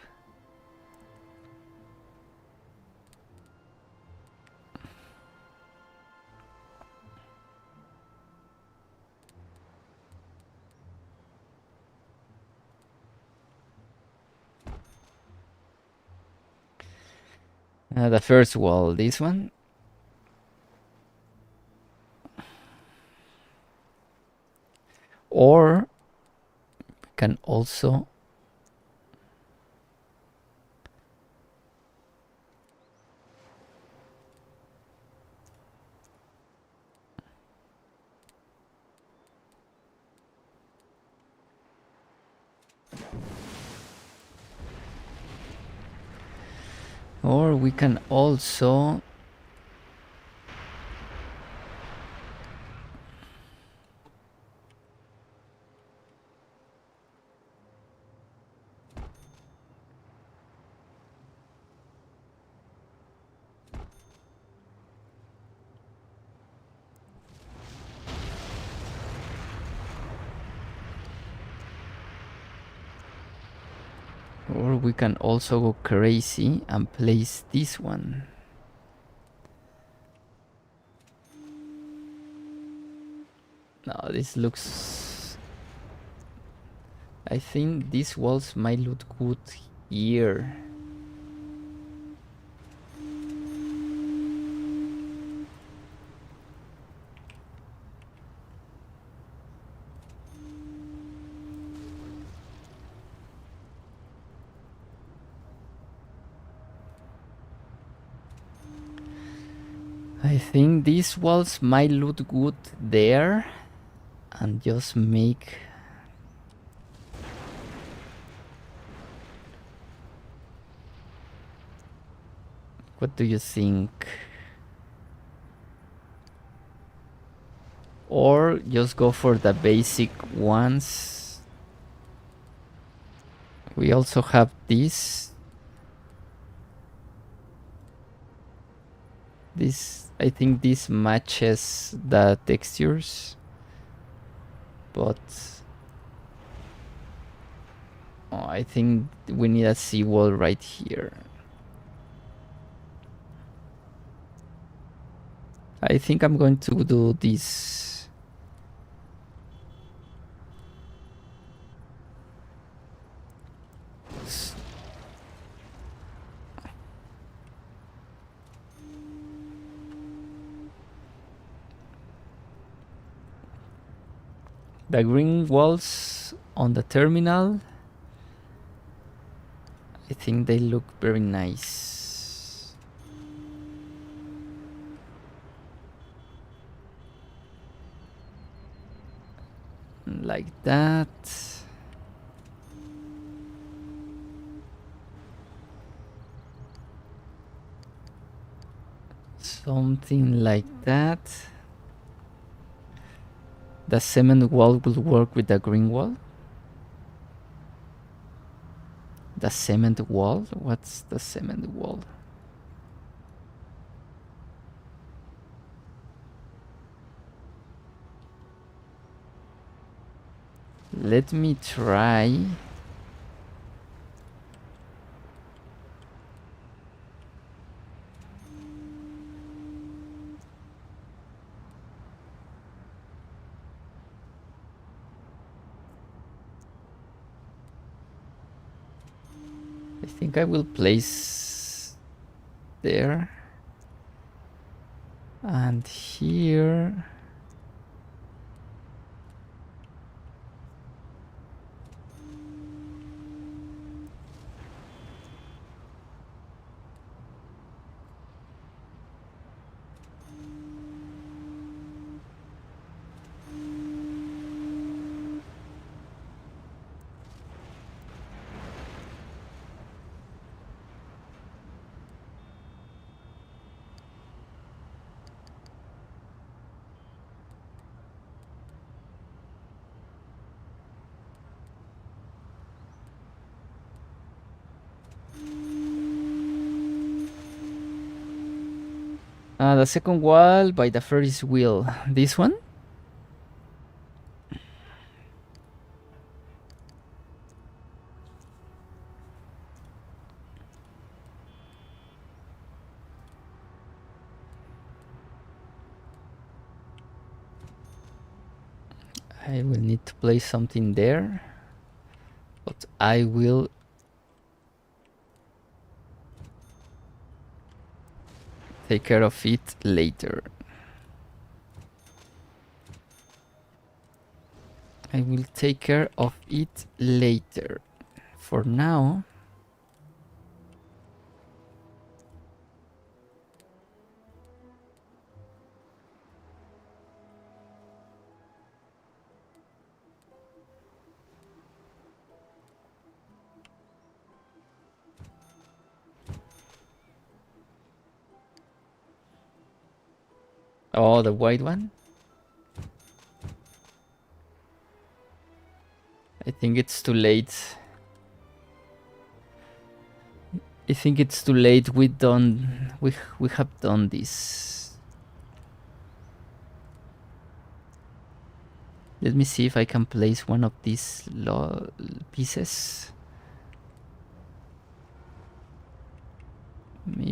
The first wall, this one. Or we can also Or we can also go crazy and place this one. No, this looks... I think these walls might look good here. I think these walls might look good there, and just make... What do you think? Or just go for the basic ones. We also have this. I think this matches the textures, but I think we need a seawall right here. I think I'm going to do this. The green walls on the terminal, I think they look very nice. Like that. Something like that. The cement wall will work with the green wall. The cement wall? What's the cement wall? Let me try. I think I will place there and here. The second wall by the Ferris wheel. This one? I will need to place something there, but I will take care of it later. I will take care of it later. For now, oh, the white one? I think it's too late. I think it's too late. We have done this. Let me see if I can place one of these pieces.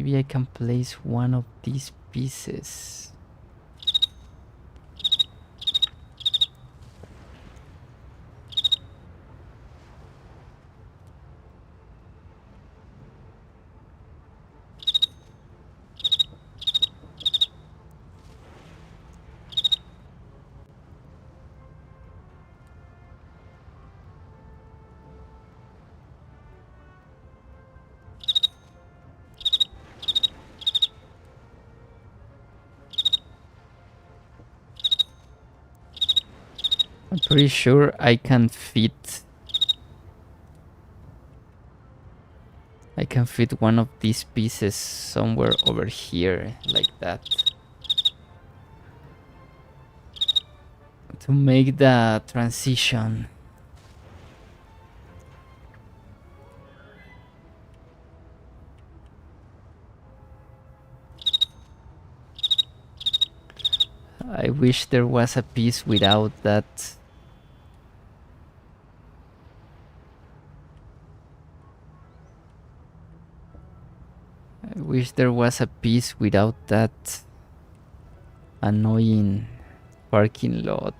Maybe I can place one of these pieces. I'm pretty sure I can fit one of these pieces somewhere over here, like that. To make the transition. I wish there was a piece without that. I wish there was a piece without that annoying parking lot.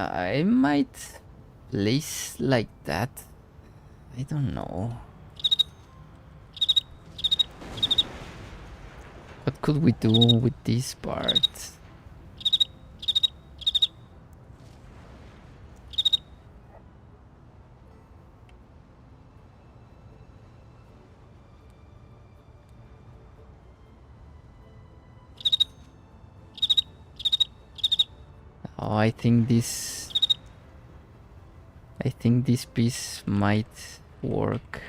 I might place like that. I don't know. What could we do with this part? Oh, I think this piece might work.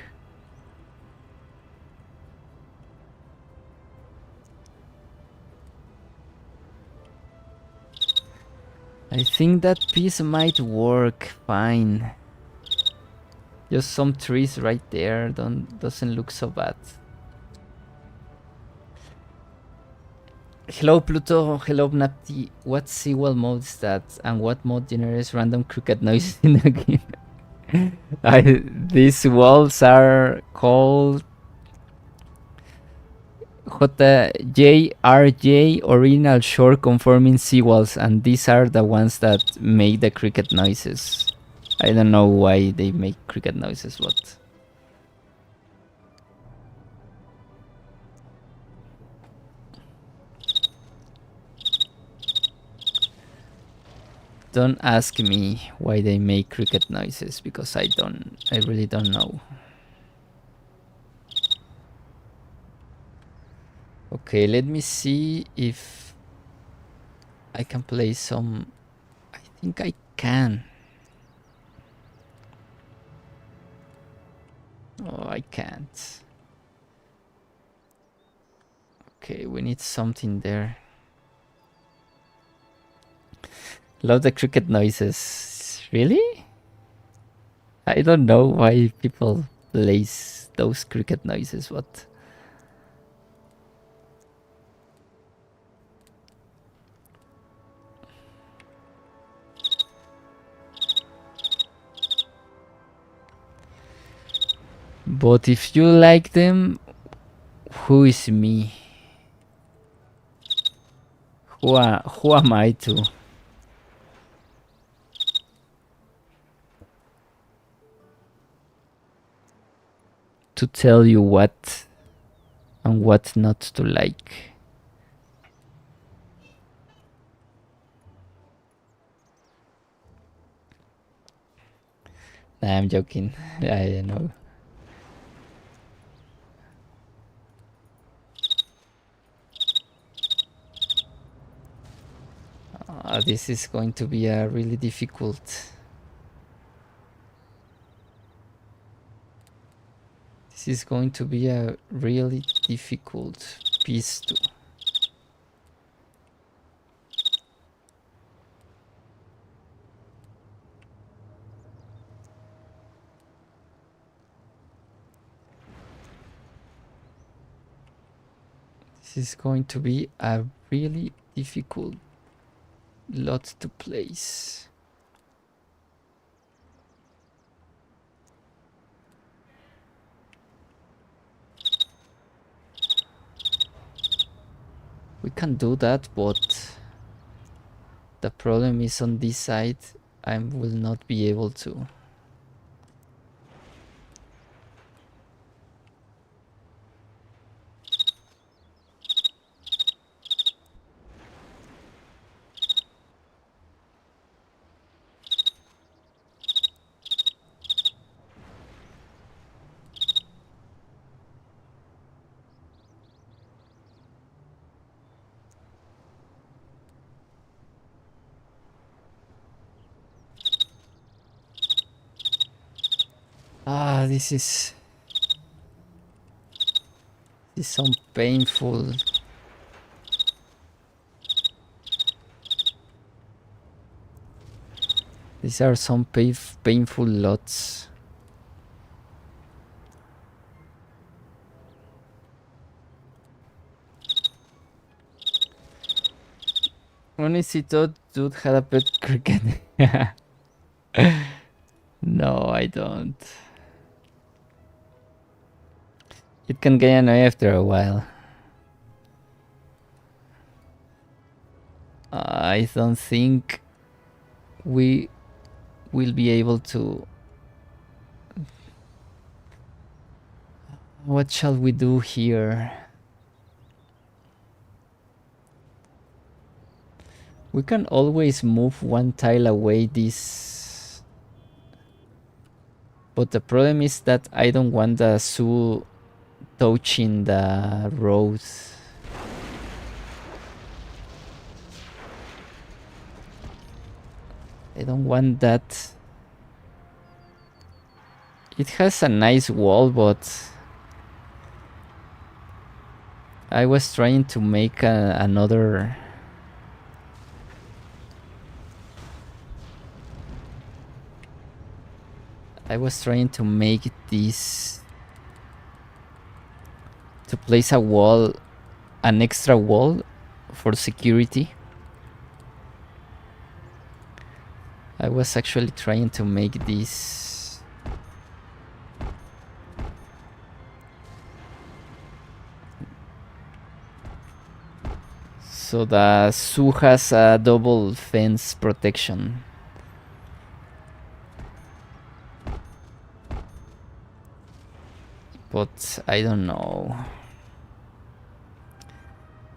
I think that piece might work fine. Just some trees right there doesn't look so bad. Hello Pluto, hello Napti. What seawall mode is that? And what mode generates random cricket noises in the game? These walls are called JRJ, original shore conforming seawalls, and these are the ones that make the cricket noises. I don't know why they make cricket noises, but don't ask me why they make cricket noises, because I really don't know. Okay, let me see if I can play some. I think I can. Oh, I can't. Okay, we need something there. Love the cricket noises. Really? I don't know why people place those cricket noises, but if you like them, who is me? Who am I to tell you what and what not to like? Nah, I'm joking. I know. This is going to be a really difficult. This is going to be a really difficult piece to. This is going to be a really difficult lot to place. We can do that, but the problem is on this side I will not be able to. This is some painful. These are some painful lots. Honestly, thought dude had a pet cricket. No, I don't. It can get annoying after a while. I don't think we will be able to. What shall we do here? We can always move one tile away this. But the problem is that I don't want the zoo touching the road. I don't want that. It has a nice wall, but I was trying to make another. I was trying to make this to place a wall, an extra wall for security. I was actually trying to make this. So the zoo has a double fence protection. But I don't know.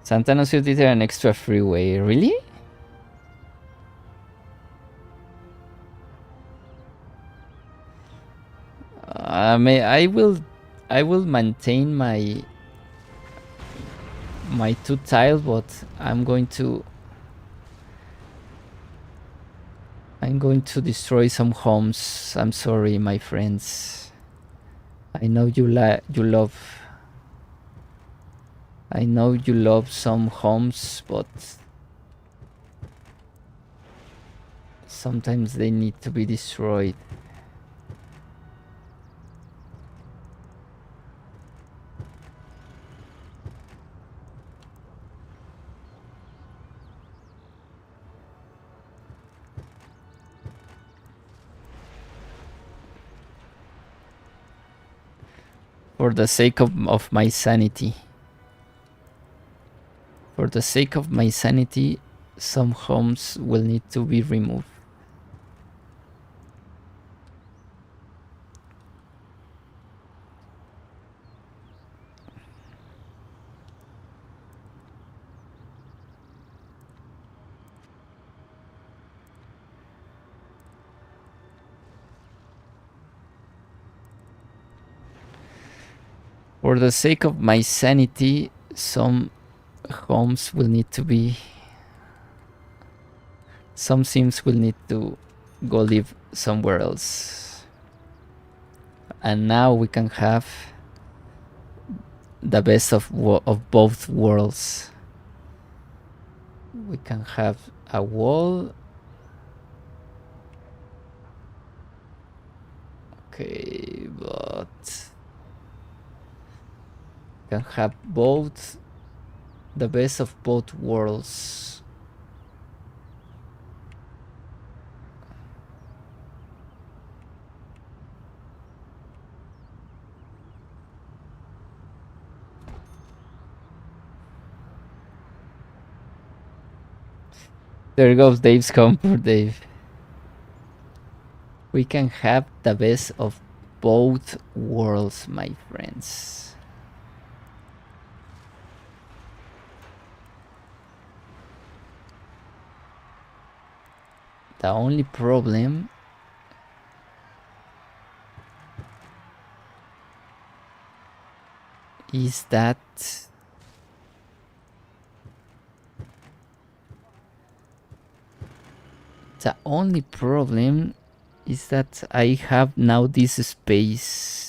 Santana Zoo did an extra freeway. Really? I will maintain my two tile, but I'm going to destroy some homes. I'm sorry, my friends. I know you love. I know you love some homes, but sometimes they need to be destroyed. For the sake of my sanity. For the sake of my sanity, some homes will need to be removed. For the sake of my sanity, some homes will need to be Some Sims will need to go live somewhere else. And now we can have the best of both worlds. We can have a wall. Okay, but can have both the best of both worlds. There goes Dave's comfort, Dave. We can have the best of both worlds, my friends. The only problem is that I have now this space.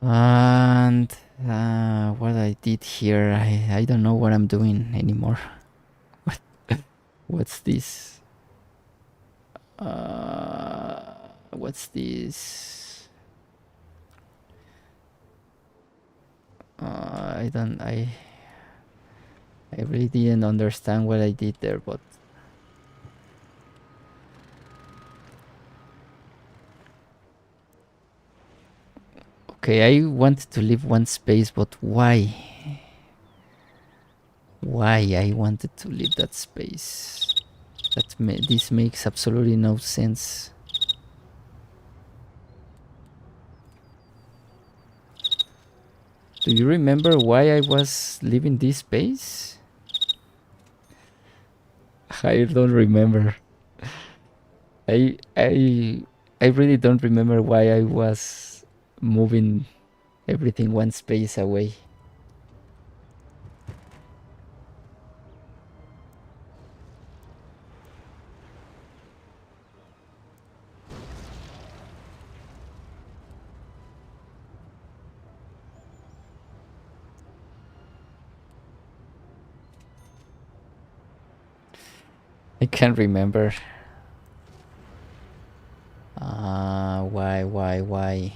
And what I did here, I don't know what I'm doing anymore. What's this? What's this? I really didn't understand what I did there, but okay, I want to leave one space, but why? Why I wanted to leave that space? This makes absolutely no sense. Do you remember why I was leaving this space? I don't remember. I really don't remember why I was moving everything one space away. I can't remember. Why?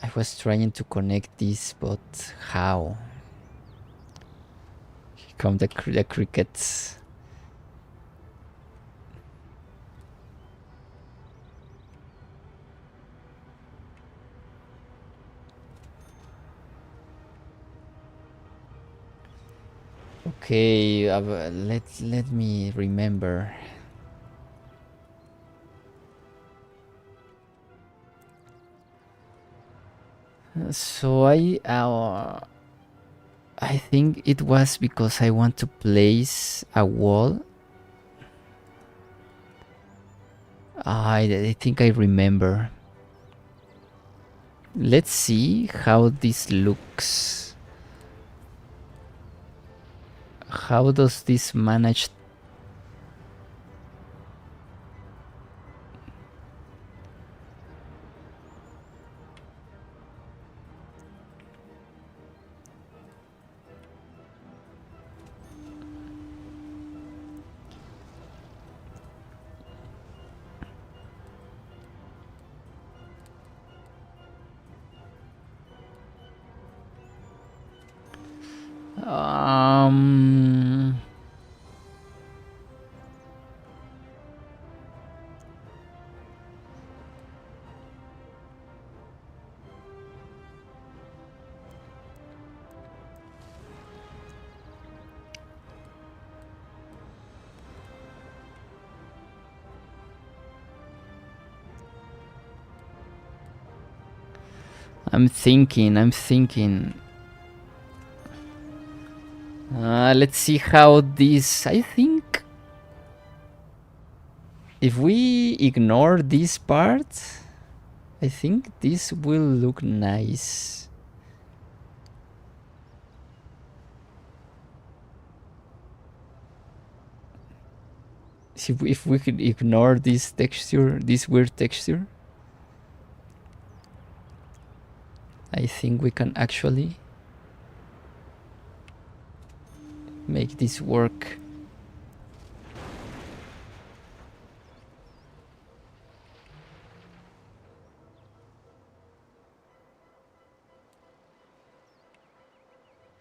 I was trying to connect this, but how? Here come the crickets. Okay, let me remember. So I think it was because I want to place a wall. I think I remember. Let's see how this looks. How does this manage? Um, I'm thinking. Let's see how this. I think if we ignore this part, I think this will look nice. If we could ignore this texture, this weird texture, I think we can actually make this work.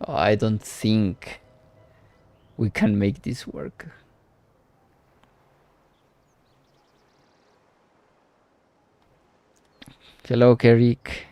Oh, I don't think we can make this work. Hello, Kerik.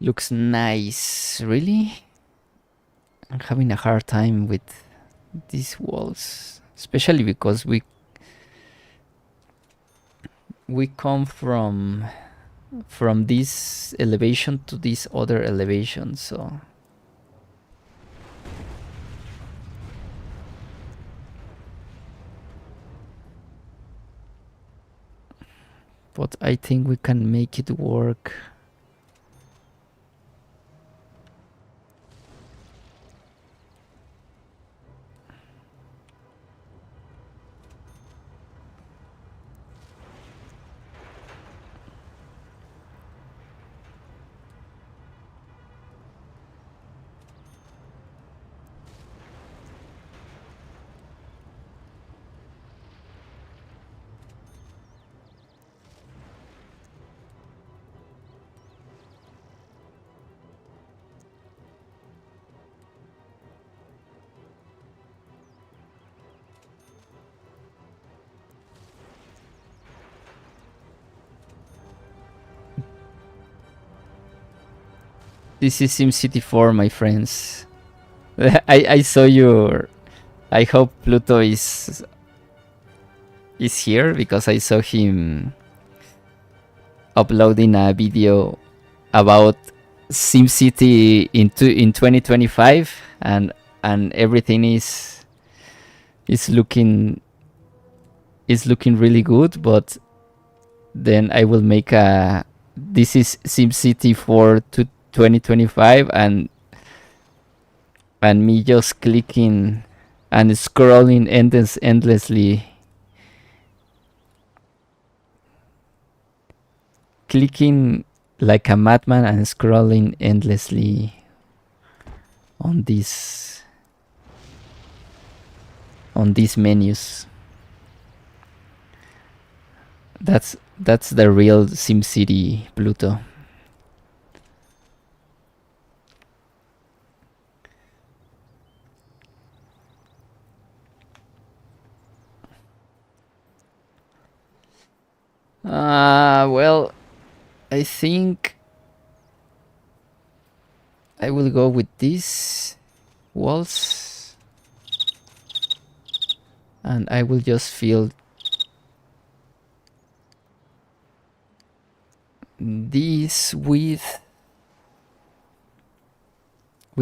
Looks nice. Really? I'm having a hard time with these walls, especially because we come from this elevation to this other elevation, so but I think we can make it work. This is SimCity 4, my friends. I saw your. I hope Pluto is here because I saw him uploading a video about SimCity in 2025, and everything is looking really good. But then I will make a. This is SimCity for 2025, and me just clicking and scrolling endlessly, clicking like a madman and scrolling endlessly on these menus. That's the real SimCity, Pluto. Well, I think I will go with these walls, and I will just fill this with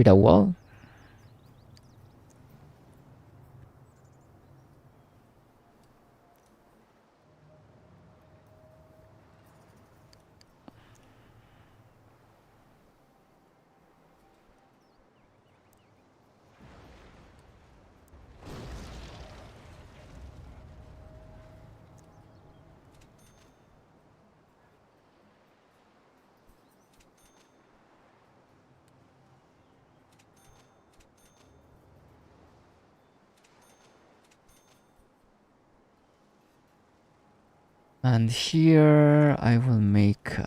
a wall. And here I will make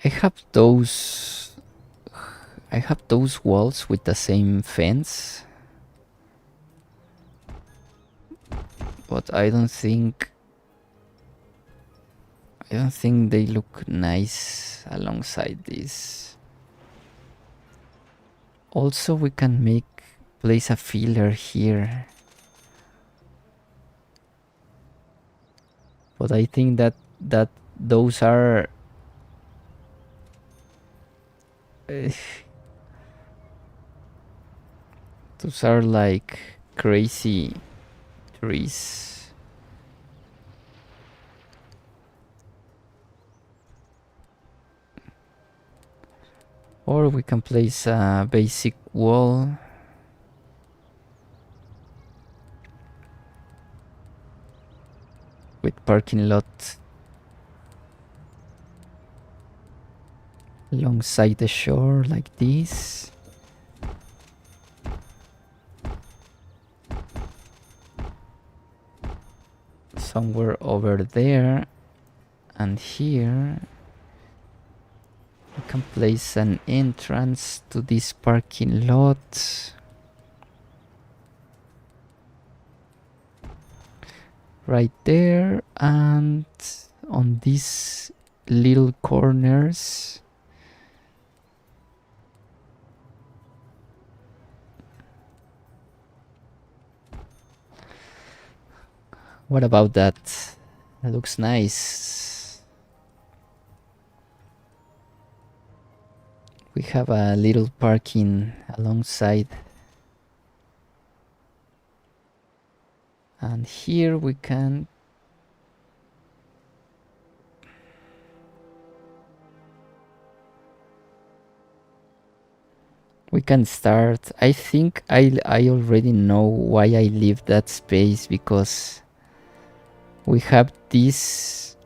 I have those walls with the same fence, but I don't think they look nice alongside this. Also, we can place a filler here, but I think that those are uh, those are like crazy trees. Or we can place a basic wall. With parking lot alongside the shore like this. Somewhere over there. And here we can place an entrance to this parking lot. Right there, and on these little corners what about that? That looks nice. We have a little parking alongside, and here we can start. I think I already know why I leave that space, because we have this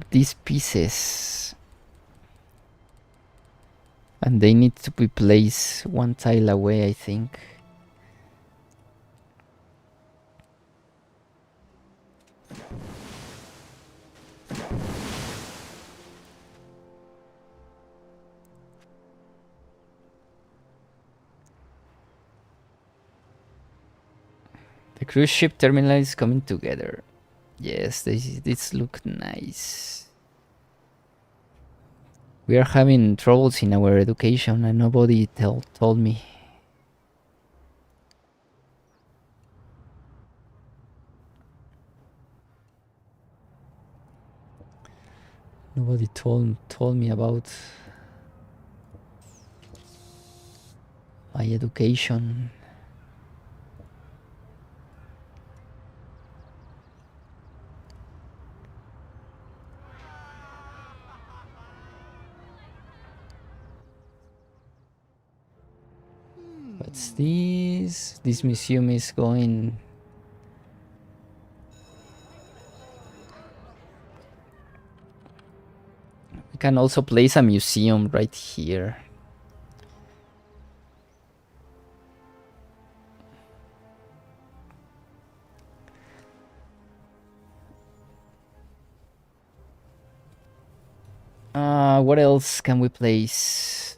these pieces, and they need to be placed one tile away, I think. The cruise ship terminal is coming together. Yes, this look nice. We are having troubles in our education and nobody told me. Nobody told me about my education. What's this? This museum is going. We can also place a museum right here. What else can we place?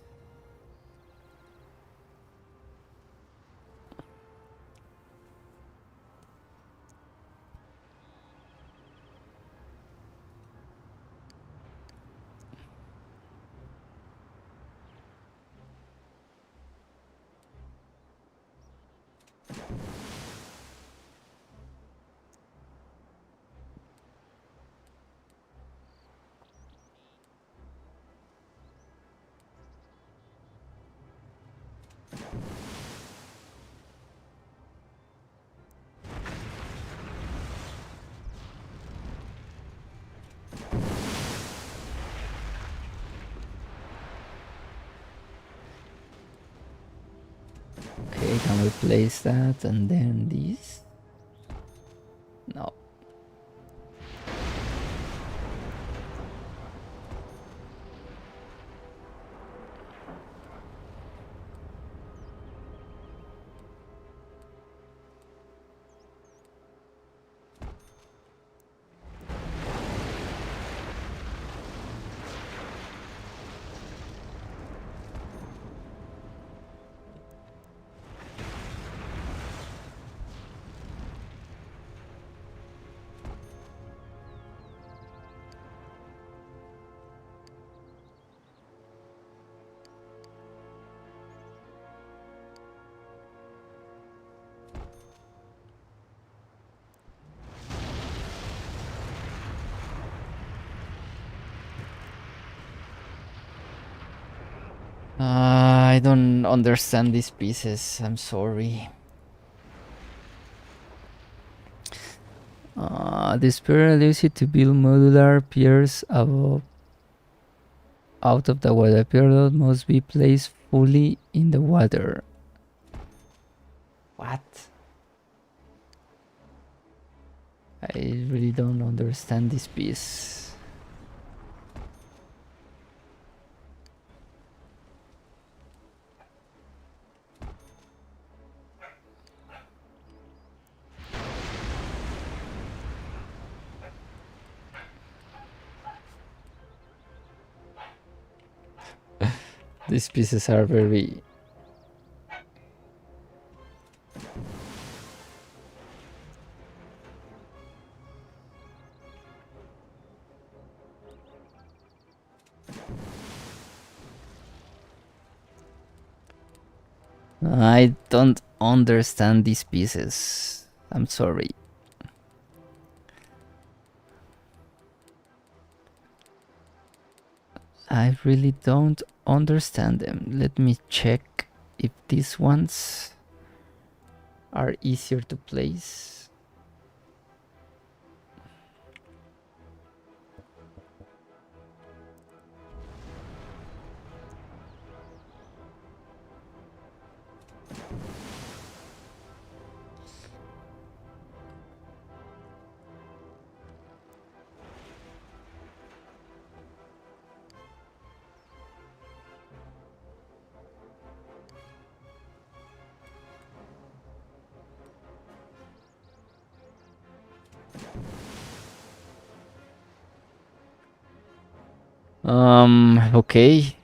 Okay, can we place that and then this? No. I don't understand these pieces. I'm sorry. The spirit allows you to build modular piers out of the water. Pier must be placed fully in the water. What? I really don't understand this piece. These pieces are very... I don't understand these pieces. I'm sorry. I really don't understand them. Let me check if these ones are easier to place. Okay.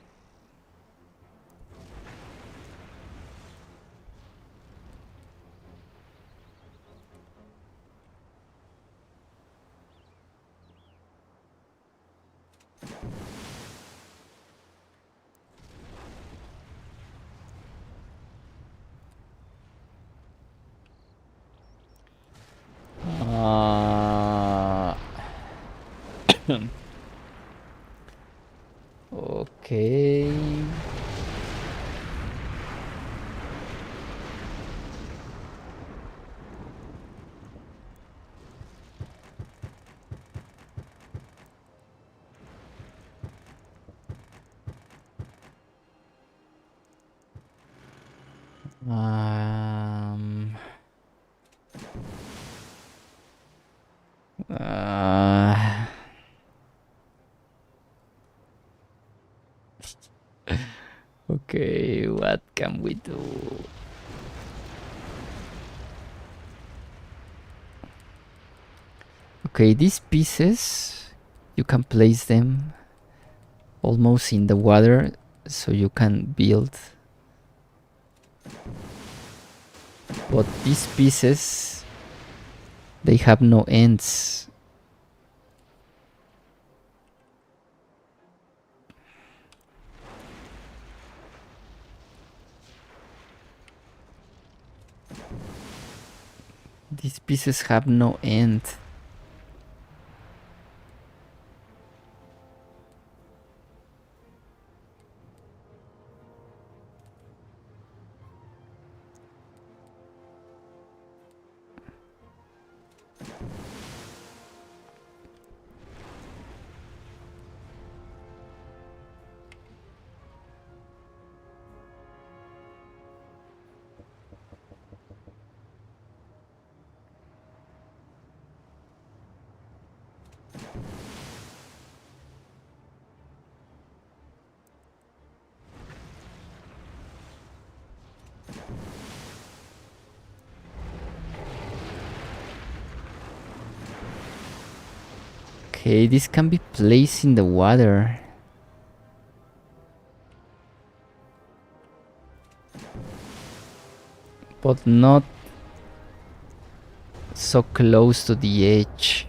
Okay. Um, uh, okay, what can we do? Okay, these pieces, you can place them almost in the water so you can build. But these pieces, they have no ends. These pieces have no end. Okay, this can be placed in the water. But not so close to the edge.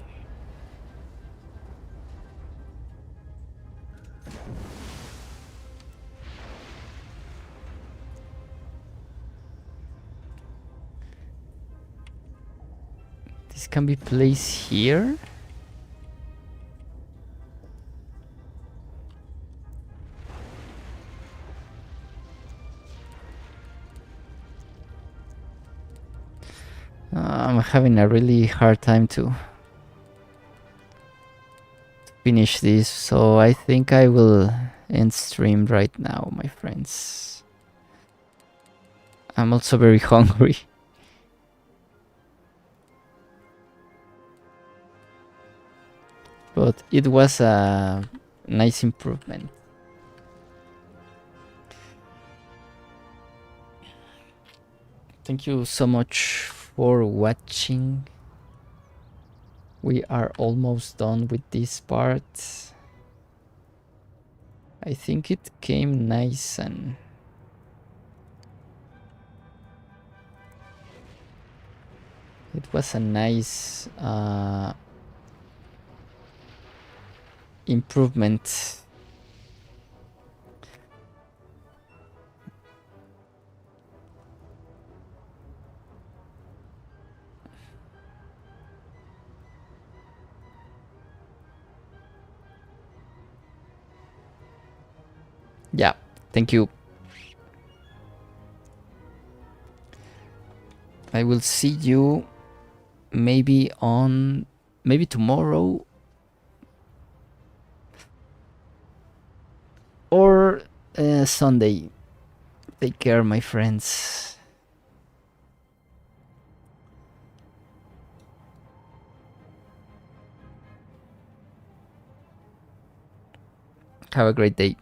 This can be placed here. I'm having a really hard time to finish this, so I think I will end stream right now, my friends. I'm also very hungry. But it was a nice improvement. Thank you so much for watching. We are almost done with this part. I think it came nice and it was a nice improvement. Yeah, thank you. I will see you maybe tomorrow or Sunday. Take care, my friends. Have a great day.